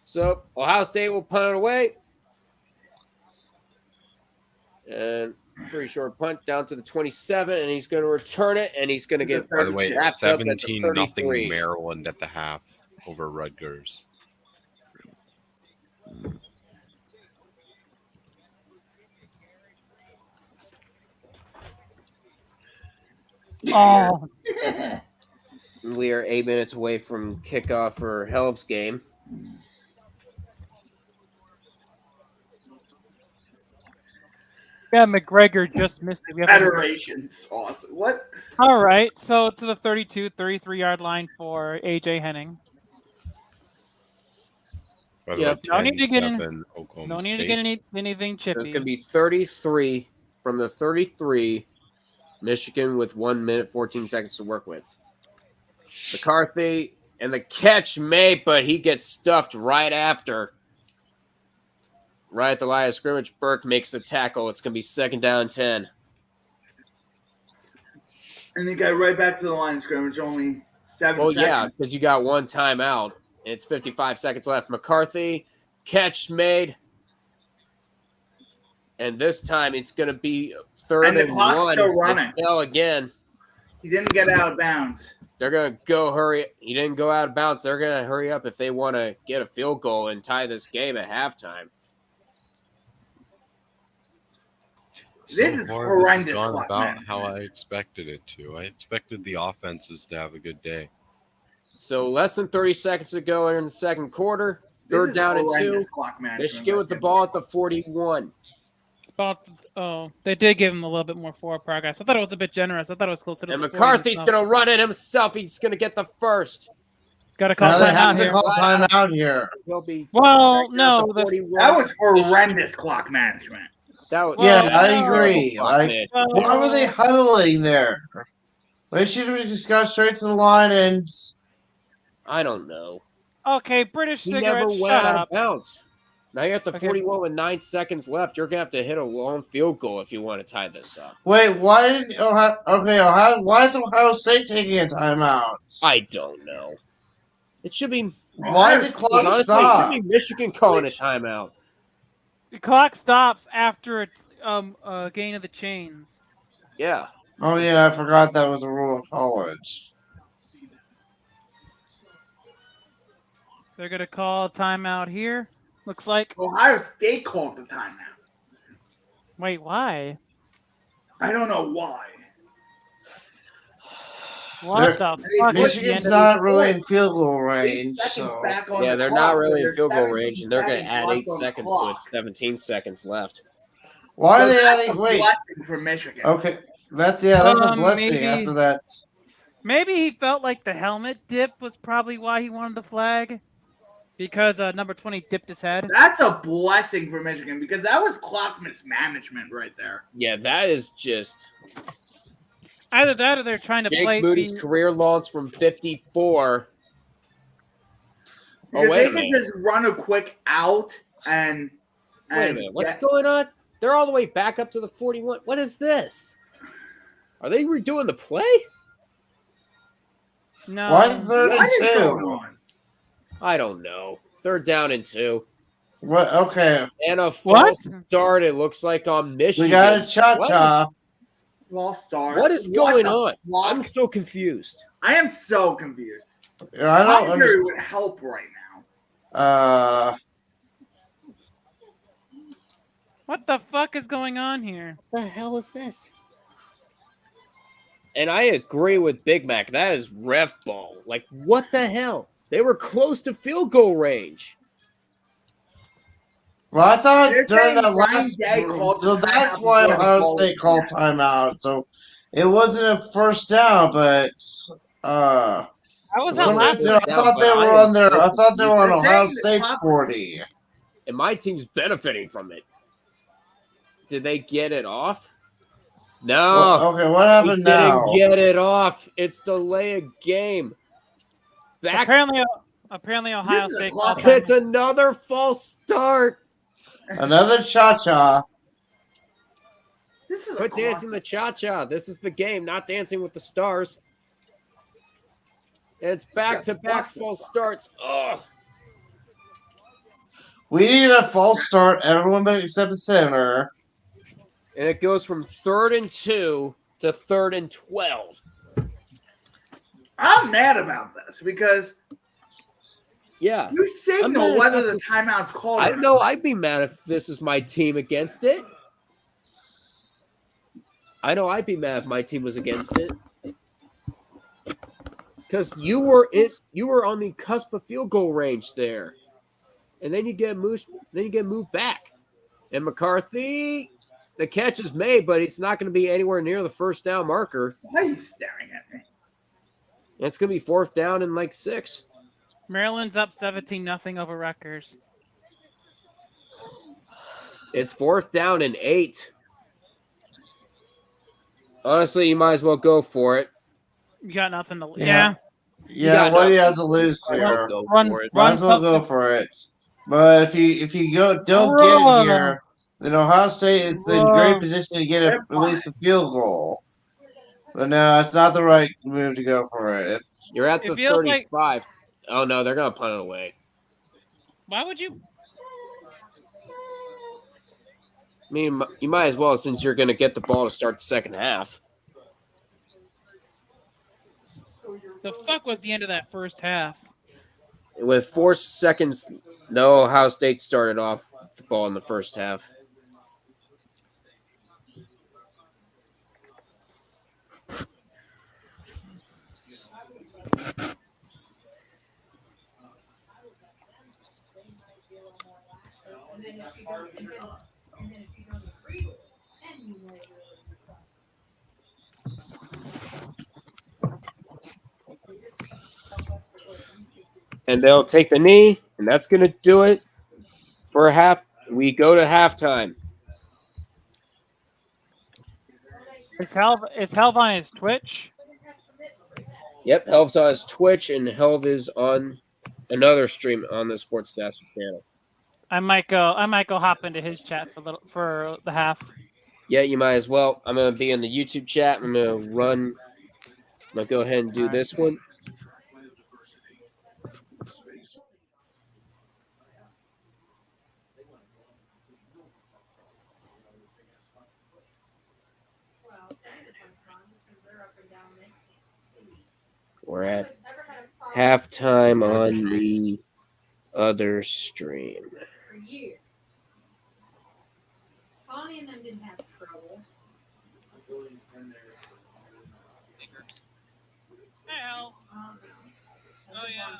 So Ohio State will punt it away. And pretty short punt down to the 27, and he's going to return it, and he's going to get By the way, wrapped up at the 17-0 33. Maryland at the half over Rutgers. Oh, We are 8 minutes away from kickoff for Helv's game. yeah, McGregor just missed it. We have Federation's awesome. What? All right, so to the 32, 33-yard line for A.J. Henning. By the Yep. way, No need to get in- 10-7 Oklahoma No need State. to get anything chippy. There's going to be 33 from the 33. Michigan with 1 minute, 14 seconds to work with. McCarthy and the catch made, but he gets stuffed right after. Right at the line of scrimmage, Burke makes the tackle. It's going to be 2nd down and 10. And they got right back to the line of scrimmage, only 7 Well, seconds. yeah, because you got one timeout, and it's 55 seconds left. McCarthy, catch made. And this time it's going to be 3rd And the and clock's 1. still running. Hell again. He didn't get out of bounds. They're going to go hurry. He didn't go out of bounds. They're going to hurry up if they want to get a field goal and tie this game at halftime. So This is far, horrendous this has gone clock about management. how I expected it to. I expected the offenses to have a good day. So less than 30 seconds to go in the second quarter. This 3rd is down and 2. horrendous clock management Michigan with the by ball at the 41. It's about, they did give him a little bit more forward progress. I thought it was a bit generous. I thought it was closer to And the 40 McCarthy's and stuff. going to run it himself. He's going to get the first. Got to call Now they have timeout to here. call timeout here. He'll be Well, right there no, at the that's- 41. That was horrendous clock management. That was, Yeah, Well, I no. agree. Like, why were they huddling there? They should have just got straight to the line and I don't know. Okay, British He never cigarette, went shut out up. of bounds. Now you're at the Okay. 41 with 9 seconds left. You're going to have to hit a long field goal if you want to tie this up. wait. Why did Ohio? Okay, Ohio. Why is Ohio State taking a timeout? I don't know. It should be. Why did clock Honestly, stop? it should be Michigan calling a timeout. The clock stops after a gain of the chains. Yeah. Oh yeah, I forgot that was a rule of college. They're gonna call a timeout here. Looks like. Ohio State called the timeout. Wait, why? I don't know why. What the fuck? Michigan's not really in field goal range, so Yeah, they're not really in field goal range, and they're going to add 8 seconds to it. 17 seconds left. Why are they that's adding? a Wait, blessing for Michigan. okay, that's a blessing. Maybe- After that, Maybe he felt like the helmet dip was probably why he wanted the flag, because number 20 dipped his head. That's a blessing for Michigan because that was clock mismanagement right there. Yeah, that is just Either that or they're trying to Jake play Moody's career launch from 54. Because wait a they minute. can just run a quick out and Wait a minute. What's going on? They're all the way back up to the 41. What is this? Are they redoing the play? No. why is third and What is going 2? on? I don't know. 3rd down and 2. What? Okay, And a What? false start, it looks like, on Michigan. we got a cha-cha. False start. What is going the on? fuck? I'm so confused. I am so confused. I don't Hungary understand. would help right now. What the fuck is going on here? The hell is this? And I agree with Big Mac. That is ref ball. Like, what the hell? They were close to field goal range. Well, I thought They're during saying that Ryan last, Day called so the that's timeout why before the Ohio ball State was called snapped. timeout. So it wasn't a first down, but How was that some last reason, one? I thought they were on their. I thought they were on They're Ohio saying the State's clock- 40. And my team's benefiting from it. Did they get it off? No. Well, okay, what happened they now? didn't get it off. It's delay a game. Back. Apparently Ohio This is a State clock. called time. It's another false start. Another cha-cha. This is a Quit dancing clock. the cha-cha. This is the game, not Dancing with the Stars. It's back-to-back false starts. Ugh. We need a false start. Everyone but except the center. And it goes from 3rd and 2 to 3rd and 12. I'm mad about this because Yeah. you I'm signal mad whether about the timeout's called. I or not. know I'd be mad if this is my team against it. I know I'd be mad if my team was against it. Because you were on the cusp of field goal range there. And then you get moved back. And McCarthy, the catch is made, but it's not going to be anywhere near the first down marker. Why are you staring at me? And it's going to be 4th down and like 6. Maryland's up 17-0 over Rutgers. It's 4th down and 8. Honestly, you might as well go for it. You got nothing to. Yeah. Yeah. Yeah, what do you have to lose here? Go Run- for it. Might as well go for it. But if you don't get it here, then Ohio State is in great position to get at least a field goal. But no, it's not the right move to go for it. You're at It the feels 35. Oh, no, they're going to punt it away. Why would you? I mean, you might as well, since you're going to get the ball to start the second half. The fuck was the end of that first half? With 4 seconds, no, Ohio State started off the ball in the first half. And they'll take the knee, and that's going to do it for half. We go to halftime. It's Helv on his Twitch. Yep, Helv's on his Twitch, and Helv is on another stream on the Sports Disaster channel. I might go hop into his chat for the half. Yeah, you might as well. I'm going to be in the YouTube chat. I'm going to go ahead and do this one. We're at halftime on the other stream. years. Connie and them didn't have trouble. Hell. Oh yeah.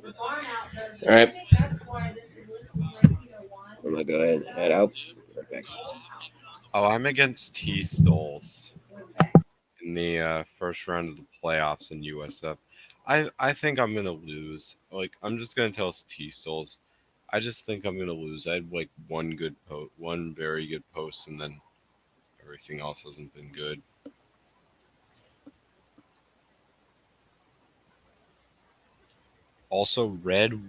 The barn out does. All right. I think that's why this list was like, one. I'm gonna go ahead and head out. Right back. Oh, I'm against T Stoles in the first round of the playoffs in USF. I think I'm gonna lose. Like, I'm just gonna tell T Stoles. I just think I'm gonna lose. I had like one very good post, and then everything else hasn't been good. Also red.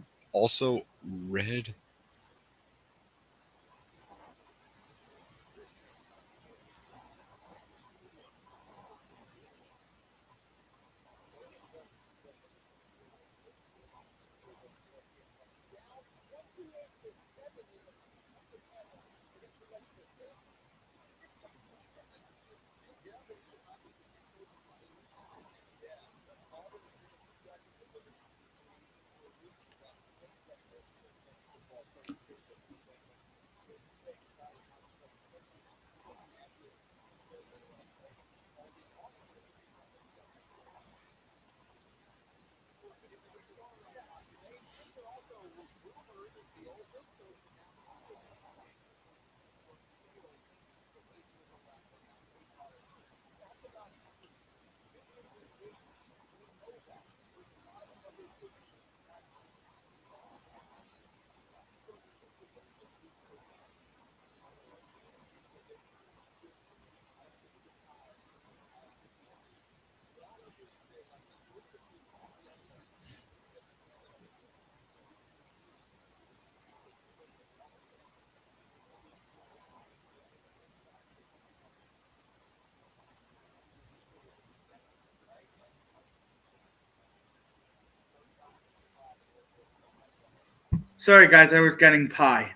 Sorry, guys, I was getting pie.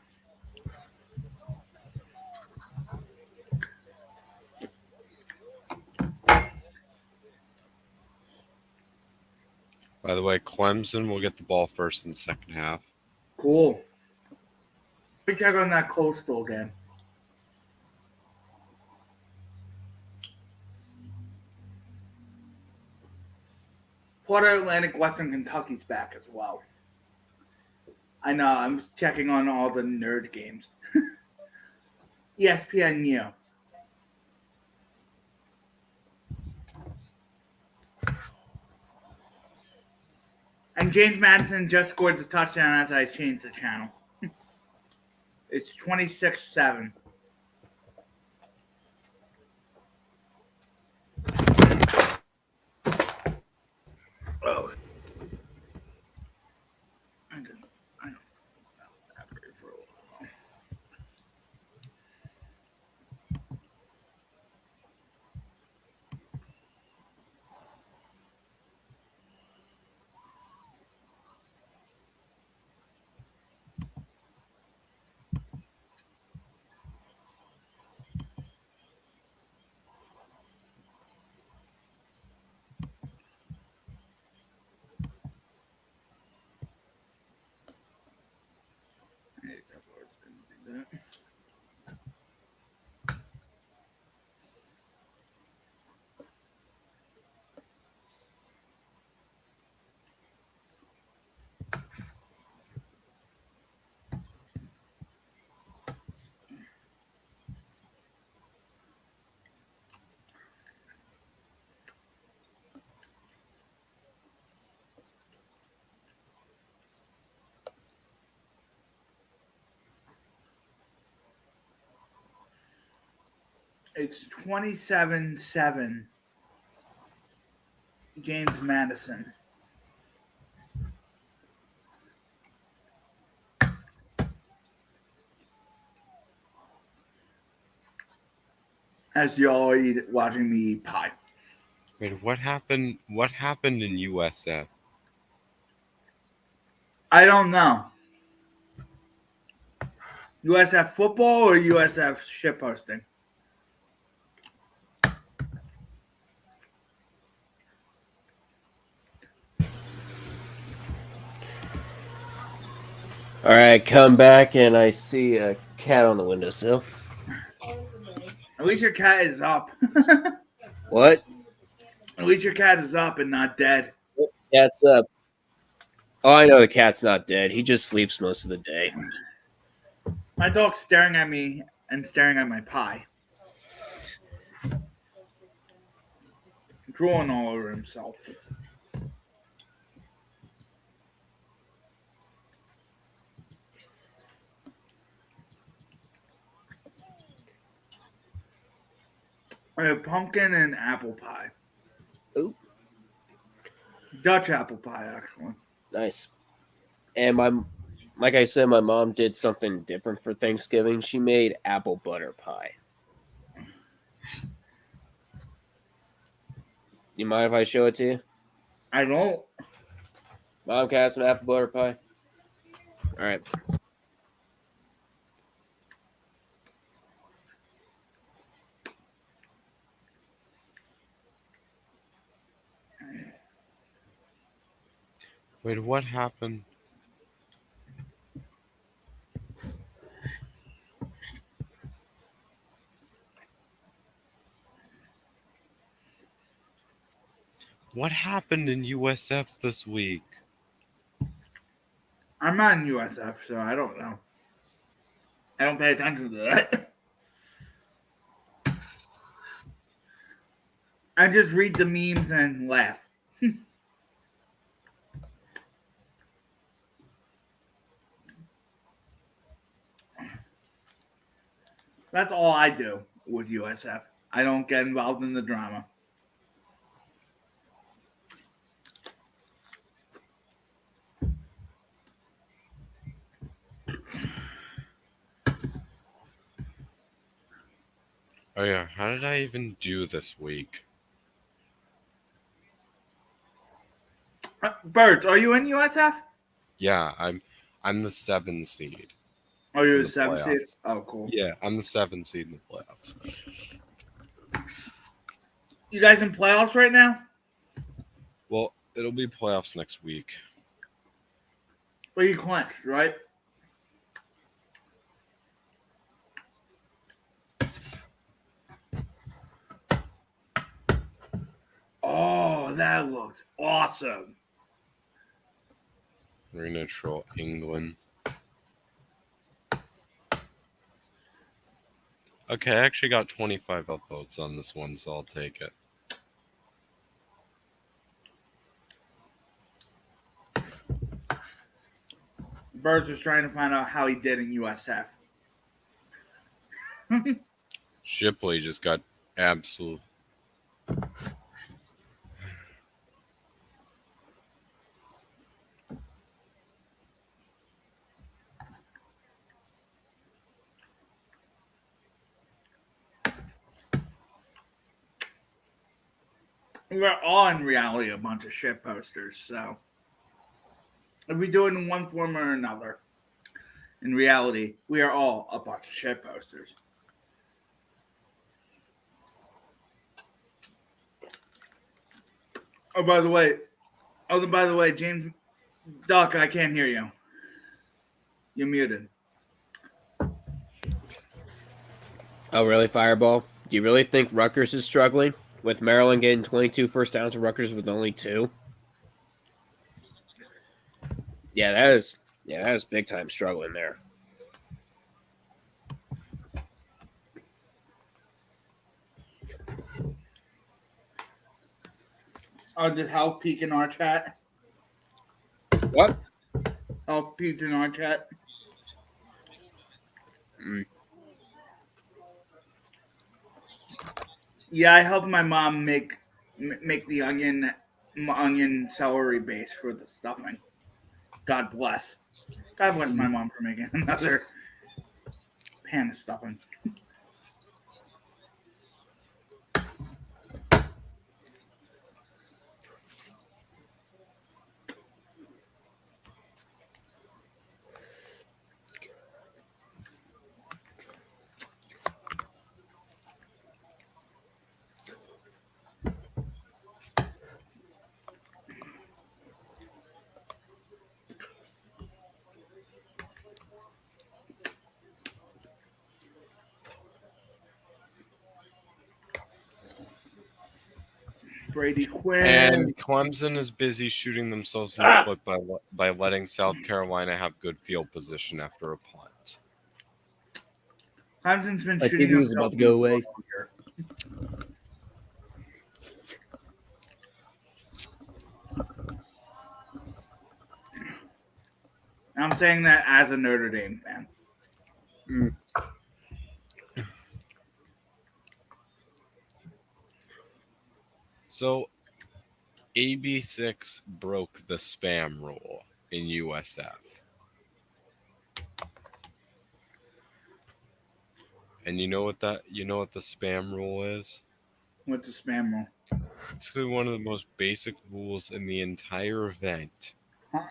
By the way, Clemson will get the ball first in the second half. Cool. We check on that Coastal game. Florida Atlantic Western Kentucky's back as well. I know, I'm checking on all the nerd games. ESPNU. And James Madison just scored the touchdown as I changed the channel. It's 26-7. Oh. I don't know that very for a while. It's 27-7. James Madison. As y'all are watching me eat pie. Wait, what happened? What happened in USF? I don't know. USF football or USF shitposting? All right, come back and I see a cat on the windowsill. At least your cat is up. What? At least your cat is up and not dead. Cat's up. Oh, I know the cat's not dead. He just sleeps most of the day. My dog's staring at me and staring at my pie. Drooling all over himself. I have pumpkin and apple pie. Ooh. Dutch apple pie, actually. Nice. And like I said, my mom did something different for Thanksgiving. She made apple butter pie. You mind if I show it to you? I don't. Mom, can I have some apple butter pie? All right. Wait, what happened? What happened in USF this week? I'm not in USF, so I don't know. I don't pay attention to that. I just read the memes and laugh. That's all I do with USF. I don't get involved in the drama. Oh yeah, how did I even do this week? Birds, are you in USF? Yeah, I'm the 7 seed. Oh, you're in the 7th seed? playoffs. Oh, cool. Yeah, I'm the 7 seed in the playoffs. You guys in playoffs right now? Well, it'll be playoffs next week. Well, you clinched, right? Oh, that looks awesome. We're gonna troll England. Okay, I actually got 25 upvotes on this one, so I'll take it. Birds was trying to find out how he did in USF. Shipley just got absolute. We're all in reality a bunch of shit posters, so if we do it in one form or another, in reality, we are all a bunch of shit posters. Oh, by the way, James Duck, I can't hear you. You're muted. Oh, really, Fireball? Do you really think Rutgers is struggling? With Maryland getting 22 first downs and Rutgers with only 2? Yeah, that is big time struggling there. Oh, did Hal peek in our chat? What? Hal peeked in our chat. Yeah, I helped my mom make the onion celery base for the stuffing. God bless. God bless my mom for making another pan of stuffing. Brady Quinn. And Clemson is busy shooting themselves in the foot by letting South Carolina have good field position after a punt. Clemson's been My shooting TV was about to go away. I'm saying that as a Notre Dame fan. So, AB6 broke the spam rule in USF. And you know what the spam rule is? What's a spam rule? It's one of the most basic rules in the entire event.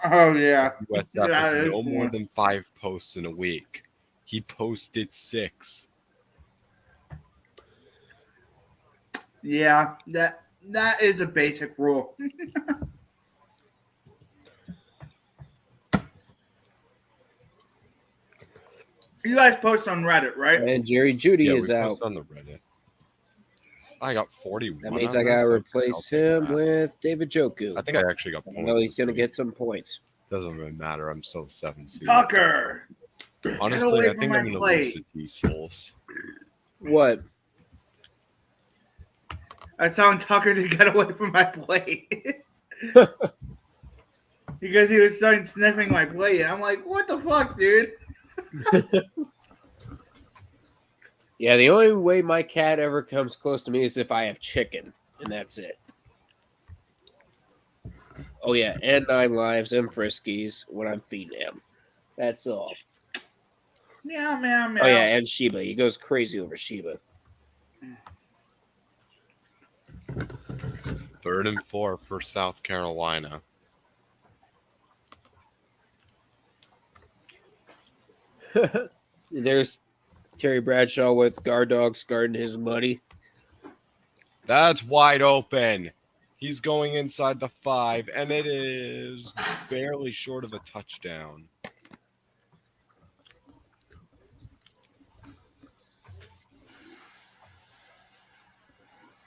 Oh, yeah. USF That is is no more one. than 5 posts in a week. He posted 6. Yeah, that is a basic rule. You guys post on Reddit, right? And Jerry Judy Yeah, is we out. posted on the Reddit. I got 41. That means on I gotta this. replace I'll take him that. with David Joku. I think I actually got I points. know he's this gonna week. get some points. Doesn't really matter. I'm still the 7th seed. Tucker! Honestly, away I from think my I'm going to plate. lose to T-Souls. What? I telling Tucker to get away from my plate. Because he was starting sniffing my plate. And I'm like, what the fuck, dude? Yeah, the only way my cat ever comes close to me is if I have chicken, and that's it. Oh yeah, and 9 lives and Friskies when I'm feeding him. That's all. Meow, meow, meow. Oh yeah, and Sheba. He goes crazy over Sheba. 3rd and 4 for South Carolina. There's Terry Bradshaw with guard dogs guarding his money. That's wide open. He's going inside the 5, and it is barely short of a touchdown.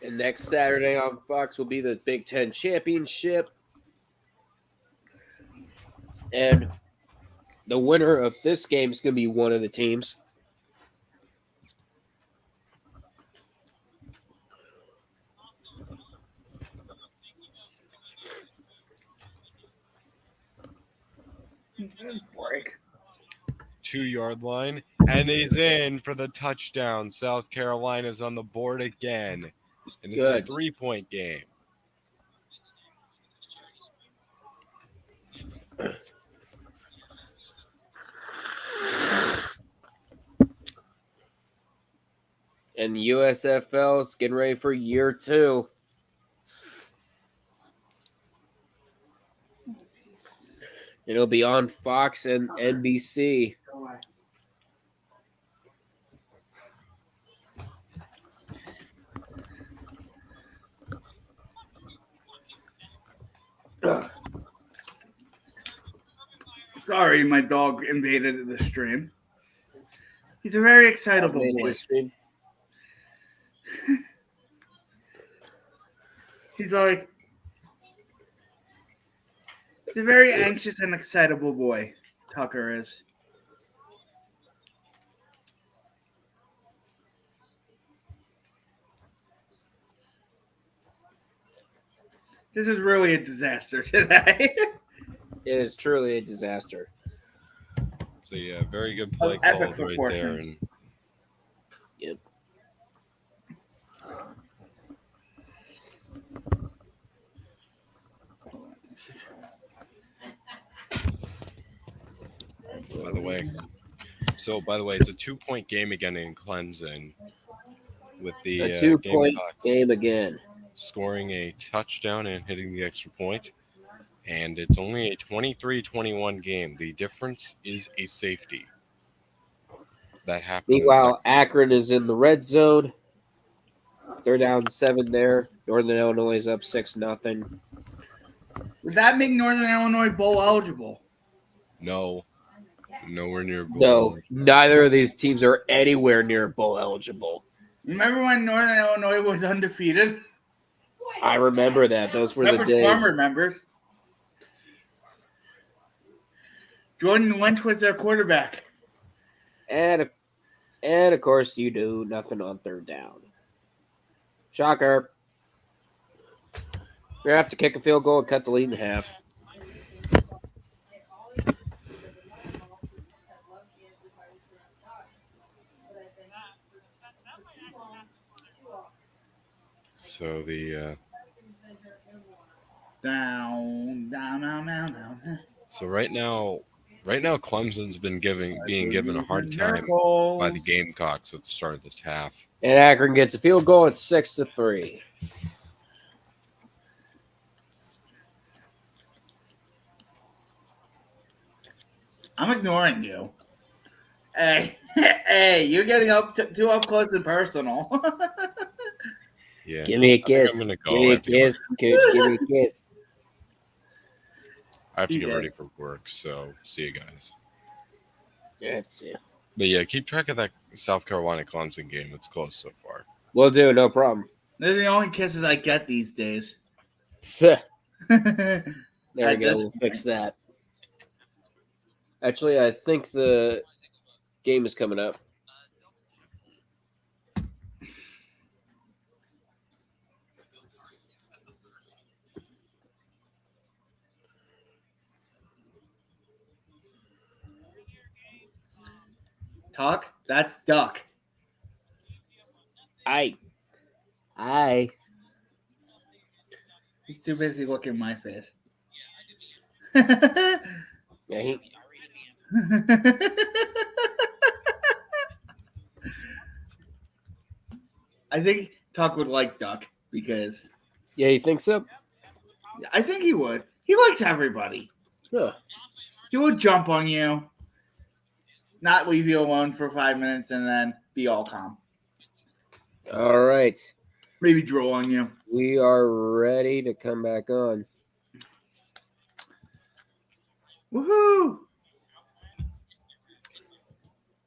And next Saturday on Fox will be the Big Ten Championship. And the winner of this game is going to be one of the teams. Break. 2-yard line, and he's in for the touchdown. South Carolina's on the board again, and it's Good. a 3-point game. And the USFL is getting ready for year 2. It'll be on Fox and NBC. Sorry, my dog invaded the stream. He's a very excitable boy. He's like, he's a very anxious and excitable boy, Tucker is. This is really a disaster today. It is truly a disaster. So yeah, very good play Epic called right there. proportions. And Yep. by the way, it's a 2-point game again in Clemson, with the A 2-point Gamecocks game again. scoring a touchdown and hitting the extra point. And it's only a 23-21 game. The difference is a safety. That happened. Meanwhile, Akron is in the red zone. They're down 7 there. Northern Illinois is up 6-0. Would that make Northern Illinois bowl eligible? No. Nowhere near bowl. No, neither of these teams are anywhere near bowl eligible. Remember when Northern Illinois was undefeated? I remember that. Those were the Pepper days. Farm remembers. Jordan Lynch was their quarterback. And of course, you do nothing on third down. Shocker. You're going to have to kick a field goal and cut the lead in half. So the Down. so right now Clemson's being given a hard time by the Gamecocks at the start of this half. And Akron gets a field goal at 6-3. I'm ignoring you. Hey, hey, you're getting too up close and personal. Yeah. Give me a kiss. I'm gonna go. Give me a kiss. Coach, give me a kiss. I have to get ready for work, so see you guys. That's it. But yeah, keep track of that South Carolina Clemson game. It's close so far. We'll do, no problem. They're the only kisses I get these days. There we At go. this We'll fix that. Actually, I think the game is coming up. Talk? That's duck. Aye. He's too busy looking at my face. Yeah, I think Tuck would like duck because yeah, you think so? I think he would. He likes everybody. Huh. He would jump on you, not leave you alone for 5 minutes, and then be all calm. All right. Maybe drool on you. We are ready to come back on. Woohoo!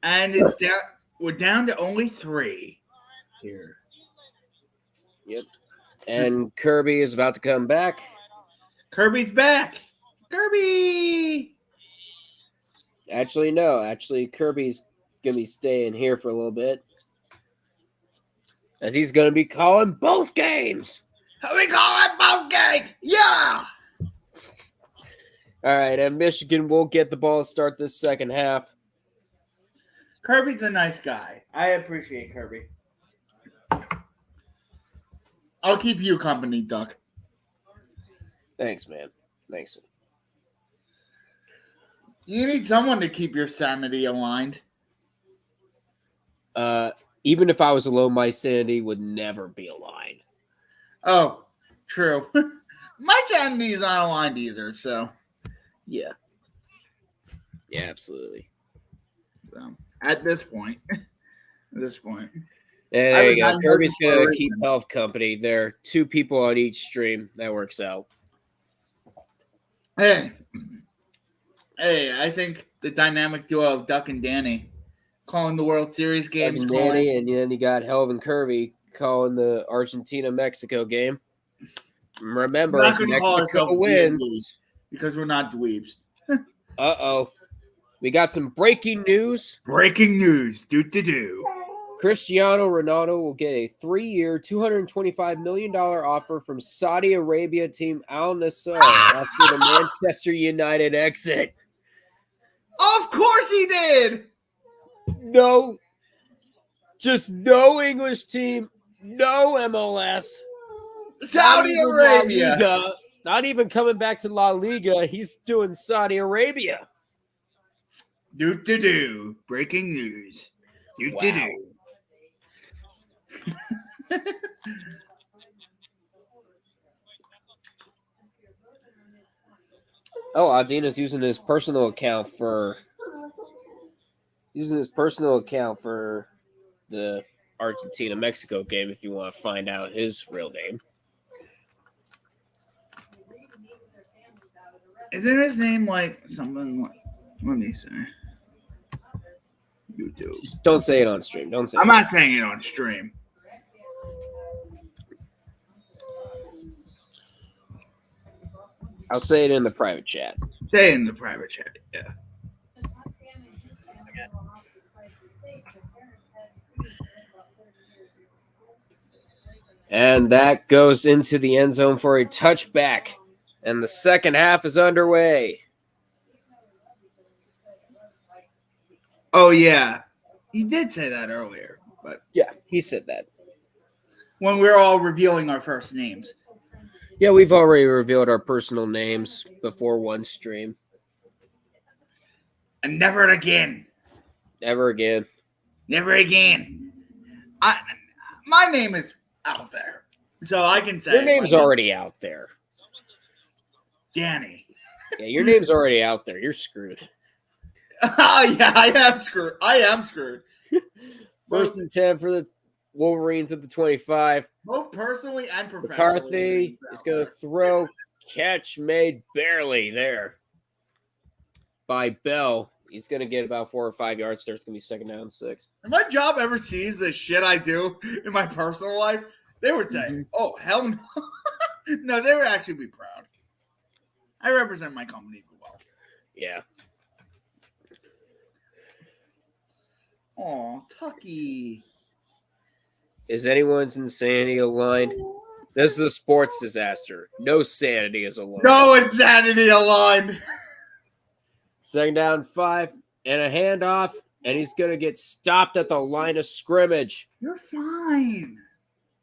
And it's down. We're down to only 3 here. Yep. And Kirby is about to come back. Kirby's back. Kirby. Actually, no. Actually, Kirby's going to be staying here for a little bit. As he's going to be calling both games. We call it both games. Yeah. All right. And Michigan will get the ball to start this second half. Kirby's a nice guy. I appreciate Kirby. I'll keep you company, Duck. Thanks, man. Thanks. You need someone to keep your sanity aligned. Even if I was alone, my sanity would never be aligned. Oh, true. My sanity is not aligned either, so. Yeah. Yeah, absolutely. So, at this point. And there you go. Kirby's going to keep health company. There are 2 people on each stream. That works out. Hey, I think the dynamic duo of Duck and Danny calling the World Series games. And Danny, and then you got Helvin Kirby calling the Argentina-Mexico game. Remember, if Mexico wins. Because we're not dweebs. Uh-oh. We got some breaking news. Breaking news. Do. Cristiano Ronaldo will get a 3-year, $225 million offer from Saudi Arabia team Al Nassr after the Manchester United exit. Of course he did! No. Just no English team. No MLS. Saudi Arabia. Not even coming back to La Liga. He's doing Saudi Arabia. Do. Breaking news. Do. Oh, Adina's using his personal account for the Argentina-Mexico game if you want to find out his real name. Isn't his name like something like, let me see. YouTube. Just don't say it on stream. Don't say I'm not saying it on stream. I'll say it in the private chat. Say it in the private chat. Yeah. And that goes into the end zone for a touchback. And the second half is underway. Oh yeah, he did say that earlier, but Yeah, he said that. when we were all revealing our first names. Yeah, we've already revealed our personal names before one stream. And never again. Never again. Never again. My name is out there, so I can say Your name's like, already out there. Danny. Yeah, your name's already out there. You're screwed. Oh yeah, I am screwed. I am screwed. First and 10 for the Wolverines at the 25. Both personally and professionally. McCarthy is going to throw. Catch made barely there by Bell. He's going to get about 4 or 5 yards there. It's going to be second down 6. If my job ever sees the shit I do in my personal life, they would say, "Oh hell no!" No, they would actually be proud. I represent my company well. Yeah. Oh, Tucky. Is anyone's insanity aligned? This is a sports disaster. No sanity is aligned. No insanity aligned. Second down 5 and a handoff, and he's going to get stopped at the line of scrimmage. You're fine.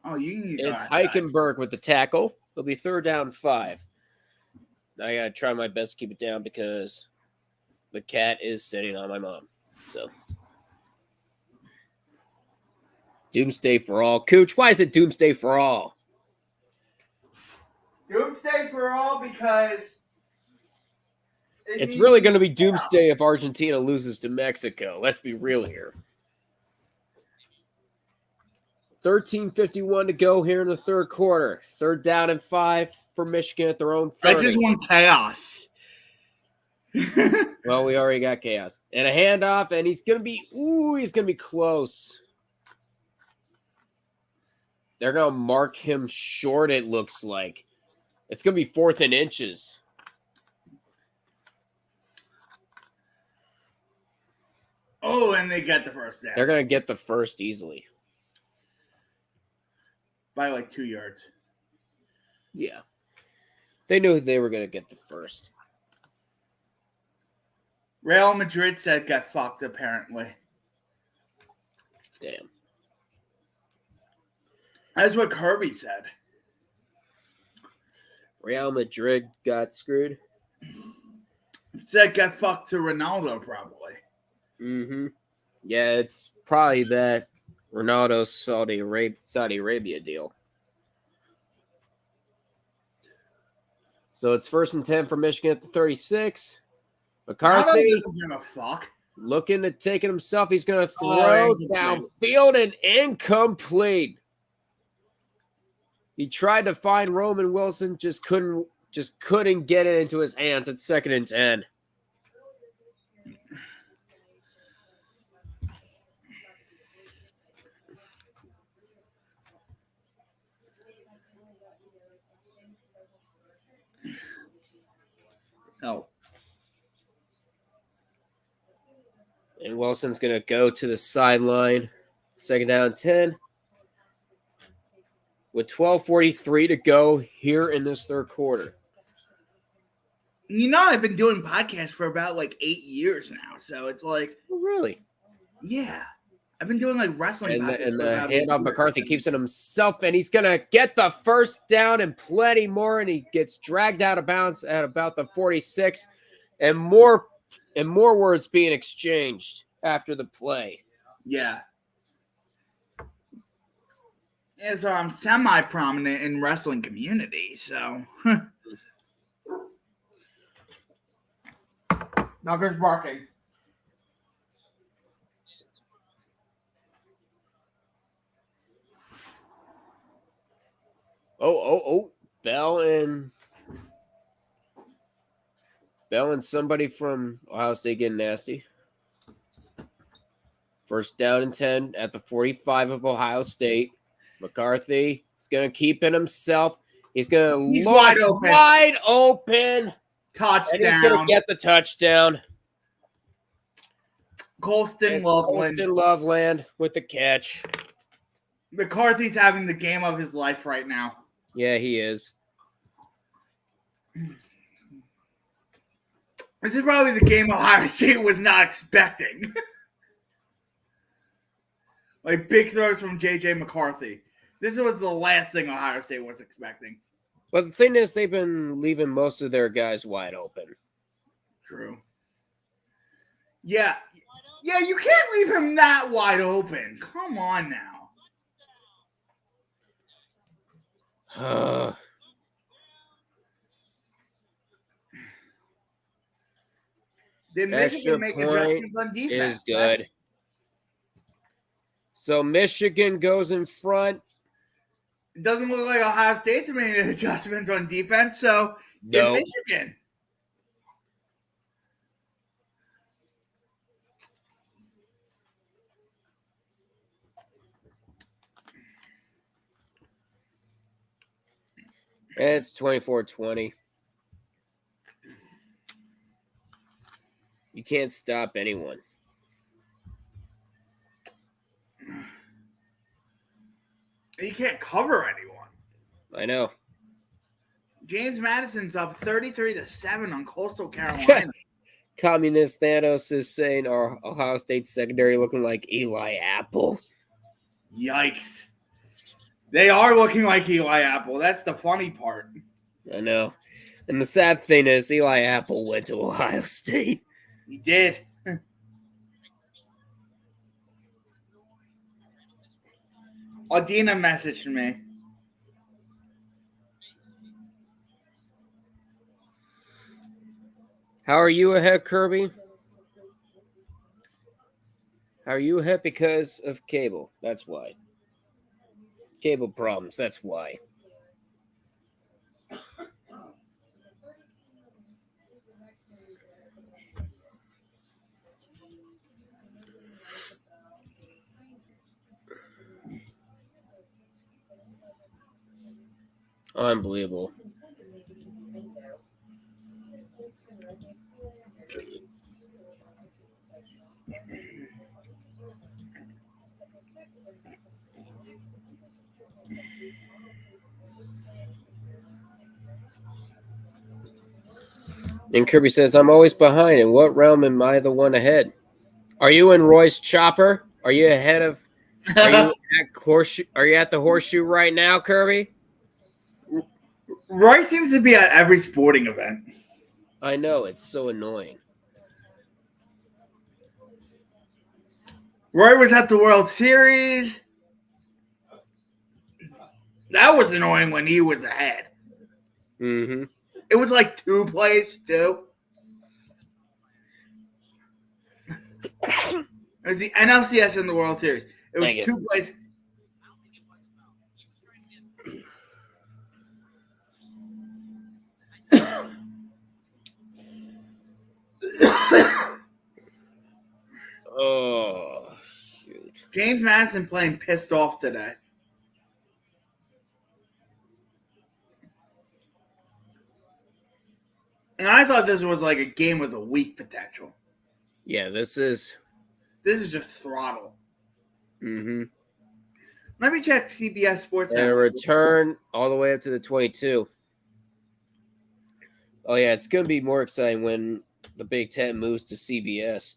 Oh, you need It's Eichenberg with the tackle. It'll be third down 5. I got to try my best to keep it down because the cat is sitting on my mom. So, doomsday for all. Cooch, why is it doomsday for all? Doomsday for all because It's really going to be doomsday if Argentina loses to Mexico. Let's be real here. 13:51 to go here in the third quarter. Third down and 5 for Michigan at their own 30. I just want chaos. Well, we already got chaos. And a handoff, and he's going to be close. They're going to mark him short, it looks like. It's going to be 4th and inches. Oh, and they got the first down. They're going to get the first easily. By like 2 yards. Yeah. They knew they were going to get the first. Real Madrid said got fucked, apparently. Damn. That's what Kirby said. Real Madrid got screwed. Said got fucked to Ronaldo, probably. Mm-hmm. Yeah, it's probably that Ronaldo Saudi Arabia deal. So it's 1st and 10 for Michigan at the 36. McCarthy doesn't give a fuck. looking to take it himself. He's going to throw downfield and incomplete. He tried to find Roman Wilson, just couldn't get it into his hands at 2nd and 10. No. And Wilson's going to go to the sideline. 2nd down 10. With 12:43 to go here in this third quarter. You know, I've been doing podcasts for about like 8 years now. So it's like. Oh, really? Yeah. I've been doing like wrestling podcasts. And for the about 8 handoff, years. McCarthy keeps it himself, and he's going to get the first down and plenty more, and he gets dragged out of bounds at about the 46, and more words being exchanged after the play. Yeah. Yeah, so I'm semi-prominent in wrestling community, so. Dogger's barking. Oh. Bell and somebody from Ohio State getting nasty. First down and 10 at the 45 of Ohio State. McCarthy is going to keep it himself. He's going to He's launch wide open. wide open. And he's going to Touchdown. get the touchdown. Colston It's Loveland. Colston Loveland with the catch. McCarthy's having the game of his life right now. Yeah, he is. This is probably the game Ohio State was not expecting. Like big throws from J.J. McCarthy. This was the last thing Ohio State was expecting. But the thing is, they've been leaving most of their guys wide open. True. Yeah. Yeah, you can't leave him that wide open. Come on now. Did Michigan make adjustments on defense? Is good. So Michigan goes in front. It doesn't look like Ohio State's made adjustments on defense, so did Michigan. It's 24-20. You can't stop anyone. You can't cover anyone. I know. James Madison's up 33-7 on Coastal Carolina. Communist Thanos is saying our Ohio State secondary looking like Eli Apple. Yikes. They are looking like Eli Apple. That's the funny part. I know. And the sad thing is Eli Apple went to Ohio State. He did. Adina messaged me. How are you ahead, Kirby? How are you ahead? Because of cable. That's why. Cable problems. That's why. Unbelievable. And Kirby says, I'm always behind. In what realm am I the one ahead? Are you in Roy's chopper? Are you ahead of are you at the Horseshoe right now, Kirby? Roy seems to be at every sporting event. I know, it's so annoying. Roy was at the World Series. That was annoying when he was ahead. Mm-hmm. It was like 2 plays, too. It was the NLCS in the World Series. It was 2 plays. Oh, shoot. James Madison playing pissed off today. And I thought this was like a game with a weak potential. Yeah, this is just throttle. Mm-hmm. Let me check CBS Sports. And a return all the way up to the 22. Oh, yeah, it's going to be more exciting when the Big Ten moves to CBS.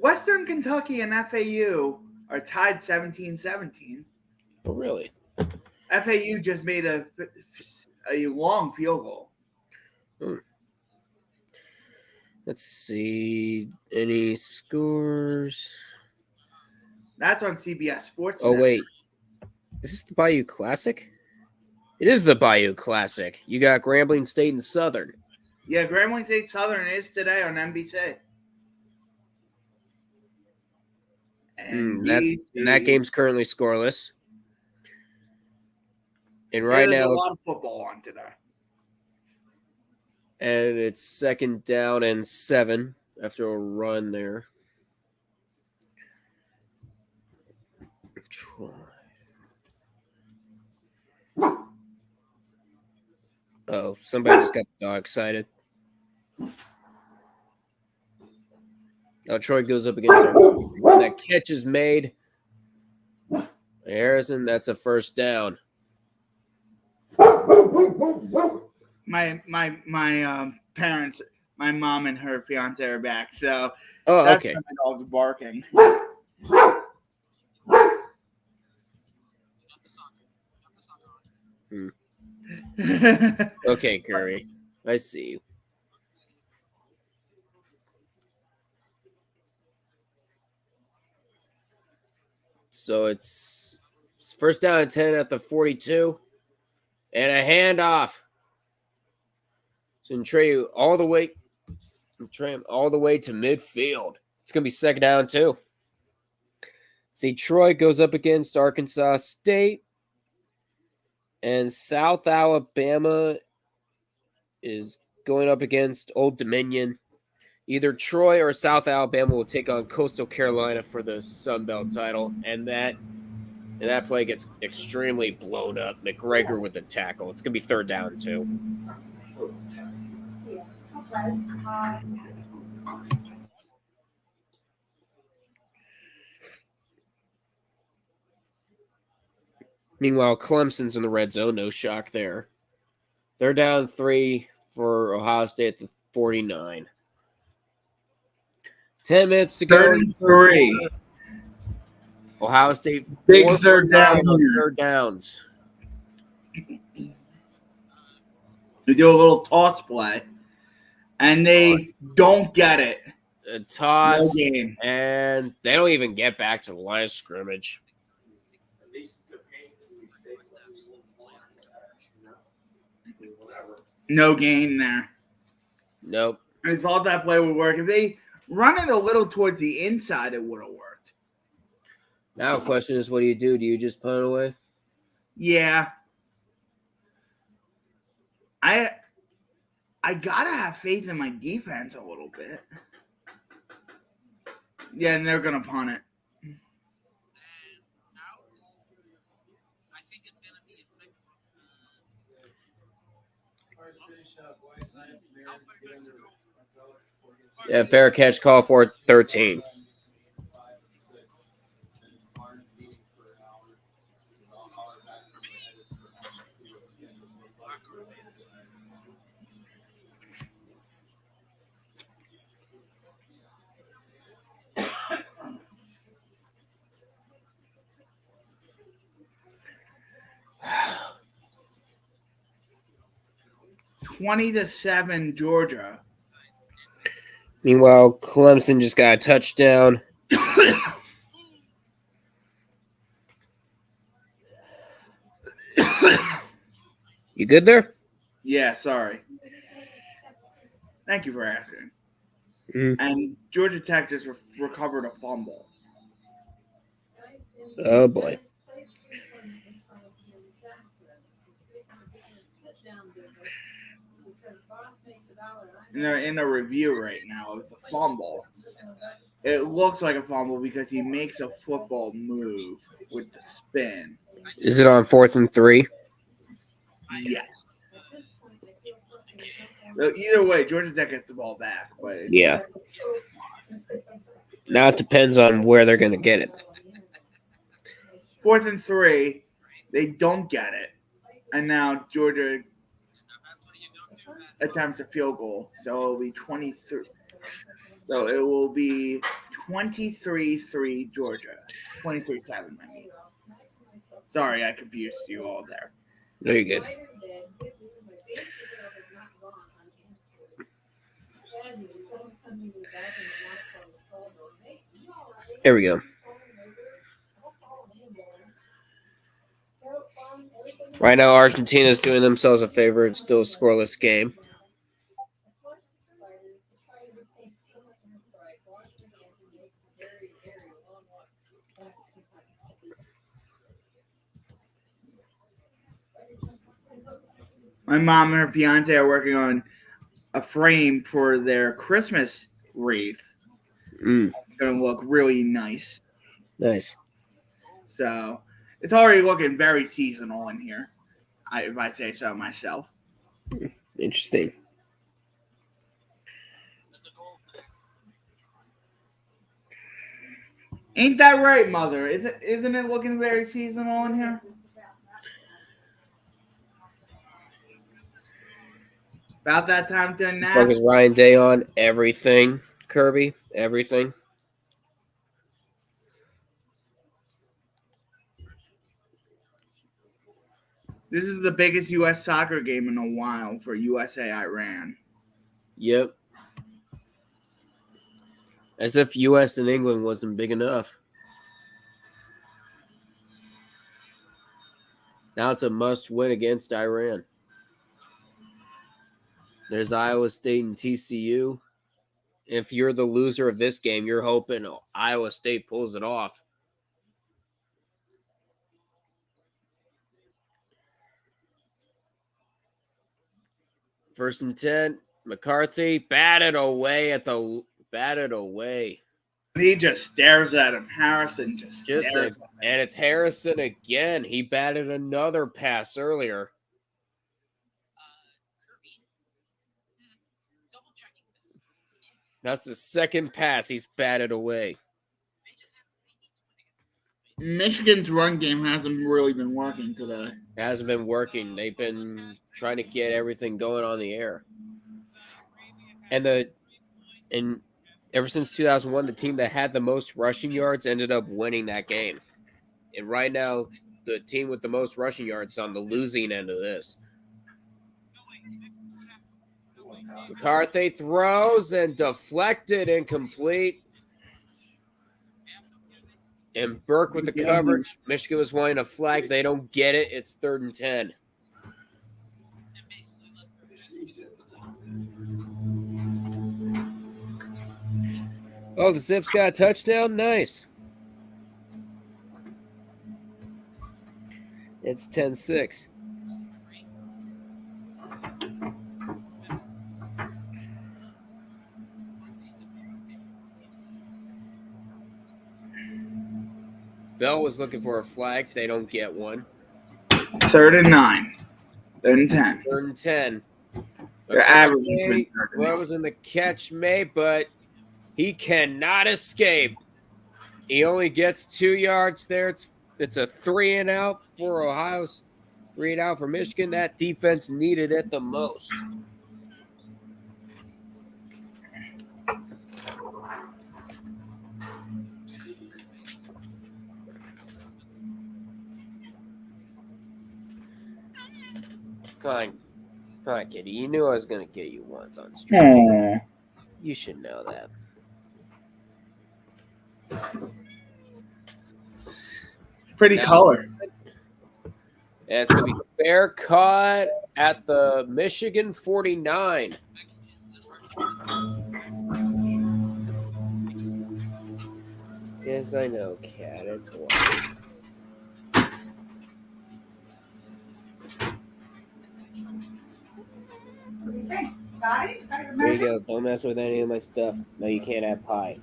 Western Kentucky and FAU are tied 17-17. Oh, really? FAU just made a long field goal. Let's see. Any scores? That's on CBS Sports. Oh, wait. Is this the Bayou Classic? It is the Bayou Classic. You got Grambling State and Southern. Yeah, Grambling State Southern is today on NBC. And that game's currently scoreless. And right there's now, a lot of football on today. And it's 2nd down and 7 after a run there. Oh, somebody just got the dog excited. Oh, Troy goes up against her. That catch is made. Harrison, that's a first down. My parents, my mom and her fiance are back, so that's okay. My dog's barking. Okay, Kirby, I see you. So it's first down and 10 at the 42. And a handoff. So Trey all the way to midfield. It's going to be second down, too. See, Troy goes up against Arkansas State. And South Alabama is going up against Old Dominion. Either Troy or South Alabama will take on Coastal Carolina for the Sun Belt title. And that play gets extremely blown up. McGregor with the tackle. It's going to be third down, too. Meanwhile, Clemson's in the red zone. No shock there. They're down 3 for Ohio State at the 49. 10 minutes to go. 33. Ohio State. Big third down. Third downs. They do a little toss play, and they don't get it. A toss, no game. And they don't even get back to the line of scrimmage. No gain there. Nope. I thought that play would work. If they run it a little towards the inside, it would have worked. Now the question is, what do? Do you just punt away? Yeah. I gotta have faith in my defense a little bit. Yeah, and they're gonna punt it. Yeah, fair catch call for 13. $20-7 Georgia. Meanwhile, Clemson just got a touchdown. You good there? Yeah, sorry. Thank you for asking. Mm. And Georgia Tech just recovered a fumble. Oh, boy. And they're in a review right now of the fumble. It looks like a fumble because he makes a football move with the spin. Is it on 4th and 3? Yes. So either way, Georgia Tech gets the ball back. But Yeah. Now it depends on where they're going to get it. 4th and 3, they don't get it. And now Georgia attempts a field goal. So it'll be 23. So it will be 23-3 Georgia. 23-7, I mean. Sorry, I confused you all there. No, you're good. There we go. Right now, Argentina's doing themselves a favor. It's still a scoreless game. My mom and her fiance are working on a frame for their Christmas wreath. Mm. It's going to look really nice. Nice. So it's already looking very seasonal in here, if I say so myself. Interesting. Ain't that right, Mother? Isn't it looking very seasonal in here? About that time to nap. Focus Ryan Day on everything, Kirby, everything. This is the biggest U.S. soccer game in a while for USA Iran. Yep. As if U.S. and England wasn't big enough. Now it's a must-win against Iran. There's Iowa State and TCU. If you're the loser of this game, you're hoping Iowa State pulls it off. First and 10, McCarthy batted away. He just stares at him. Harrison just stares at him. And it's Harrison again. He batted another pass earlier. That's the second pass he's batted away. Michigan's run game hasn't really been working today. It hasn't been working. They've been trying to get everything going on the air. And ever since 2001, the team that had the most rushing yards ended up winning that game. And right now, the team with the most rushing yards is on the losing end of this. McCarthy throws and deflected, incomplete. And Burke with the coverage. Michigan was wanting a flag. They don't get it. It's 3rd and 10. Oh, the Zips got a touchdown. Nice. It's 10-6. Bell was looking for a flag. They don't get one. 3rd and 9. 3rd and 10. 3rd and 10. Their average has been 3rd was in the catch made, but he cannot escape. He only gets 2 yards there. It's a 3 and out for Ohio. 3 and out for Michigan. That defense needed it the most. Come on, Kitty. You knew I was going to get you once on stream. Aww. You should know that. Pretty color. And it's going to be fair cut at the Michigan 49. Yes, I know, Cat. It's one. There you go. Don't mess with any of my stuff. No, you can't have pie.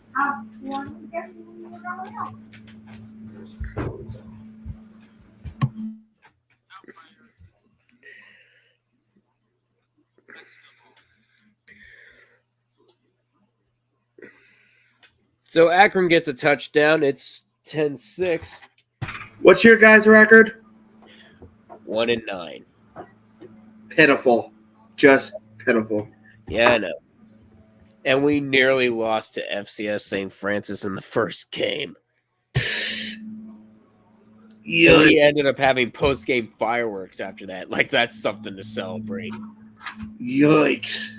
So Akron gets a touchdown. It's 10-6. What's your guys' record? 1-9. Pitiful. Just pitiful. Yeah, I know. And we nearly lost to FCS St. Francis in the first game. Yeah. We ended up having post-game fireworks after that. Like, that's something to celebrate. Yikes.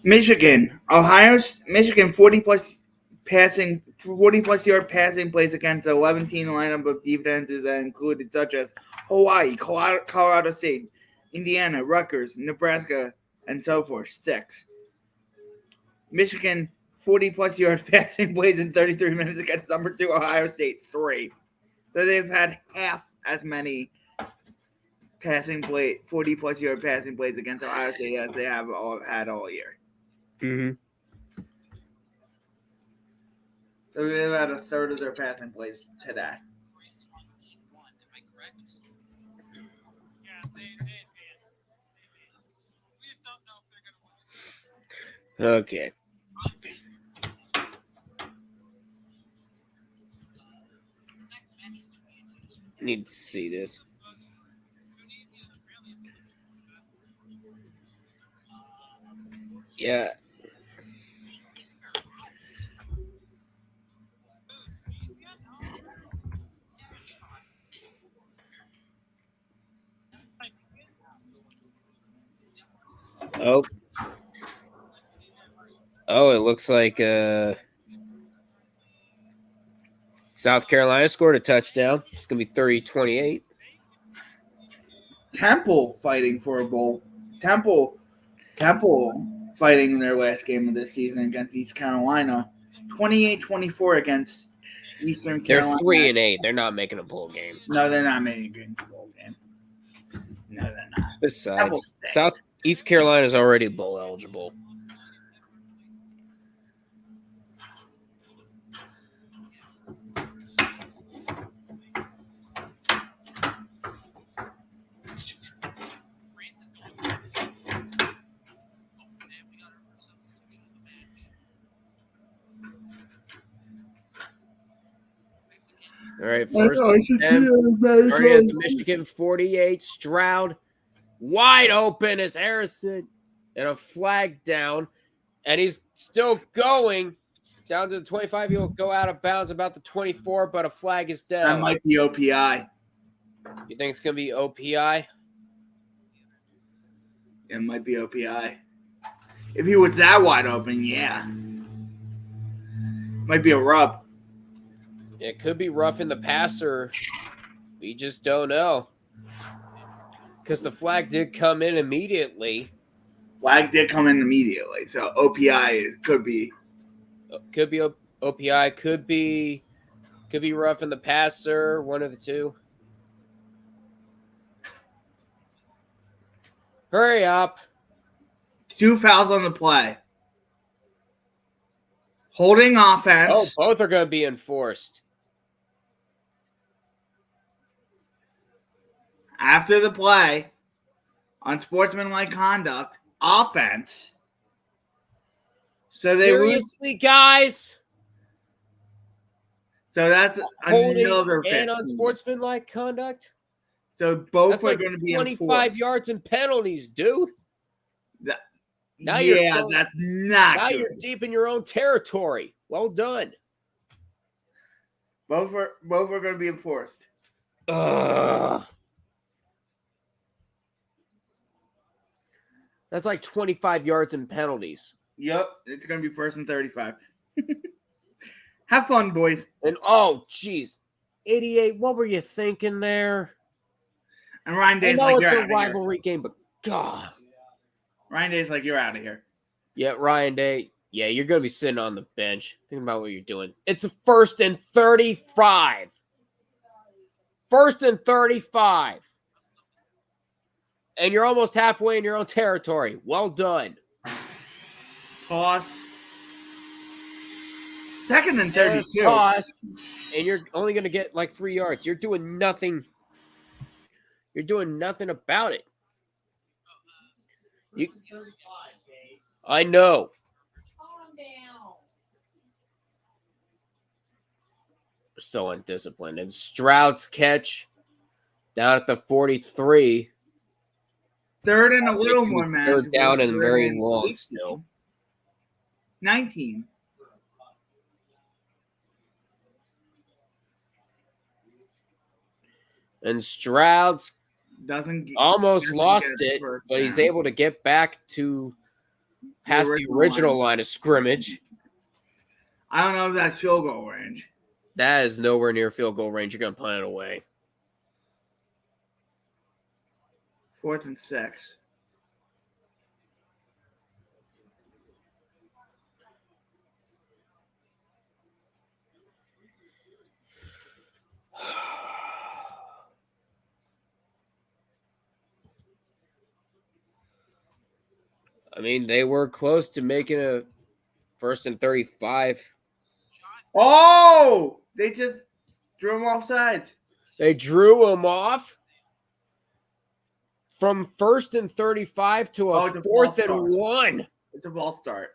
Michigan 40 plus yard passing plays against a 11-team lineup of defenses that included such as Hawaii, Colorado State, Indiana, Rutgers, Nebraska, and so forth. 6. Michigan 40 plus yard passing plays in 33 minutes against number 2 Ohio State. 3. So they've had half as many 40 plus yard passing plays against Ohio State as they have had all year. Mm-hmm. So they've had a third of their passing plays today. Okay. Need to see this. Yeah. Oh. Oh, it looks like South Carolina scored a touchdown. It's going to be 30-28. Temple fighting for a bowl. Temple fighting in their last game of the season against East Carolina. 28-24 against Eastern Carolina. They're 3-8. They're not making a bowl game. No, they're not making a bowl game. No, they're not. Besides, East Carolina is already bowl eligible. All right, first and 10. Starting at the Michigan 48. Stroud wide open as Harrison and a flag down. And he's still going down to the 25. He'll go out of bounds about the 24, but a flag is down. That might be OPI. You think it's going to be OPI? It might be OPI. If he was that wide open, yeah. Might be a rub. It could be roughing the passer. We just don't know. Because the flag did come in immediately. Flag did come in immediately. So OPI could be. Could be OPI. Could be roughing the passer. One of the two. Hurry up. 2 fouls on the play. Holding offense. Oh, both are going to be enforced. After the play, unsportsmanlike conduct, offense. So Seriously, guys? So that's Holding another and 15. unsportsmanlike conduct? So both That's are like going to be 25 enforced. yards and penalties, dude. Now that's not Now good. you're deep in your own territory. Well done. Both are going to be enforced. That's like 25 yards and penalties. Yep, it's going to be 1st and 35. Have fun, boys. And oh, jeez, 88. What were you thinking there? And Ryan I Day's know like, it's you're a out of here. rivalry game, but God. Ryan Day's like, you're out of here. Yeah, Ryan Day. Yeah, you're going to be sitting on the bench. Think about what you're doing. It's a 1st and 35. 1st and 35. And you're almost halfway in your own territory. Well done. Toss. 2nd and 32. Toss. And you're only going to get like 3 yards. You're doing nothing. You're doing nothing about it. I know. Calm down. So undisciplined. And Stroud's catch down at the 43. 3rd and a little more, man. 3rd down and very long still. 19. And Stroud's almost lost it, but he's able to get back to past the original line of scrimmage. I don't know if that's field goal range. That is nowhere near field goal range. You're going to punt it away. 4th and 6. I mean, they were close to making a 1st and 35. Oh, they just drew him off sides. They drew him off from 1st and 35 to a it's a 4th false and start. 1. It's a false start.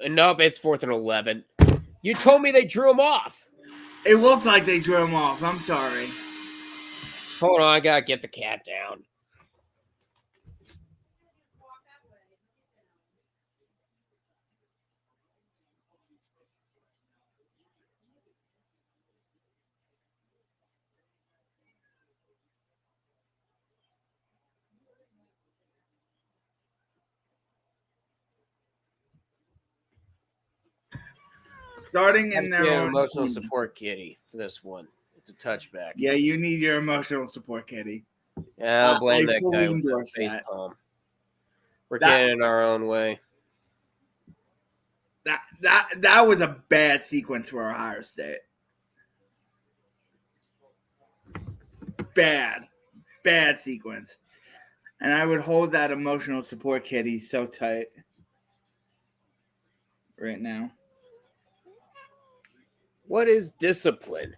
Nope, it's 4th and 11. You told me they drew him off. It looks like they drew him off. I'm sorry. Hold on, I gotta get the cat down. Starting in their own emotional team. support kitty for this one. It's a touchback. Yeah, you need your emotional support, Kitty. Yeah, I'll blame I that fully guy with endorse the face that. palm. We're getting in our own way. That was a bad sequence for Ohio State. Bad sequence. And I would hold that emotional support kitty so tight right now. What is discipline?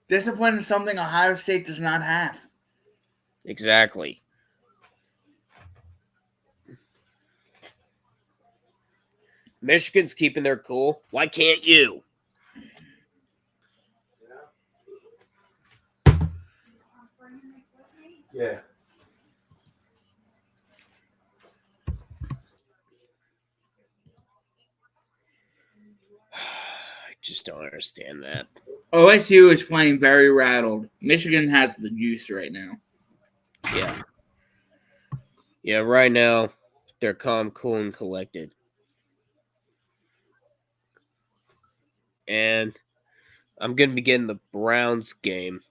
Discipline is something Ohio State does not have. Exactly. Michigan's keeping their cool. Why can't you? Yeah. I just don't understand that. OSU is playing very rattled. Michigan has the juice right now. Yeah. Yeah, right now, they're calm, cool, and collected. And I'm going to be getting the Browns game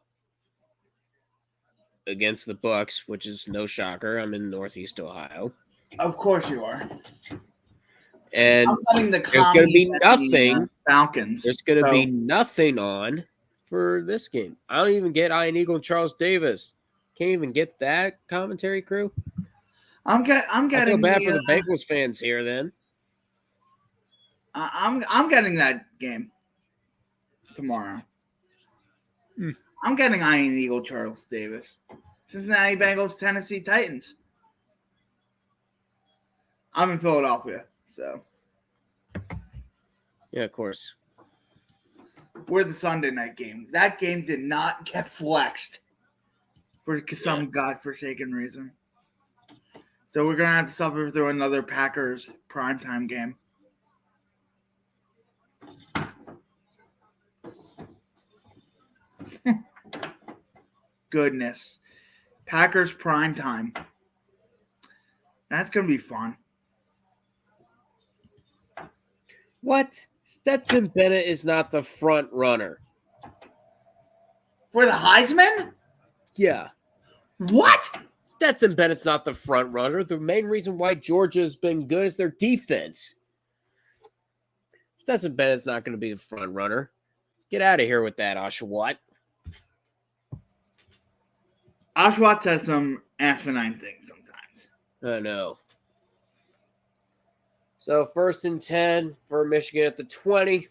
against the Bucks, which is no shocker. I'm in Northeast Ohio. Of course you are. And I'm getting the there's going to be commies at the, nothing. Falcons. There's going to be nothing on for this game. I don't even get Ian Eagle and Charles Davis. Can't even get that commentary crew. I'm getting. I feel bad for the Bengals fans here. Then I'm getting that game tomorrow. I'm getting Ian Eagle, Charles Davis, Cincinnati Bengals, Tennessee Titans. I'm in Philadelphia, so yeah, of course. We're the Sunday night game. That game did not get flexed for some godforsaken reason. So we're going to have to suffer through another Packers primetime game. Goodness. Packers primetime. That's going to be fun. What? Stetson Bennett is not the front runner. For the Heisman? Yeah. What? Stetson Bennett's not the front runner. The main reason why Georgia's been good is their defense. Stetson Bennett's not going to be the front runner. Get out of here with that, Oshawott. Oshawott says some asinine things sometimes. I know. So 1st and 10 for Michigan at the 20.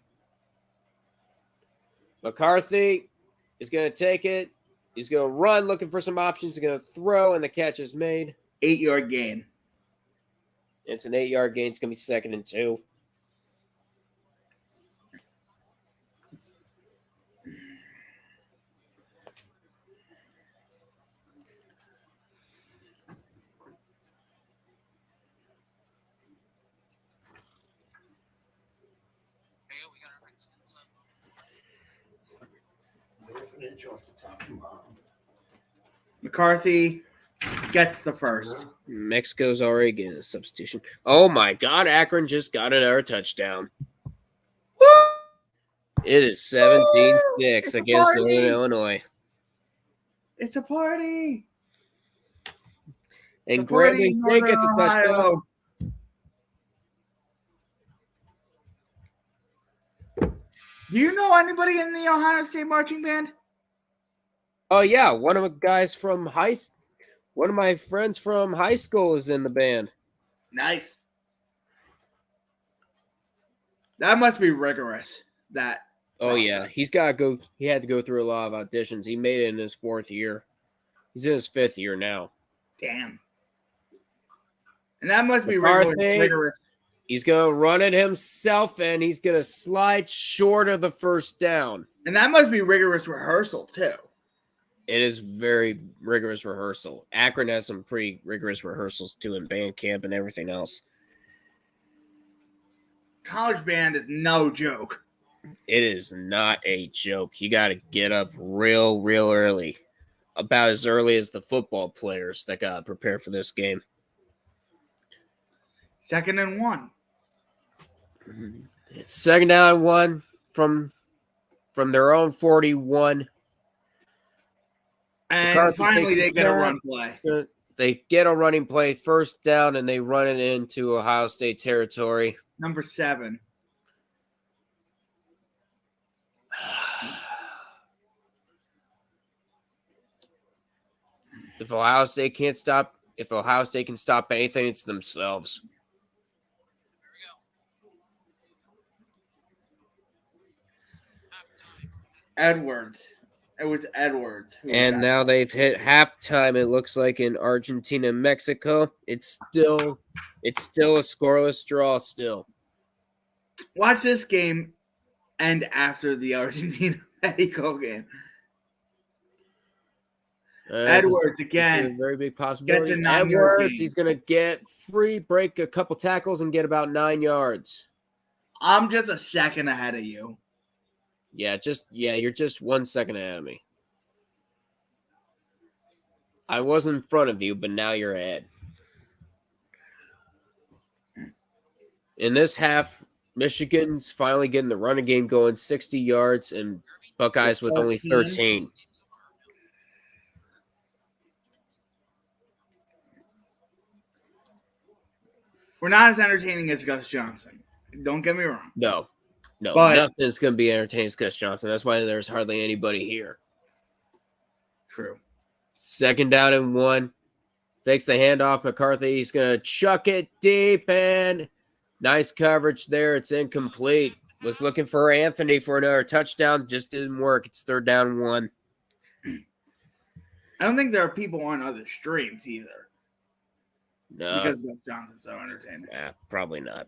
McCarthy is going to take it. He's going to run, looking for some options. He's going to throw, and the catch is made. 8-yard gain. It's an 8-yard gain. It's going to be 2nd and 2. McCarthy gets the first. Mexico's already getting a substitution. Oh, my God. Akron just got another touchdown. It is 17-6 against Northern Illinois. It's a party. And Grambling State gets a touchdown. Do you know anybody in the Ohio State marching band? Oh yeah, one of my friends from high school is in the band. Nice. That must be rigorous. That. Oh yeah, he's got to go. He had to go through a lot of auditions. He made it in his 4th year. He's in his 5th year now. Damn. And that must be McCarthy, rigorous. He's going to run it himself, and he's going to slide short of the first down. And that must be rigorous rehearsal, too. It is very rigorous rehearsal. Akron has some pretty rigorous rehearsals, too, in band camp and everything else. College band is no joke. It is not a joke. You got to get up real early. About as early as the football players that got prepared for this game. 2nd and 1. It's 2nd down and 1 from their own 41. And McCarthy finally takes they a get a snap. run play. They get a running play, 1st down, and they run it into Ohio State territory. Number 7. If Ohio State can stop anything, it's themselves. Edwards. It was Edwards. And now they've hit halftime. It looks like in Argentina and Mexico. It's still a scoreless draw still. Watch this game end after the Argentina-Mexico game. Edwards again. It's a very big possibility. Gets a 9-yard Edwards, gain. he's going to get free, break a couple tackles, and get about 9 yards. I'm just a second ahead of you. You're just 1 second ahead of me. I was in front of you, but now you're ahead. In this half, Michigan's finally getting the running game going, 60 yards, and Buckeyes with only 13. We're not as entertaining as Gus Johnson. Don't get me wrong. No, But- nothing's going to be entertaining as Gus Johnson. That's why there's hardly anybody here. True. 2nd down and 1. Fakes the handoff. McCarthy, he's going to chuck it deep, and nice coverage there. It's incomplete. Was looking for Anthony for another touchdown. Just didn't work. It's 3rd down and 1. I don't think there are people on other streams either. No. Because Gus Johnson's so entertaining. Yeah, probably not.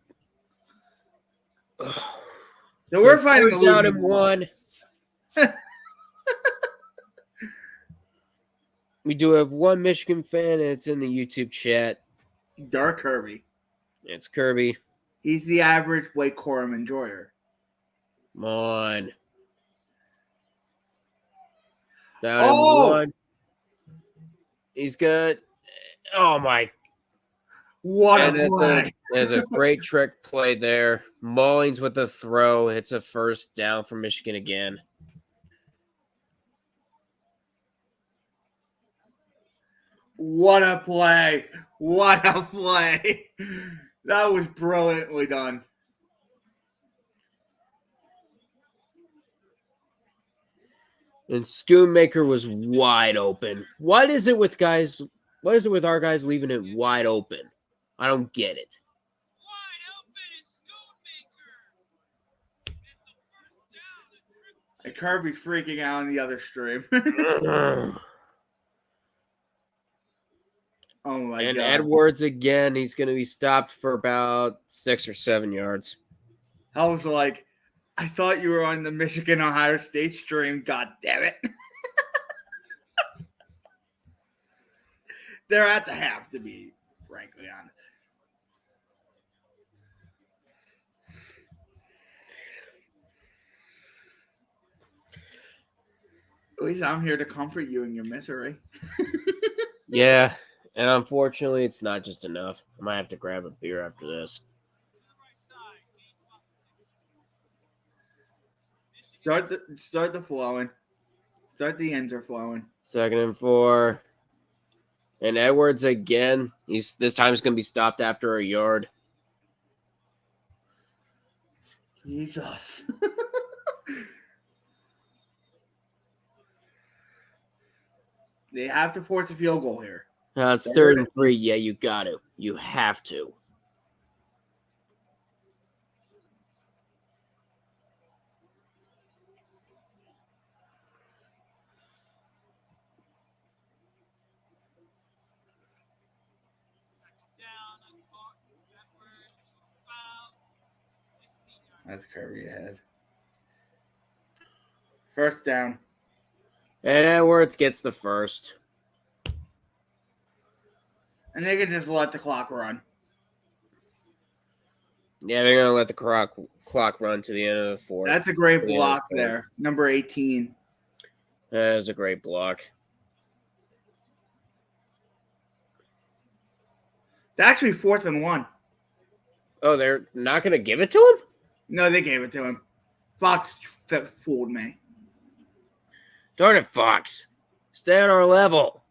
So we're it's fighting 3rd down and 1. We do have one Michigan fan, and it's in the YouTube chat. Dark Kirby. It's Kirby. He's the average Blake Corum enjoyer. Come on. Down Oh! and 1. He's good. Oh, my. What And a play. There's a great trick play there. Mullings with the throw. It's a 1st down for Michigan again. What a play. What a play. That was brilliantly done. And Schoonmaker was wide open. What is it with our guys leaving it wide open? I don't get it. And Kirby's freaking out on the other stream. Oh my And god. Edwards again, he's going to be stopped for about 6 or 7 yards. I was like, I thought you were on the Michigan Ohio State stream. God damn it. They're at the half, to be frankly honest. At least I'm here to comfort you in your misery. Yeah, and unfortunately, it's not just enough. I might have to grab a beer after this. Start the flowing. Start the ends are flowing. 2nd and 4. And Edwards again. This time he's going to be stopped after a yard. Jesus. They have to force a field goal here. It's 3rd and 3. Yeah, you got to. You have to. That's Kirby ahead. First down. And Edwards gets the first. And they can just let the clock run. Yeah, they're going to let the clock run to the end of the fourth. That's a great block there. Number 18. That is a great block. It's actually 4th and 1. Oh, they're not going to give it to him? No, they gave it to him. Fox fooled me. Darn it, Fox. Stay on our level.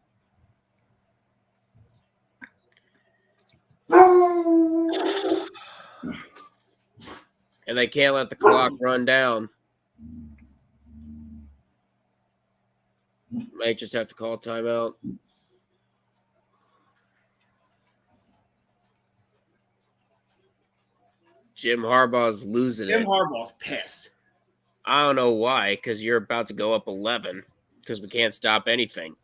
And they can't let the clock run down. Might just have to call timeout. Jim Harbaugh's losing it. Jim Harbaugh's pissed. I don't know why, because you're about to go up 11, because we can't stop anything.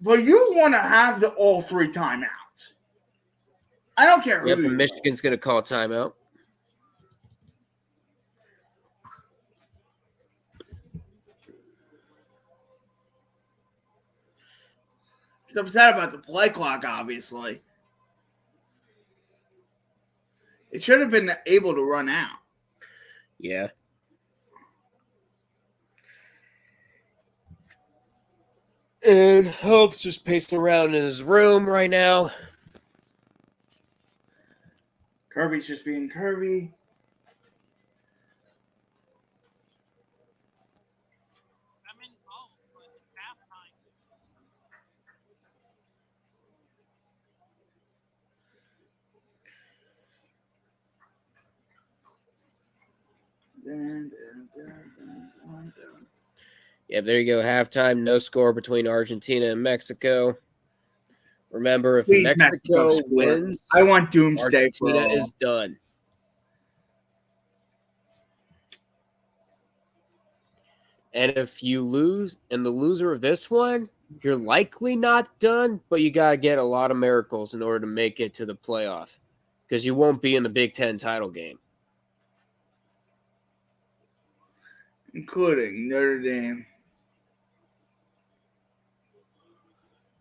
Well, you want to have all 3 timeouts. I don't care who. Yep, and Michigan's going to call timeout. He's upset about the play clock, obviously. It should have been able to run out. Yeah. And Hope's just pacing around in his room right now. Kirby's just being Kirby. Yeah, there you go. Halftime, no score between Argentina and Mexico. Remember, if Please, Mexico score. wins, I want doomsday Argentina for all. is done. And if you lose, and the loser of this one, you're likely not done, but you got to get a lot of miracles in order to make it to the playoff, because you won't be in the Big Ten title game. Including Notre Dame.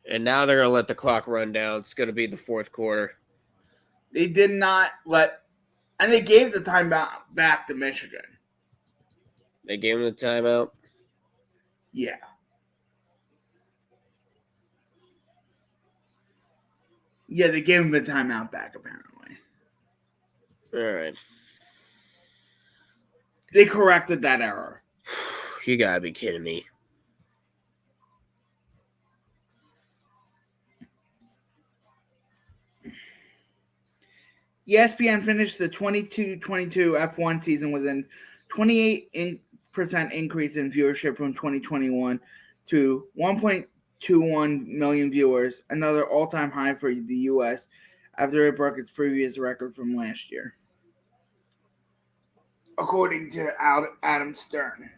And now they're going to let the clock run down. It's going to be the fourth quarter. They did not let, and they gave the time back to Michigan. They gave him the timeout. Yeah. Yeah, they gave him the timeout back, apparently. All right. They corrected that error. You got to be kidding me. ESPN finished the 22-22 F1 season with a 28% increase in viewership from 2021 to 1.21 million viewers, another all-time high for the U.S. after it broke its previous record from last year, according to Adam Stern.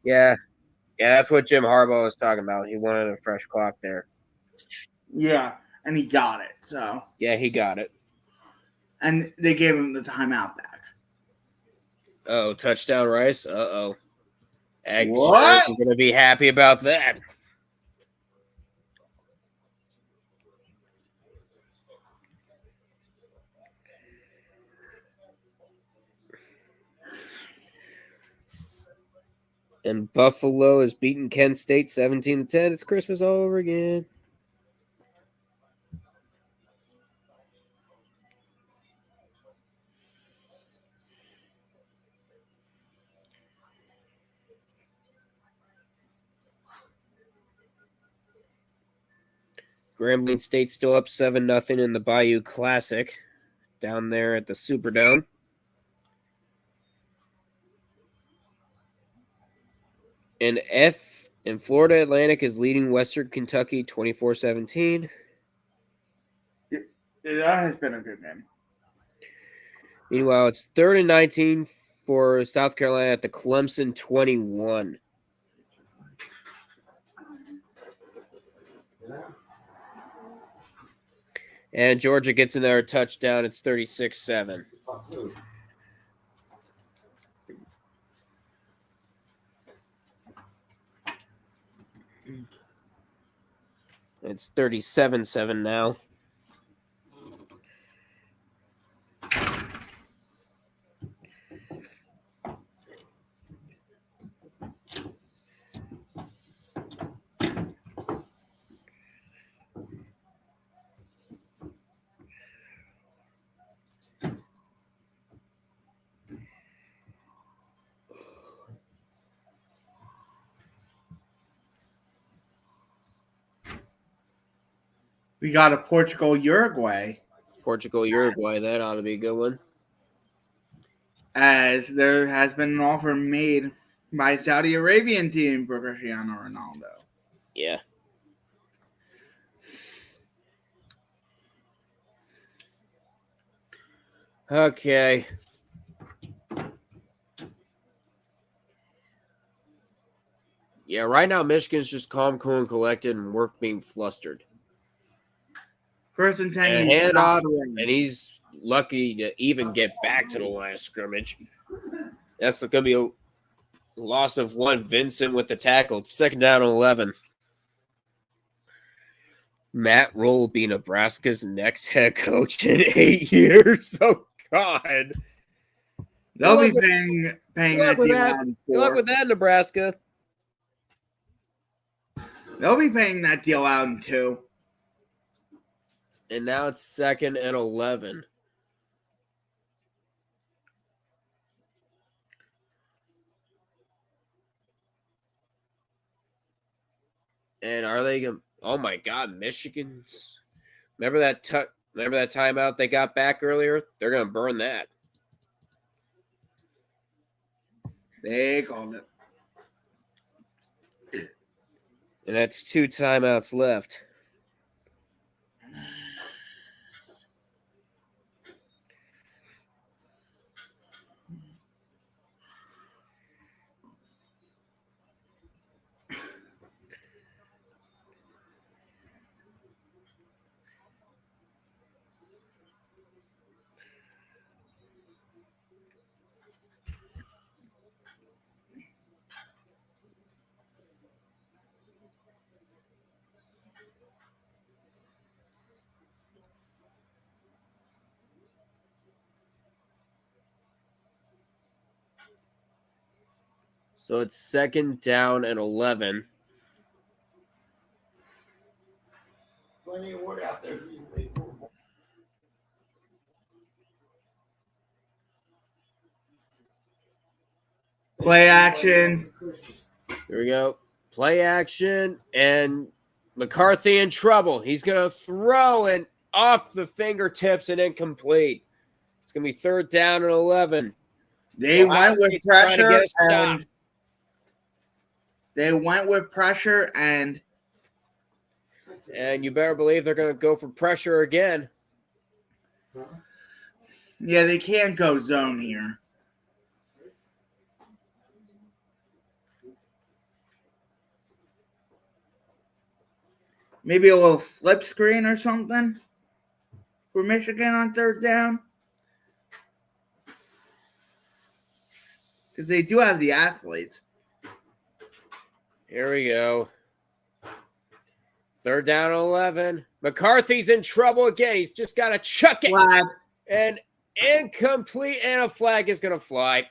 Yeah, that's what Jim Harbaugh was talking about. He wanted a fresh clock there. Yeah, and he got it. So yeah, he got it. And they gave him the timeout back. Oh, touchdown, Rice. Uh-oh. What? I'm going to be happy about that. And Buffalo has beaten Kent State 17-10. It's Christmas all over again. Grambling State still up 7-0 in the Bayou Classic down there at the Superdome. And Florida Atlantic is leading Western Kentucky 24-17. Yeah, that has been a good game. Meanwhile, it's 3rd and 19 for South Carolina at the Clemson 21. And Georgia gets another touchdown. It's 36-7. It's 37-7 now. We got a Portugal-Uruguay. Portugal-Uruguay, that ought to be a good one. As there has been an offer made by Saudi Arabian team for Cristiano Ronaldo. Yeah. Okay. Yeah, right now Michigan's just calm, cool, and collected, and we're being flustered. First and 10. And handoff, and he's lucky to even get back to the line of scrimmage. That's going to be a loss of one. Vincent with the tackle. It's 2nd down and 11. Matt Rule will be Nebraska's next head coach in 8 years. Oh, God. They'll be paying that deal out in 4. Good luck with that, Nebraska. They'll be paying that deal out in 2. And now it's 2nd and 11. And are they going? Oh my God, Michigan's! Remember that timeout they got back earlier? They're going to burn that. They called it. And that's 2 timeouts left. So it's 2nd down and 11. Plenty of wood out there for you. Play action. Here we go. Play action, and McCarthy in trouble. He's going to throw and off the fingertips and incomplete. It's going to be 3rd down and 11. They Ohio went with State's trying to pressure get a stop. and And you better believe they're going to go for pressure again. yeah, they can't go zone here. Maybe a little slip screen or something for Michigan on 3rd down. Because they do have the athletes. Here we go. 3rd down and 11. McCarthy's in trouble again. He's just got to chuck it. Flag. And incomplete, and a flag is going to fly.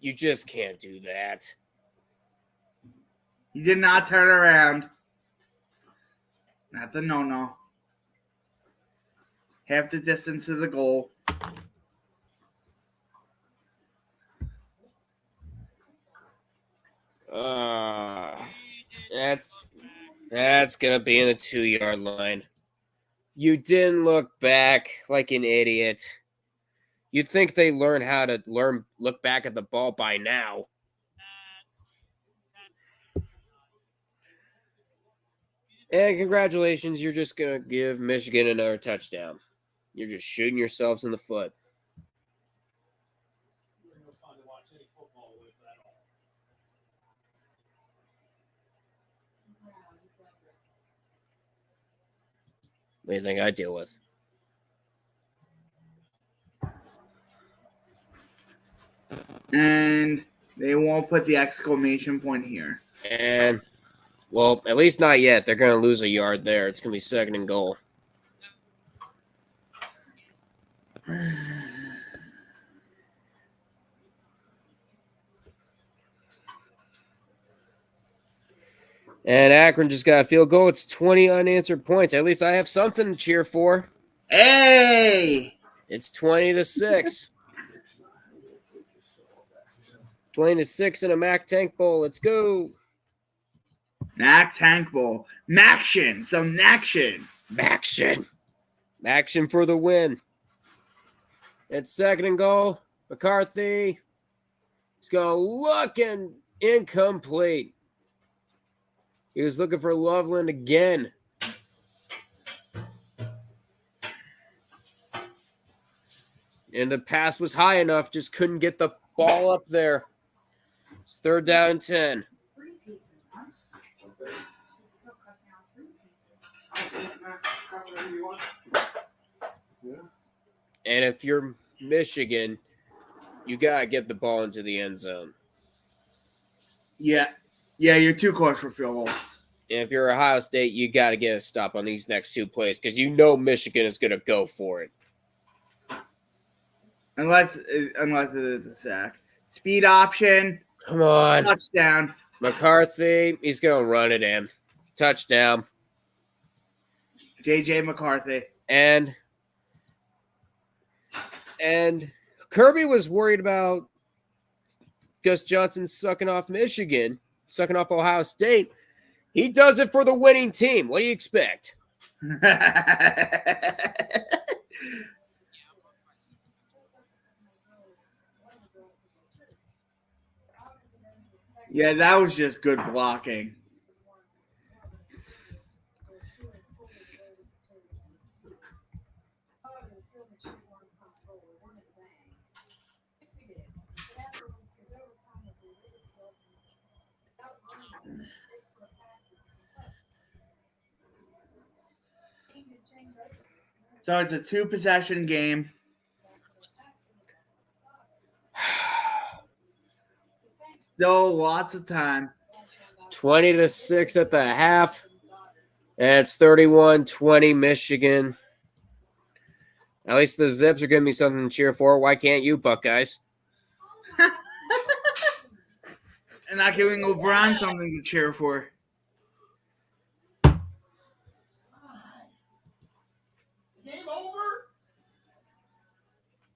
You just can't do that. He did not turn around. That's a no-no. Half the distance to the goal. That's gonna be in the 2-yard line. You didn't look back like an idiot. You'd think they learn how to look back at the ball by now. And congratulations, you're just gonna give Michigan another touchdown. You're just shooting yourselves in the foot. What do you think I deal with? And they won't put the exclamation point here. And, well, at least not yet. They're going to lose a yard there. It's going to be 2nd and goal. And Akron just got a field goal. It's 20 unanswered points. At least I have something to cheer for. Hey! It's 20-6. 20-6 in a Mac Tank Bowl. Let's go. Mac Tank Bowl. Maction. Some action. Maction. Action for the win. It's 2nd and goal. McCarthy. He's going to look and incomplete. He was looking for Loveland again. And the pass was high enough, just couldn't get the ball up there. It's 3rd down and 10. And if you're Michigan, you got to get the ball into the end zone. Yeah. Yeah, you're too close for field goal. And if you're Ohio State, you got to get a stop on these next 2 plays because you know Michigan is going to go for it. Unless it is a sack. Speed option. Come on. Touchdown. McCarthy, he's going to run it in. Touchdown. J.J. McCarthy. And Kirby was worried about Gus Johnson sucking off Michigan, sucking off Ohio State. He does it for the winning team. What do you expect? Yeah, that was just good blocking. So it's a 2-possession game. Still lots of time. 20-6 at the half. And it's 31-20 Michigan. At least the Zips are giving me something to cheer for. Why can't you, Buckeyes? And not giving LeBron something to cheer for. Game over?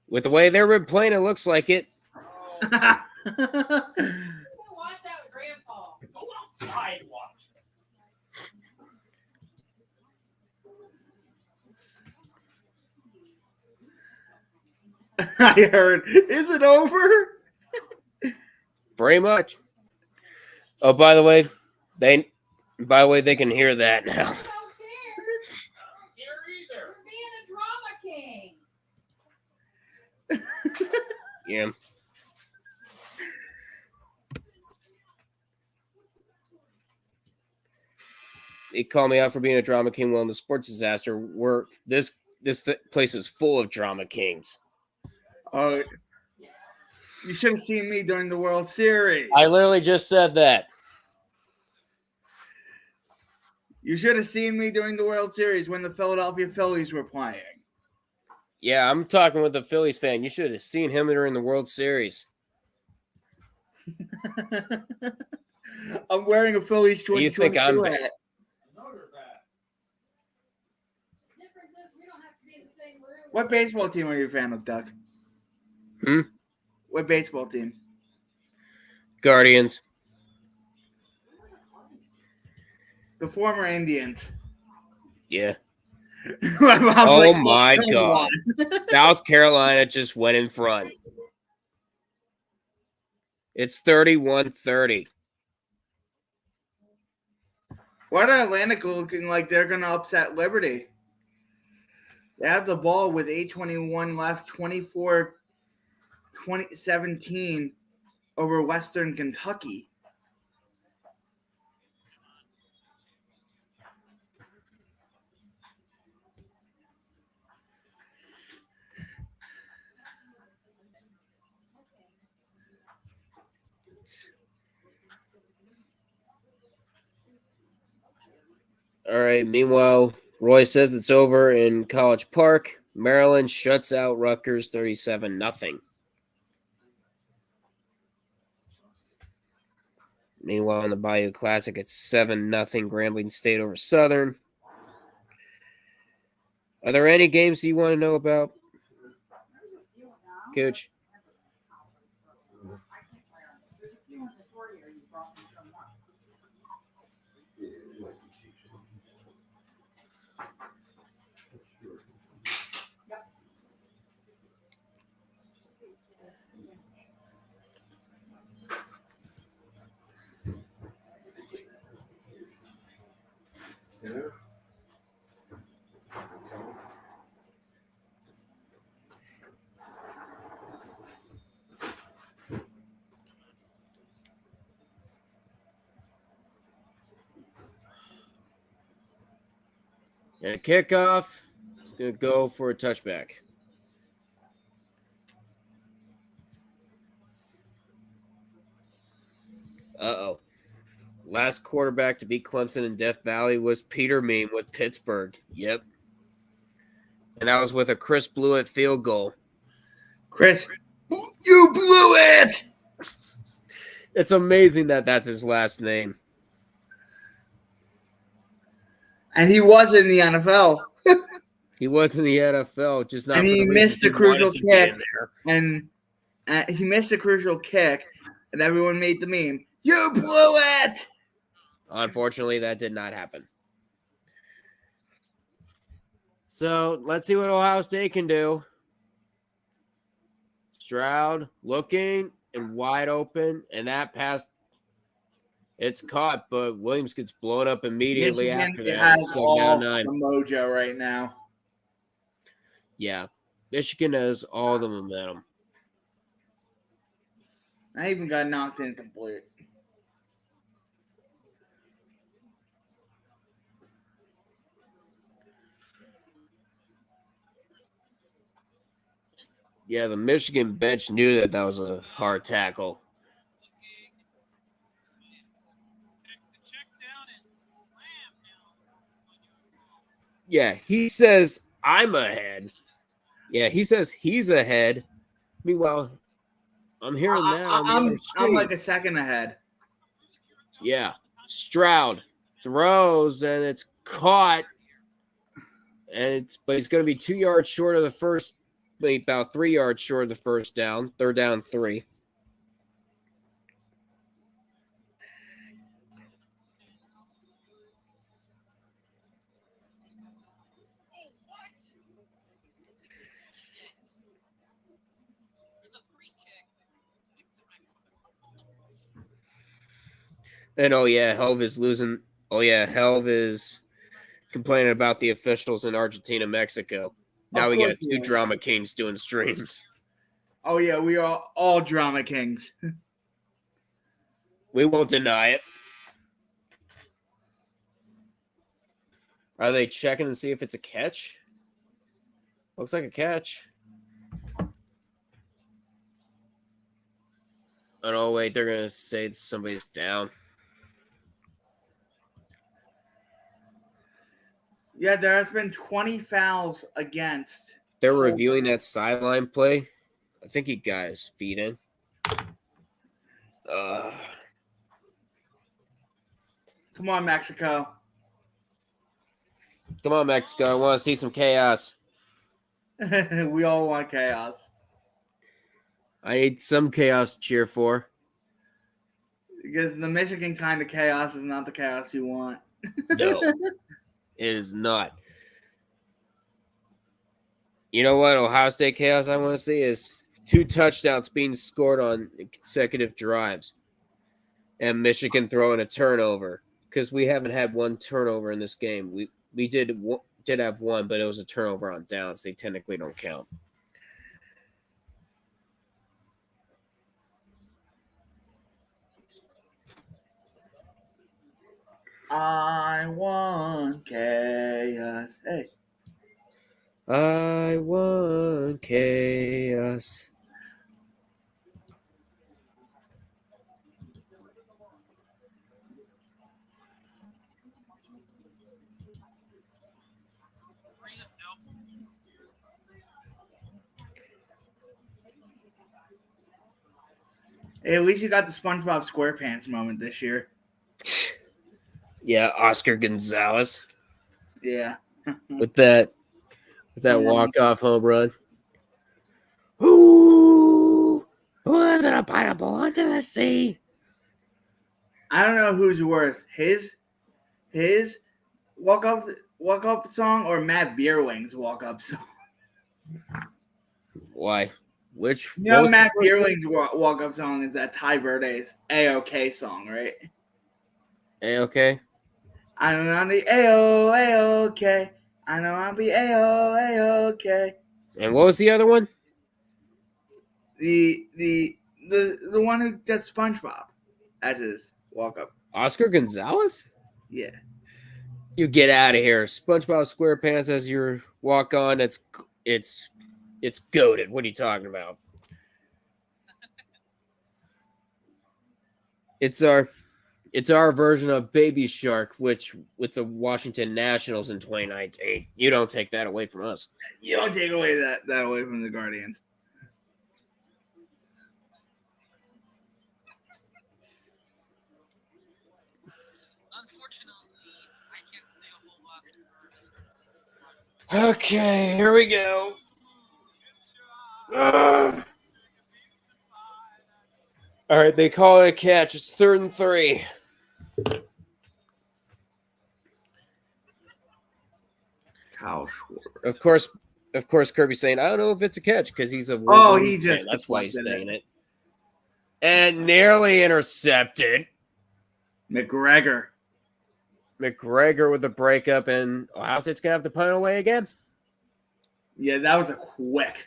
With the way they've been playing, it looks like it. Watch out, Grandpa. Go outside, watch. I heard, is it over? Pretty much. Oh, by the way, they can hear that now. I don't care. You're being a drama king. Yeah. They call me out for being a drama king. Well, in the sports disaster, this place is full of drama kings. Oh, you should have seen me during the World Series. I literally just said that. You should have seen me during the World Series when the Philadelphia Phillies were playing. Yeah, I'm talking with a Phillies fan. You should have seen him during the World Series. I'm wearing a Phillies 2022 You think I'm bad? Difference is we don't have to be in the same room. What baseball team are you a fan of, Doug? Hmm? What baseball team? Guardians. The former Indians. Yeah. My mom's Oh like, my come God. on. South Carolina just went in front. It's 31-30. What are Atlantic looking like they're going to upset Liberty? They have the ball with 8:21 left, 24-17 over Western Kentucky. All right. Meanwhile, Roy says it's over in College Park. Maryland shuts out Rutgers 37-0. Meanwhile, in the Bayou Classic, it's 7-0 Grambling State over Southern. Are there any games you want to know about, Coach? And kickoff is going to go for a touchback. Uh-oh. Last quarterback to beat Clemson in Death Valley was Peter Mean with Pittsburgh. Yep. And that was with a Chris Blewett field goal. Chris, you blew it! It's amazing that that's his last name. And he was in the NFL. He was in the NFL, just not. And he for the missed a reason he wanted crucial to be kick. in there. And he missed a crucial kick, and everyone made the meme. You blew it! Unfortunately, that did not happen. So let's see what Ohio State can do. Stroud looking and wide open, and that pass, it's caught, but Williams gets blown up immediately Michigan after that. has So all now the 9. mojo right now. Yeah, Michigan has all the momentum. I even got knocked incomplete. Yeah, the Michigan bench knew that was a hard tackle. Yeah, he says, I'm ahead. Yeah, he says he's ahead. Meanwhile, I'm hearing that on the other I'm street. like a second ahead. Yeah, Stroud throws, and it's caught. But he's going to be 2 yards short of the first, about 3 yards short of the first down. Third down, 3. And Helv is losing. Helv is complaining about the officials in Argentina, Mexico. Now we got 2 drama kings doing streams. Oh, yeah, we are all drama kings. We won't deny it. Are they checking to see if it's a catch? Looks like a catch. Oh, wait, they're going to say somebody's down. Yeah, there has been 20 fouls against. They're reviewing that sideline play. I think he got his feet in. Come on, Mexico. Come on, Mexico. I want to see some chaos. We all want chaos. I need some chaos to cheer for. Because the Michigan kind of chaos is not the chaos you want. No, it is not. You know what? Ohio State chaos I want to see is 2 touchdowns being scored on consecutive drives, and Michigan throwing a turnover, because we haven't had 1 turnover in this game. We did have 1, but it was a turnover on downs. They technically don't count. I want chaos. Hey. I want chaos. Hey, at least you got the SpongeBob SquarePants moment this year. Yeah, Oscar Gonzalez Yeah. with that walk-off home run. Who lives in a pineapple under the sea? I don't know who's worse. His walk up song or Matt Bierwing's walk up song. Why? Which? You know Matt Bierwing's walk up song is that Ty Verde's A-OK song, right? A-OK? I know I'll be A-OK. I know I'll be A-OK. And what was the other one? The one who does SpongeBob as his walk up. Oscar Gonzalez? Yeah. You get out of here. SpongeBob SquarePants as your walk on. It's goated. What are you talking about? It's our version of Baby Shark, which with the Washington Nationals in 2019. You don't take that away from us. You don't take away that away from the Guardians. Okay, here we go. All right, they call it a catch. It's 3rd and 3. Kyle Schwartz. Of course, Kirby's saying, I don't know if it's a catch because he's a he just fan. That's why he's deflected saying it. And nearly intercepted. McGregor with the breakup, and Ohio State's going to have to punt away again? Yeah, that was a quick.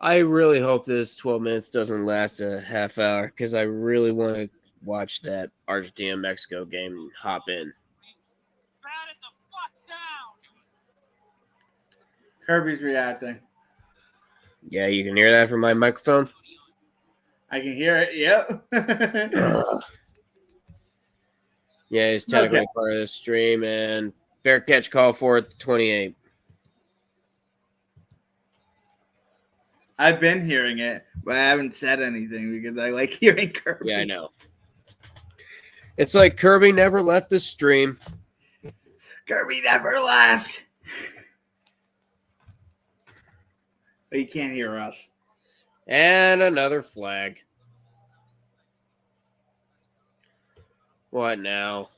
I really hope this 12 minutes doesn't last a half hour because I really want to watch that Argentina-Mexico game and hop in. Kirby's reacting. Yeah, you can hear that from my microphone? I can hear it. Yep. Yeah, he's technically part of the stream, and fair catch call for it, 28. I've been hearing it, but I haven't said anything because I like hearing Kirby. Yeah, I know. It's like Kirby never left the stream. Kirby never left. But he can't hear us. And another flag. What now?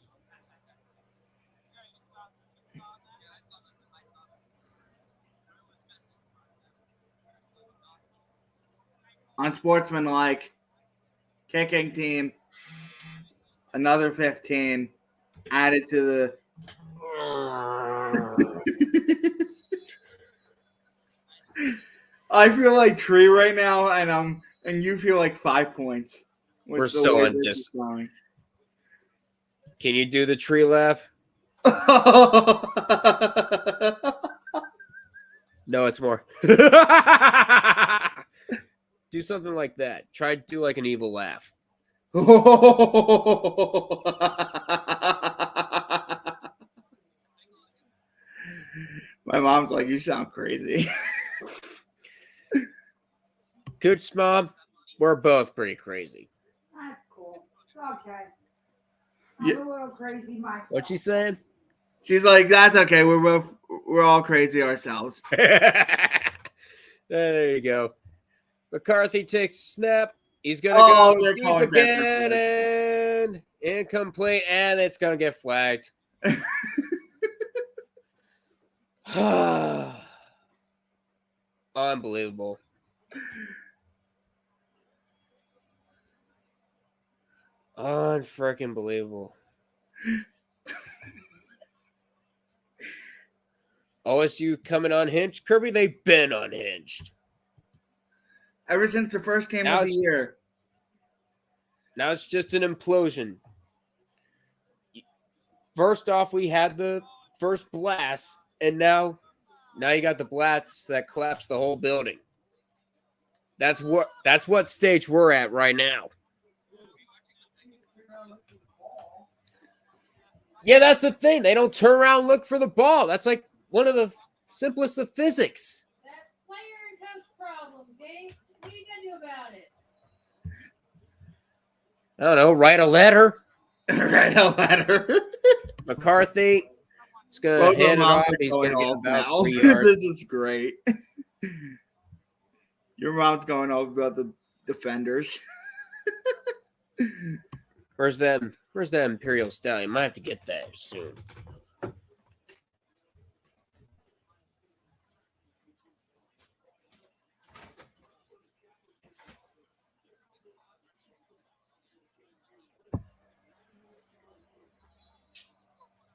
Unsportsmanlike. Kicking team. Another 15. Added to the. I feel like Tree right now, and you feel like 5 points. We're so undisciplined. Can you do the tree laugh? No, it's more. Do something like that. Try to do like an evil laugh. My mom's like, you sound crazy. Coach Mom, we're both pretty crazy. That's cool. It's okay. I'm Yeah. a little crazy myself. What she saying? She's like, that's okay. We're all crazy ourselves. There you go. McCarthy takes a snap. He's gonna Oh, go they're deep calling back again and incomplete, and it's gonna get flagged. Unbelievable. Unfreaking believable. OSU coming unhinged. Kirby, they've been unhinged. Ever since the first game Now of the it's year. Now it's just an implosion. First off, we had the first blast, and now you got the blasts that collapse the whole building. That's what stage we're at right now. Yeah, that's the thing. They don't turn around and look for the ball. That's like one of the simplest of physics. That's player and coach problem, Case. What are you gonna do about it? I don't know. Write a letter. Write a letter. McCarthy is going Both to of hand it moms off. are He's going going to get off about now. 3 yards. This is great. Your mom's going off about the defenders. Where's that Imperial Stallion? Might have to get that soon.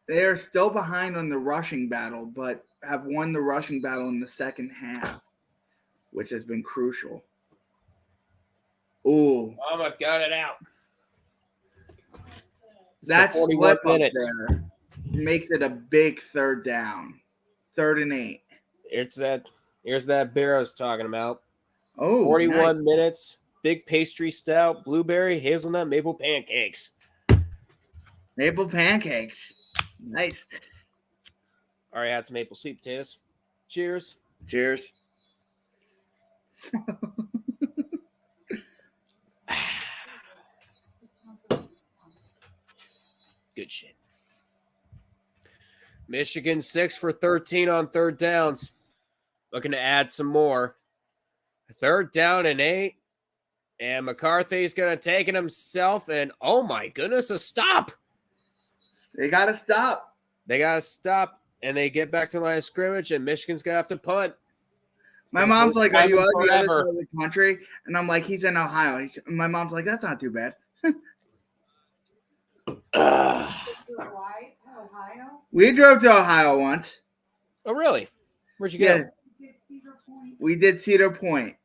They are still behind on the rushing battle, but have won the rushing battle in the second half, which has been crucial. Ooh, Mom, I've got it out. that 41 slip up minutes. there makes it a big third down. 3rd and 8. Here's that bear I was talking about. Oh, 41 nice. minutes. Big pastry stout, blueberry, hazelnut, maple pancakes. Maple pancakes. Nice. Already had some maple sweet potatoes. Cheers. Cheers. Good shit. Michigan 6 for 13 on 3rd downs. Looking to add some more. 3rd down and 8. And McCarthy's going to take it himself. And oh my goodness, a stop. They got to stop. They got to stop. And they get back to the line of scrimmage. And Michigan's going to have to punt. My mom's like, are you on the other forever. side of the country? And I'm like, he's in Ohio. My mom's like, that's not too bad. Ohio? We drove to Ohio once. Oh, really? Where'd you Yeah, go? we did Cedar Point.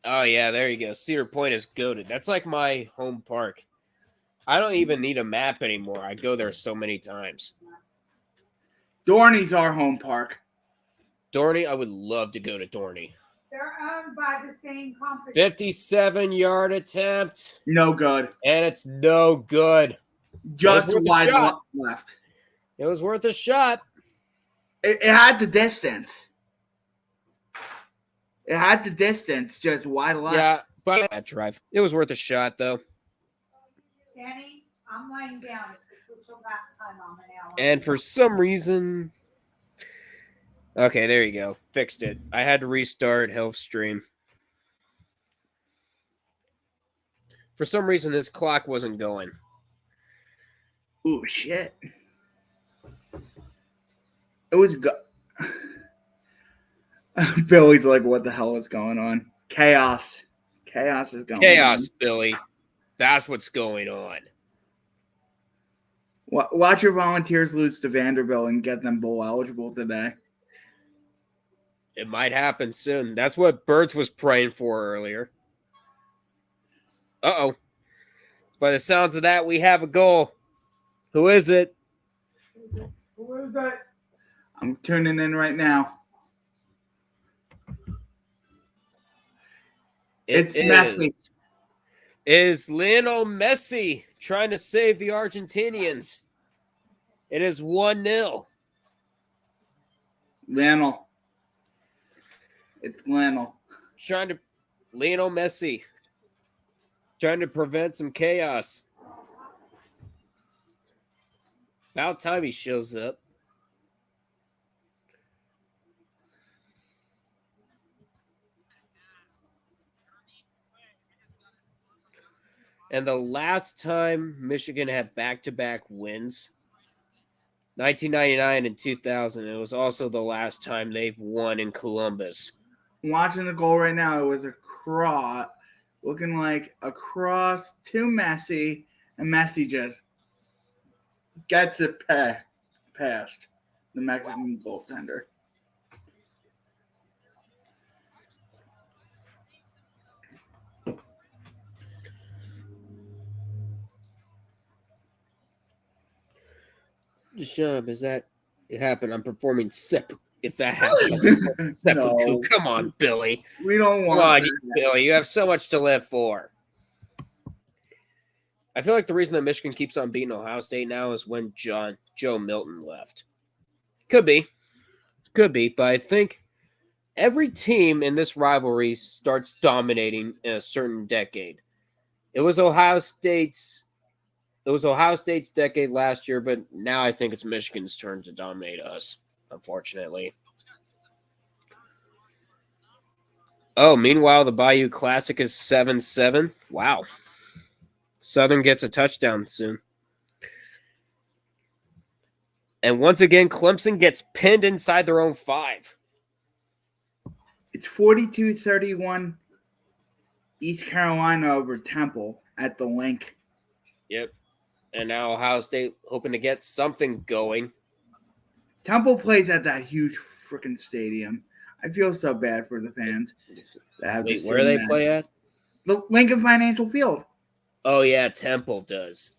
Oh, yeah, there you go. Cedar Point is goated. That's like my home park. I don't even need a map anymore. I go there so many times. Dorney's our home park. Dorney, I would love to go to Dorney. They're owned by the same company. 57-yard attempt, No good. and it's no good. Just worth a wide shot. left. It was worth a shot. It had the distance. It had the distance, just wide left. Yeah, but that drive. It was worth a shot, though. Danny, I'm laying down. It's the crucial last time on an hour. And for some reason... Okay, there you go. Fixed it. I had to restart Health Stream. For some reason, this clock wasn't going. Ooh, shit. It was Billy's like, what the hell is going on? Chaos. Chaos is going Chaos, on. Billy. That's what's going on. Watch your Volunteers lose to Vanderbilt and get them bowl eligible today. It might happen soon. That's what Birds was praying for earlier. Uh-oh. By the sounds of that, we have a goal. Who is it? Who is that? I'm tuning in right now. It's Messi. Is Lionel Messi trying to save the Argentinians? It is 1-0. Lionel. It's Lionel. Lionel Messi trying to prevent some chaos. About time he shows up. And the last time Michigan had back-to-back wins, 1999 and 2000, it was also the last time they've won in Columbus. Watching the goal right now, it was a cross, looking like a cross to Messi, and Messi just gets it past the Mexican goaltender. Just shut up. Is that it happened? I'm performing seppuku. If that happened, seppuku. No. Come on, Billy. We don't want Come on, that. Billy. You have so much to live for. I feel like the reason that Michigan keeps on beating Ohio State now is when Joe Milton left. Could be, but I think every team in this rivalry starts dominating in a certain decade. It was Ohio State's decade last year, but now I think it's Michigan's turn to dominate us, unfortunately. Oh, meanwhile, the Bayou Classic is 7-7. Wow. Southern gets a touchdown soon. And once again, Clemson gets pinned inside their own 5. It's 42-31 East Carolina over Temple at the link. Yep. And now Ohio State hoping to get something going. Temple plays at that huge freaking stadium. I feel so bad for the fans that have to Wait, sit where do in they that. play at? The Lincoln Financial Field. Oh, yeah, Temple does.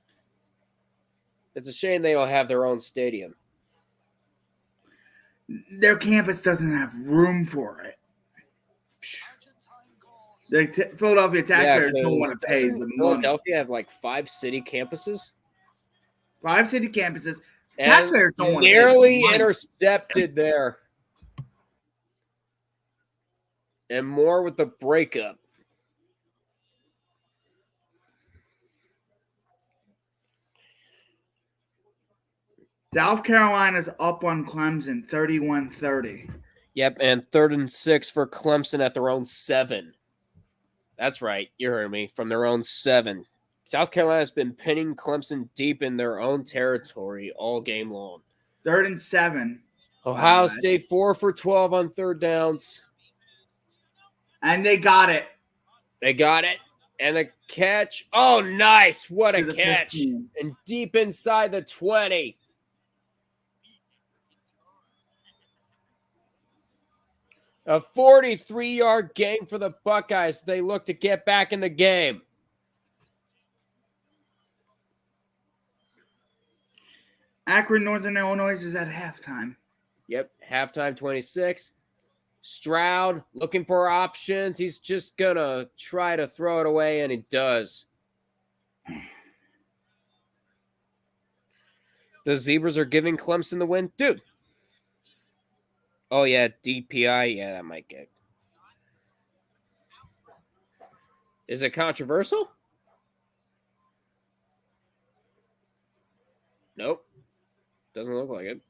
It's a shame they don't have their own stadium. Their campus doesn't have room for it. The Philadelphia taxpayers don't want to pay the money. Philadelphia have like 5 city campuses? 5 city campuses. And Taxpayers don't want to pay nearly the money. intercepted there. And more with the breakup. South Carolina's up on Clemson 31-30. Yep, and 3rd and 6 for Clemson at their own 7. That's right, you heard me, from their own 7. South Carolina's been pinning Clemson deep in their own territory all game long. 3rd and 7. Ohio State 4 for 12 on 3rd downs. And they got it. They got it. And a catch. Oh, nice. What a To the catch. 15. And deep inside the 20. A 43-yard gain for the Buckeyes. They look to get back in the game. Akron, Northern Illinois is at halftime. Yep, halftime 26. Stroud looking for options. He's just going to try to throw it away, and he does. The Zebras are giving Clemson the win. Dude. Oh, yeah, DPI. Yeah, that might get. Is it controversial? Nope. Doesn't look like it.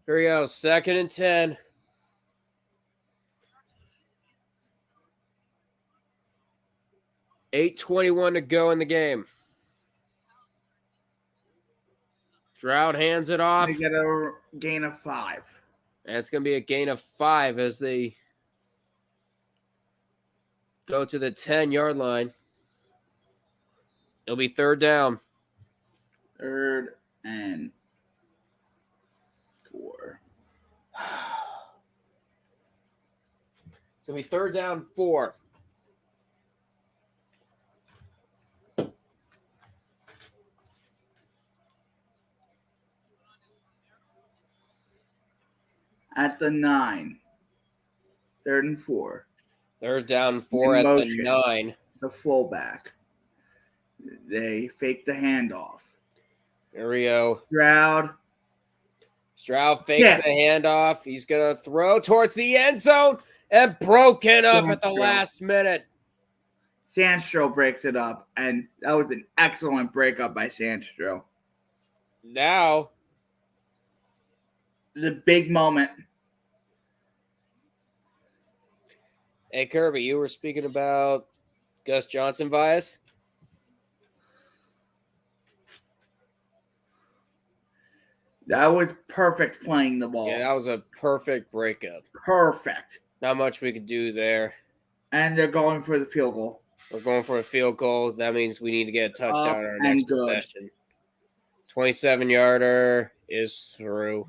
Here we go. 2nd and 10. $8:21 to go in the game. Stroud hands it off. They get a gain of 5. And it's going to be a gain of 5 as they go to the 10-yard line. It'll be 3rd down. 3rd and 4. So it'll be 3rd down 4. At the 9. 3rd and 4. 3rd down 4 In at motion. the 9. The fullback. They fake the handoff. Here we go. Stroud Stroud fakes Yes. the handoff. He's going to throw towards the end zone and broken up at the Sandstrom. last minute. Sandstrom breaks it up, and that was an excellent breakup by Sandstrom. Now, The big moment. hey, Kirby, you were speaking about Gus Johnson bias. That was perfect playing the ball. Yeah, that was a perfect breakup. Perfect. Not much we could do there. And they're going for the field goal. We're going for a field goal. That means we need to get a touchdown on our and next good. possession. 27-yarder is through.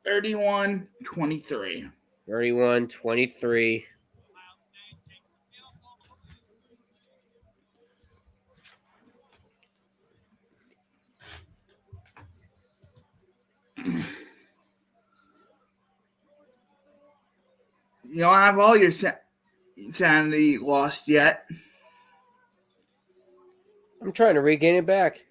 31-23. 31-23. You don't have all your sanity lost yet. I'm trying to regain it back.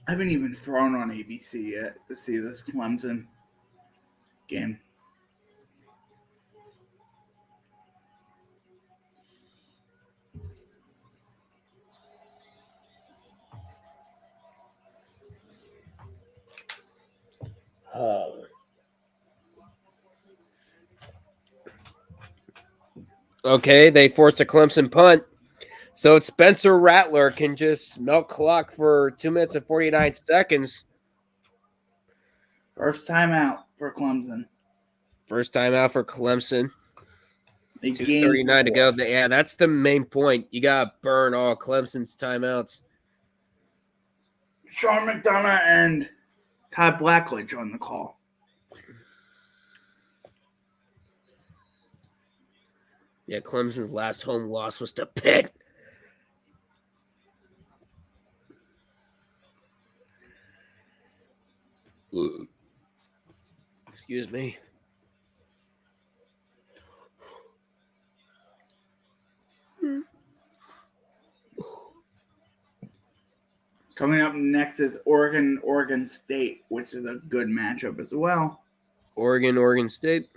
I haven't even thrown on ABC yet to see this Clemson game. Okay, they forced a Clemson punt. So Spencer Rattler can just milk clock for 2 minutes and 49 seconds. First time out for Clemson. First time out for Clemson. A 2:39 to game go. Yeah, that's the main point. You got to burn all Clemson's timeouts. Sean McDonough and Todd Blackledge on the call. Yeah, Clemson's last home loss was to Pitt. Excuse me. Coming up next is Oregon State, which is a good matchup as well. Oregon State.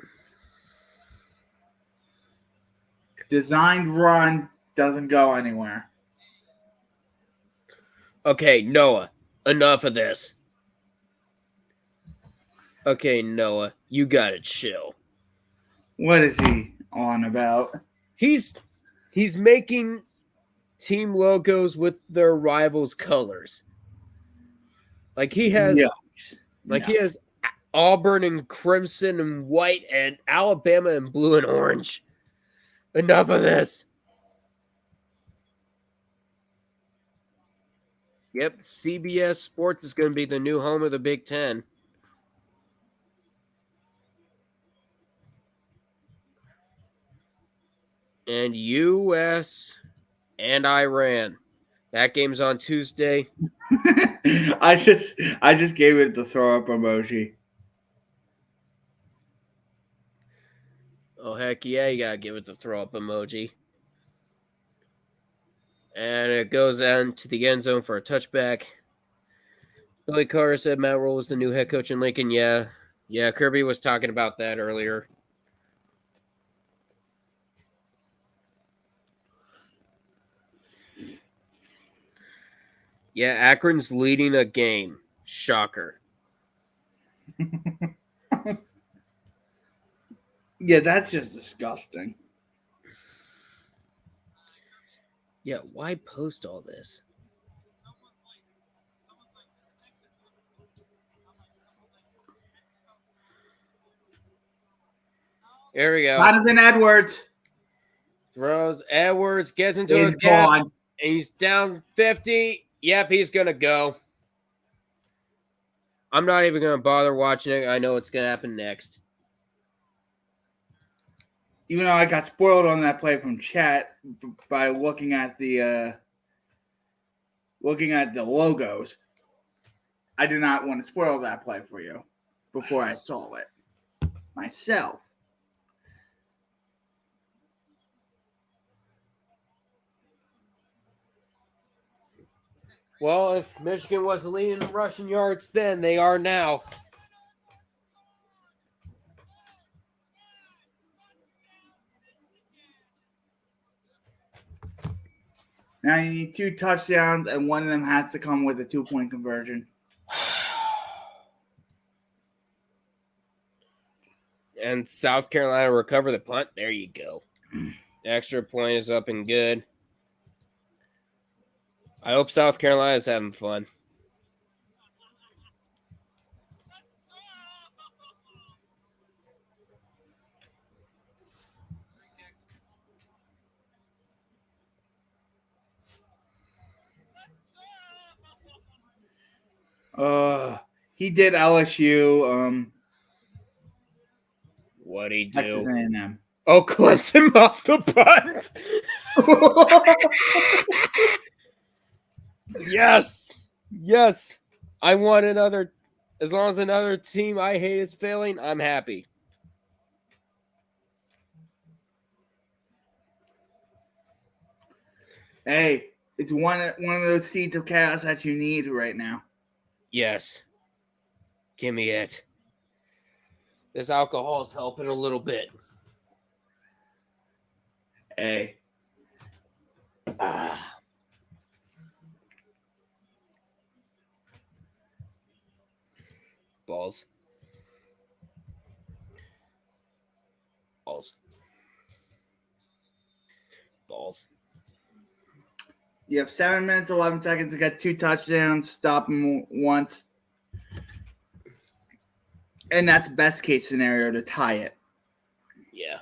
Designed run doesn't go anywhere. Okay, Noah, enough of this. Okay, Noah, you gotta chill. What is he on about? He's making team logos with their rivals' colors. Like he has, he has Auburn and crimson and white and Alabama and blue and orange. Enough of this. Yep, CBS Sports is going to be the new home of the Big Ten. And U.S. and Iran. That game's on Tuesday. I just gave it the throw up emoji. Oh, heck yeah, you got to give it the throw up emoji. And it goes down to the end zone for a touchback. Billy Carter said Matt Rule is the new head coach in Lincoln. Yeah, Kirby was talking about that earlier. Yeah, Akron's leading a game. Shocker. Yeah, that's just disgusting. Yeah, why post all this? There we go. Jonathan Edwards Throws. Edwards gets into is his gap. gone. And he's down 50. Yep, he's going to go. I'm not even going to bother watching it. I know what's going to happen next. Even though I got spoiled on that play from chat by looking at the logos, I did not want to spoil that play for you before I saw it myself. Well, if Michigan was leading in rushing yards then, they are now. Now you need 2 touchdowns, and one of them has to come with a 2-point conversion. And South Carolina recover the punt. There you go. The extra point is up and good. I hope South Carolina is having fun. He did LSU. What'd he Texas do? A&M. Oh, Clemson off the punt. Yes. Yes. I want another. As long as another team I hate is failing, I'm happy. Hey, it's one of those seeds of chaos that you need right now. Yes. Give me it. This alcohol is helping a little bit. Hey. Balls. Balls. Balls. You have 7 minutes, 11 seconds to get 2 touchdowns. Stop them once. And that's best case scenario to tie it. Yeah.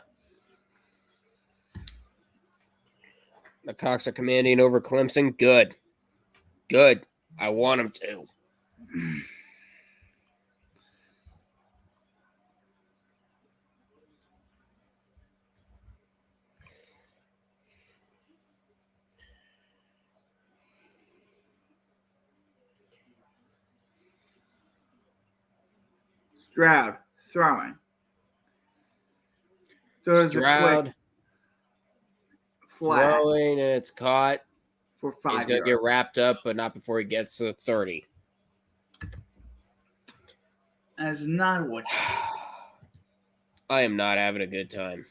The Cox are commanding over Clemson. Good. Good. I want them to. Stroud throwing. Throws Stroud flat throwing, and it's caught. for 5 He's going to get wrapped up, but not before he gets to 30. That's not what I am not having a good time.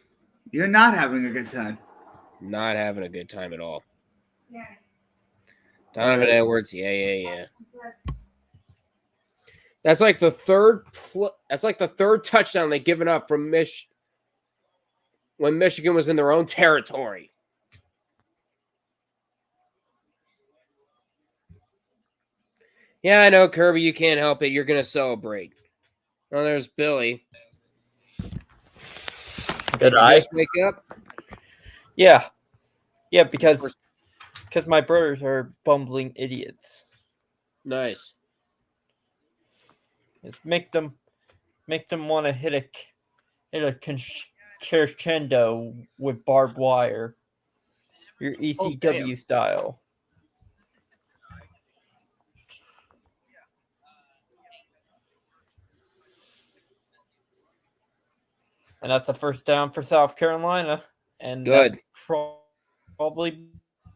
you're not having a good time. Not having a good time at all. Yeah. Donovan Edwards, yeah. That's like the third. That's like the third touchdown they've given up from when Michigan was in their own territory. Yeah, I know, Kirby. You can't help it. You're gonna celebrate. Oh, there's Billy. Did you I just wake up? Yeah, because my brothers are bumbling idiots. Nice. Just make them want to hit a crescendo with barbed wire. Your ECW style. And that's the first down for South Carolina. And good. That's probably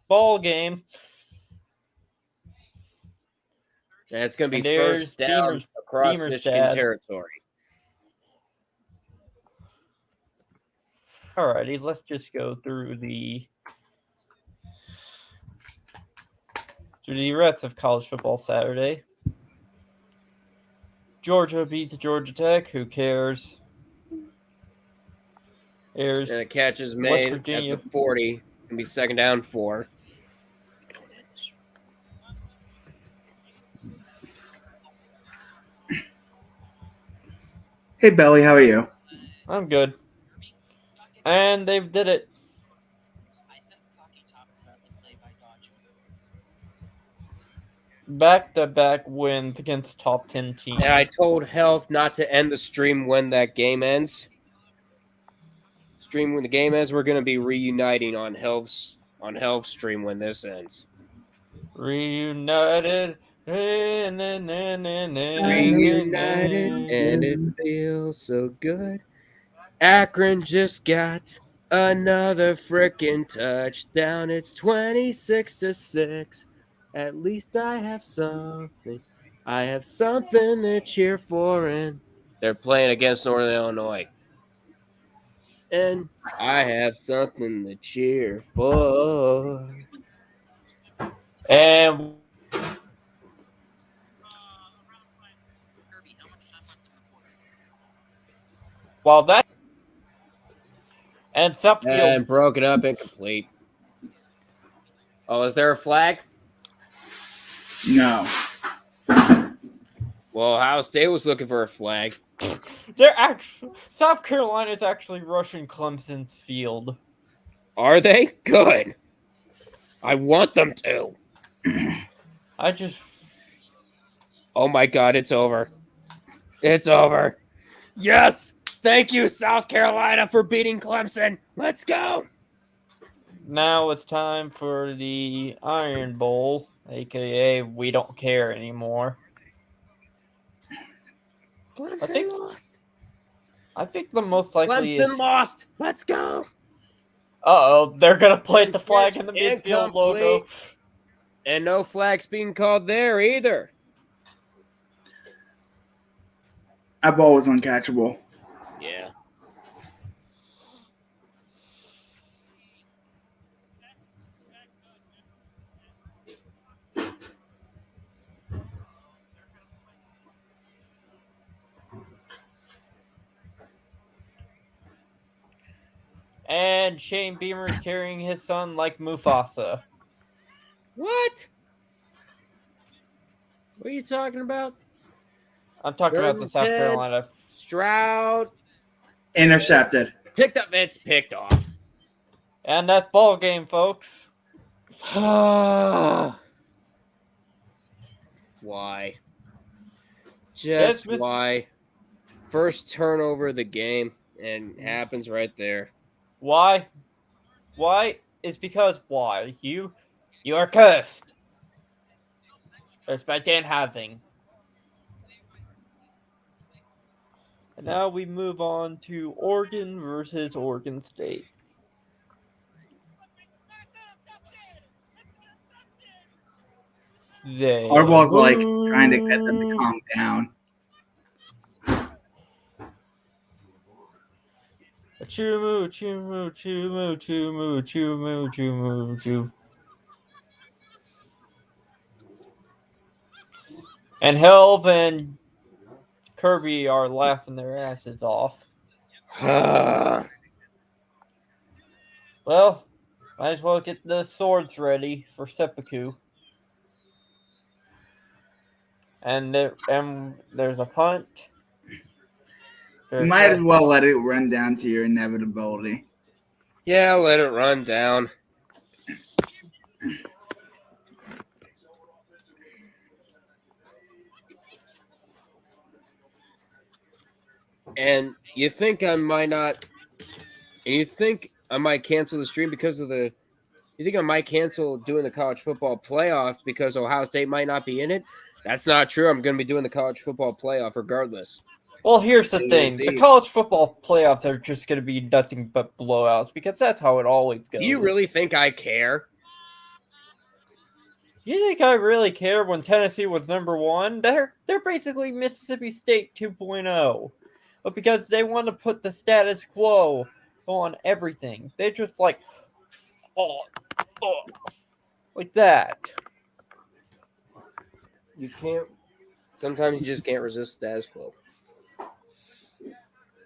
ball game. Yeah, it's going to be first down across Michigan territory. Alrighty, let's just go through the rest of college football Saturday. Georgia beat Georgia Tech. Who cares? And a catch is made at the 40. It's going to be second down 4. Hey, Belly, how are you? I'm good. And they've did it. Back-to-back wins against top 10 teams. And I told Health not to end the stream when that game ends. When the game ends, we're going to be reuniting on Health's stream when this ends. Reunited. Reunited, and it feels so good. Akron just got another frickin' touchdown. It's 26-6. At least I have something. I have something to cheer for, and they're playing against Northern Illinois. And I have something to cheer for. And while that and Suffield And broken up, incomplete. Oh, is there a flag? No. Well, Ohio State was looking for a flag. they're actually South Carolina is actually rushing Clemson's field. Are they? Good. I want them to. I just Oh my God, it's over. It's over. Yes. Thank you, South Carolina, for beating Clemson. Let's go. now it's time for the Iron Bowl, aka we don't care anymore. Clemson lost. I think the most likely Clemson lost. Let's go. they're gonna plant the flag in the midfield logo. Incomplete. And no flags being called there either. That ball was uncatchable. Yeah. And Shane Beamer's carrying his son like Mufasa. What? What are you talking about? I'm talking about the South Ted. Carolina. Stroud. Intercepted. Picked up. It's picked off. And that's ball game, folks. Why? Just Yes, why? First turnover of the game, and it happens right there. Why? Why? It's because why? You are cursed. It's by Dan Housing. And now we move on to Oregon versus Oregon State. Harbaugh's like trying to get them to calm down. Chumu, chumu, chumu, chumu, chumu, chumu, chumu. And Helv and Kirby are laughing their asses off. Well, might as well get the swords ready for seppuku. And there's a punt. You might as well let it run down to your inevitability. Yeah, let it run down. And you think I might not, and you think I might cancel the stream because of the, you think I might cancel doing the college football playoff because Ohio State might not be in it? That's not true. I'm going to be doing the college football playoff regardless. Well, here's the thing. The college football playoffs are just going to be nothing but blowouts because that's how it always goes. Do you really think I care? You think I really care when Tennessee was number one? They're basically Mississippi State 2.0. But because they want to put the status quo on everything, they just like that. You can't. Sometimes you just can't resist status quo.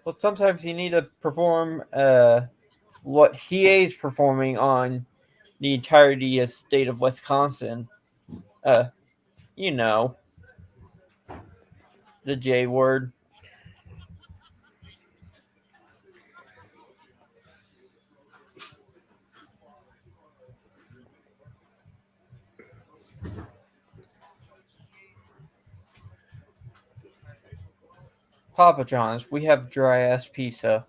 Well, sometimes you need to perform what he is performing on the entirety of state of Wisconsin. You know, the J word. Papa John's, we have dry ass pizza.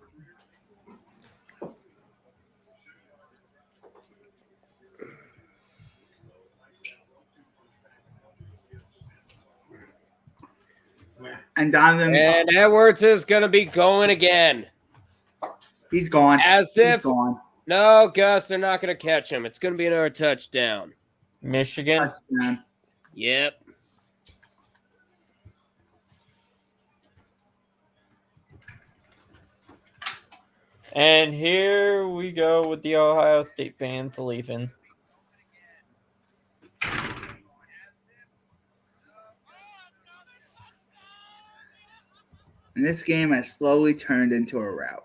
And Donovan. And Edwards is going to be going again. He's gone. As He's if. gone. No, Gus, they're not going to catch him. It's going to be another touchdown. Michigan. Touchdown. Yep. And here we go with the Ohio State fans leaving. And this game has slowly turned into a rout.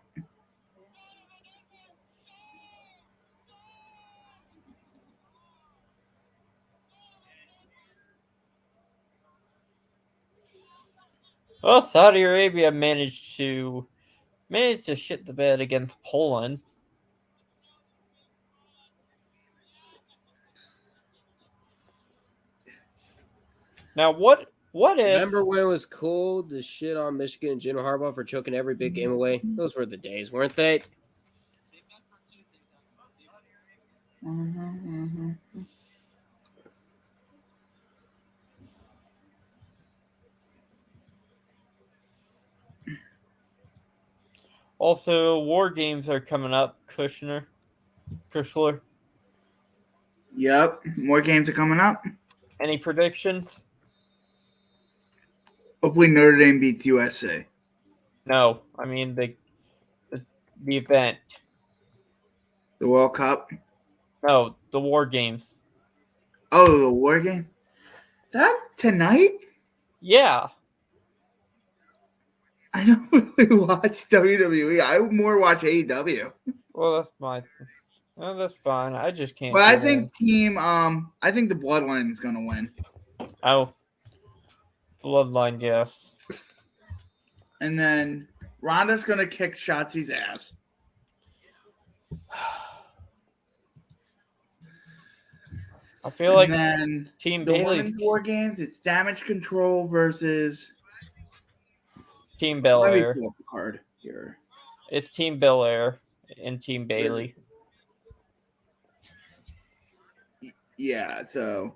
Well, Saudi Arabia managed to shit the bed against Poland. Now, what if... Remember when it was cool to shit on Michigan and Jim Harbaugh for choking every big game away? Those were the days, weren't they? Also, war games are coming up, Kushner. Yep, more games are coming up. Any predictions? Hopefully Notre Dame beats USA. No, I mean the event. The World Cup? No, the war games. Oh, the war game? Is that tonight? Yeah. I don't really watch WWE. I more watch AEW. Well, that's fine. I just can't. But I think I think the Bloodline is gonna win. Oh, Bloodline, yes. And then Ronda's gonna kick Shotzi's ass. I feel like then Team the Bailey's women's war games. It's Damage Control versus Team Bel Let me Air. pull up the card here. It's Team Bel Air and Team Bailey. Yeah, so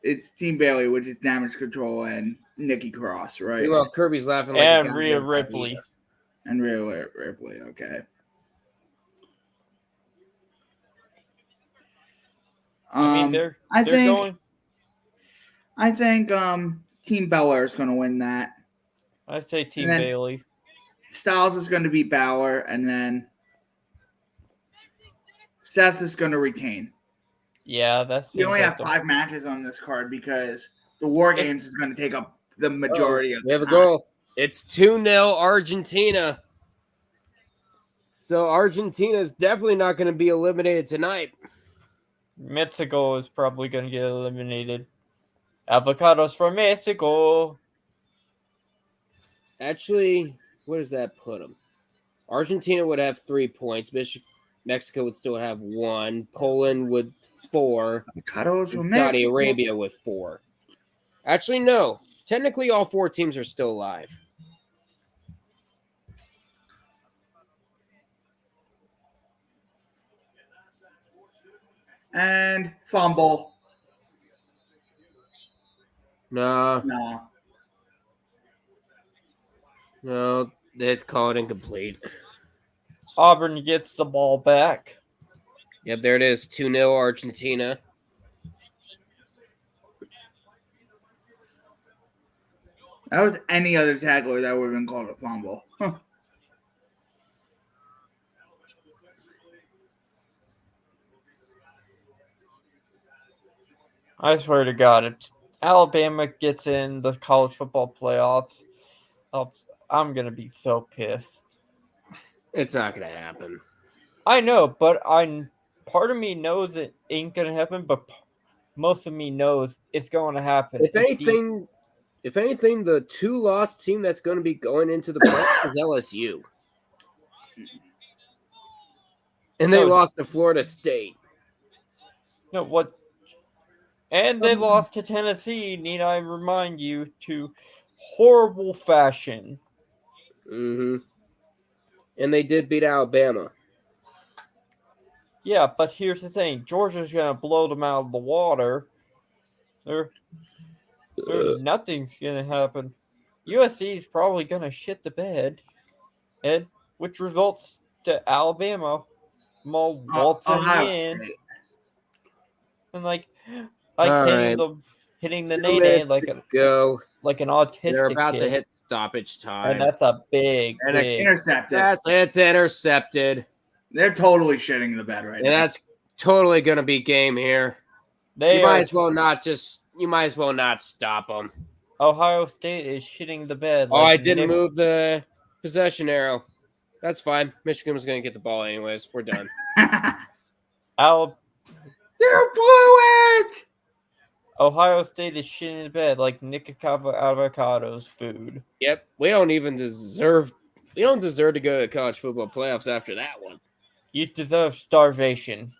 it's Team Bailey, which is Damage Control and Nikki Cross, right? Well, Kirby's laughing like And a Rhea goddamn Ripley. idiot. And Rhea Ripley, okay. I mean, they're think going. I think Team Belair is going to win that. I say Team then- Bailey. Styles is going to beat Balor, and then Seth is going to retain. Yeah, that's. We only have 5 matches on this card because the War Games is going to take up the majority of We have the a time. goal. It's 2-0 Argentina. So Argentina is definitely not going to be eliminated tonight. Mexico is probably going to get eliminated. Avocados from Mexico. Actually, where does that put them? Argentina would have 3 points. Mexico would still have 1. Poland would 4. Avocados And from Saudi Mexico. Arabia with 4. Actually, no. Technically, all 4 teams are still alive. And fumble. No, No. no, it's called incomplete. Auburn gets the ball back. Yep, there it is. 2-0 Argentina. That was any other tackler that would have been called a fumble. Huh. I swear to God, if Alabama gets in the college football playoffs, I'm going to be so pissed. It's not going to happen. I know, but part of me knows it ain't going to happen, but most of me knows it's going to happen. If anything, the 2-loss team that's going to be going into the playoffs is LSU. And they No. lost to Florida State. No, what? And they lost to Tennessee, need I remind you, to horrible fashion. Mm-hmm. And they did beat Alabama. Yeah, but here's the thing. Georgia's going to blow them out of the water. Nothing's going to happen. USC is probably going to shit the bed, which results to Alabama waltzing Ohio in. State. And like All hitting the 2 nay minutes like to go. an They're autistic about to kid. hit stoppage time. And that's a big. Intercepted. It's intercepted. They're totally shitting the bed right And now. that's totally going to be game here. You might as well not stop them. Ohio State is shitting the bed. I didn't move the possession arrow. That's fine. Michigan was going to get the ball anyways. We're done. You blew it! Ohio State is shitting the bed like Nick Avocado's food. Yep. We don't deserve to go to the college football playoffs after that one. You deserve starvation.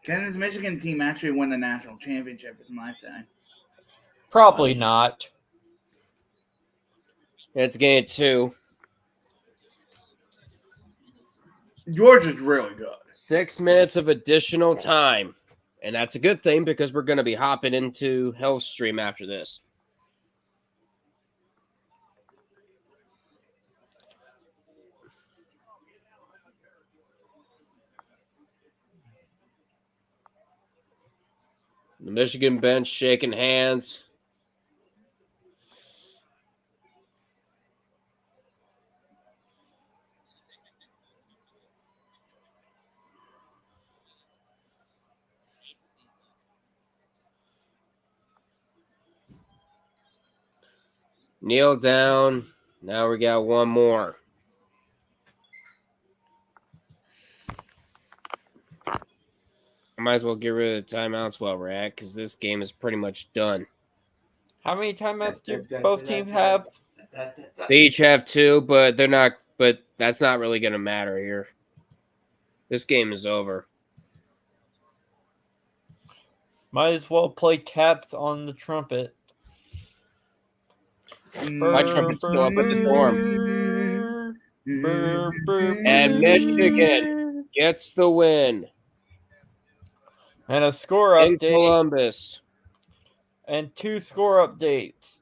Can this Michigan team actually win a national championship is my thing. Probably not. It's game 2. Georgia's really good. 6 minutes of additional time. And that's a good thing because we're going to be hopping into Health Stream after this. The Michigan bench shaking hands. Kneel down. Now we got one more. I might as well get rid of the timeouts while we're at because this game is pretty much done. How many timeouts do both teams have? They each have 2, but they're not. But that's not really going to matter here. This game is over. Might as well play taps on the trumpet. My trumpet's still up at the dorm. And Michigan gets the win. And a score update. In Columbus. And 2 score updates.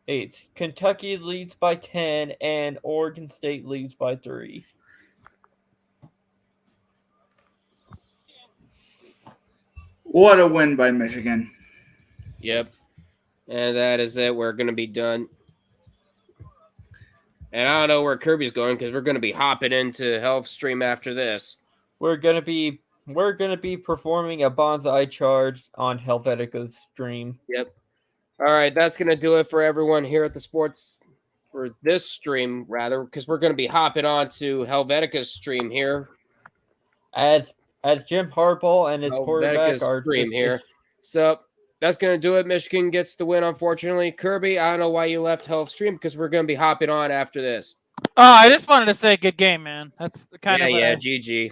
8. Kentucky leads by 10 and Oregon State leads by 3. What a win by Michigan. Yep. And that is it. We're going to be done. And I don't know where Kirby's going because we're going to be hopping into Health Stream after this. We're gonna be performing a bonsai charge on Helvetica's stream. Yep. All right, that's gonna do it for everyone here at the sports for this stream, rather, because we're gonna be hopping on to Helvetica's stream here. As Jim Harbaugh and his quarterback are stream here. So that's gonna do it. Michigan gets the win, unfortunately. Kirby, I don't know why you left Health Stream because we're gonna be hopping on after this. Oh, I just wanted to say good game, man. That's kind of GG.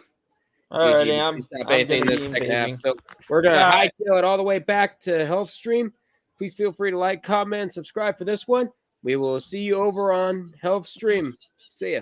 Alrighty, I'm stop anything this second half. So we're gonna hightail it all the way back to Health Stream. Please feel free to like, comment, and subscribe for this one. We will see you over on Health Stream. See ya.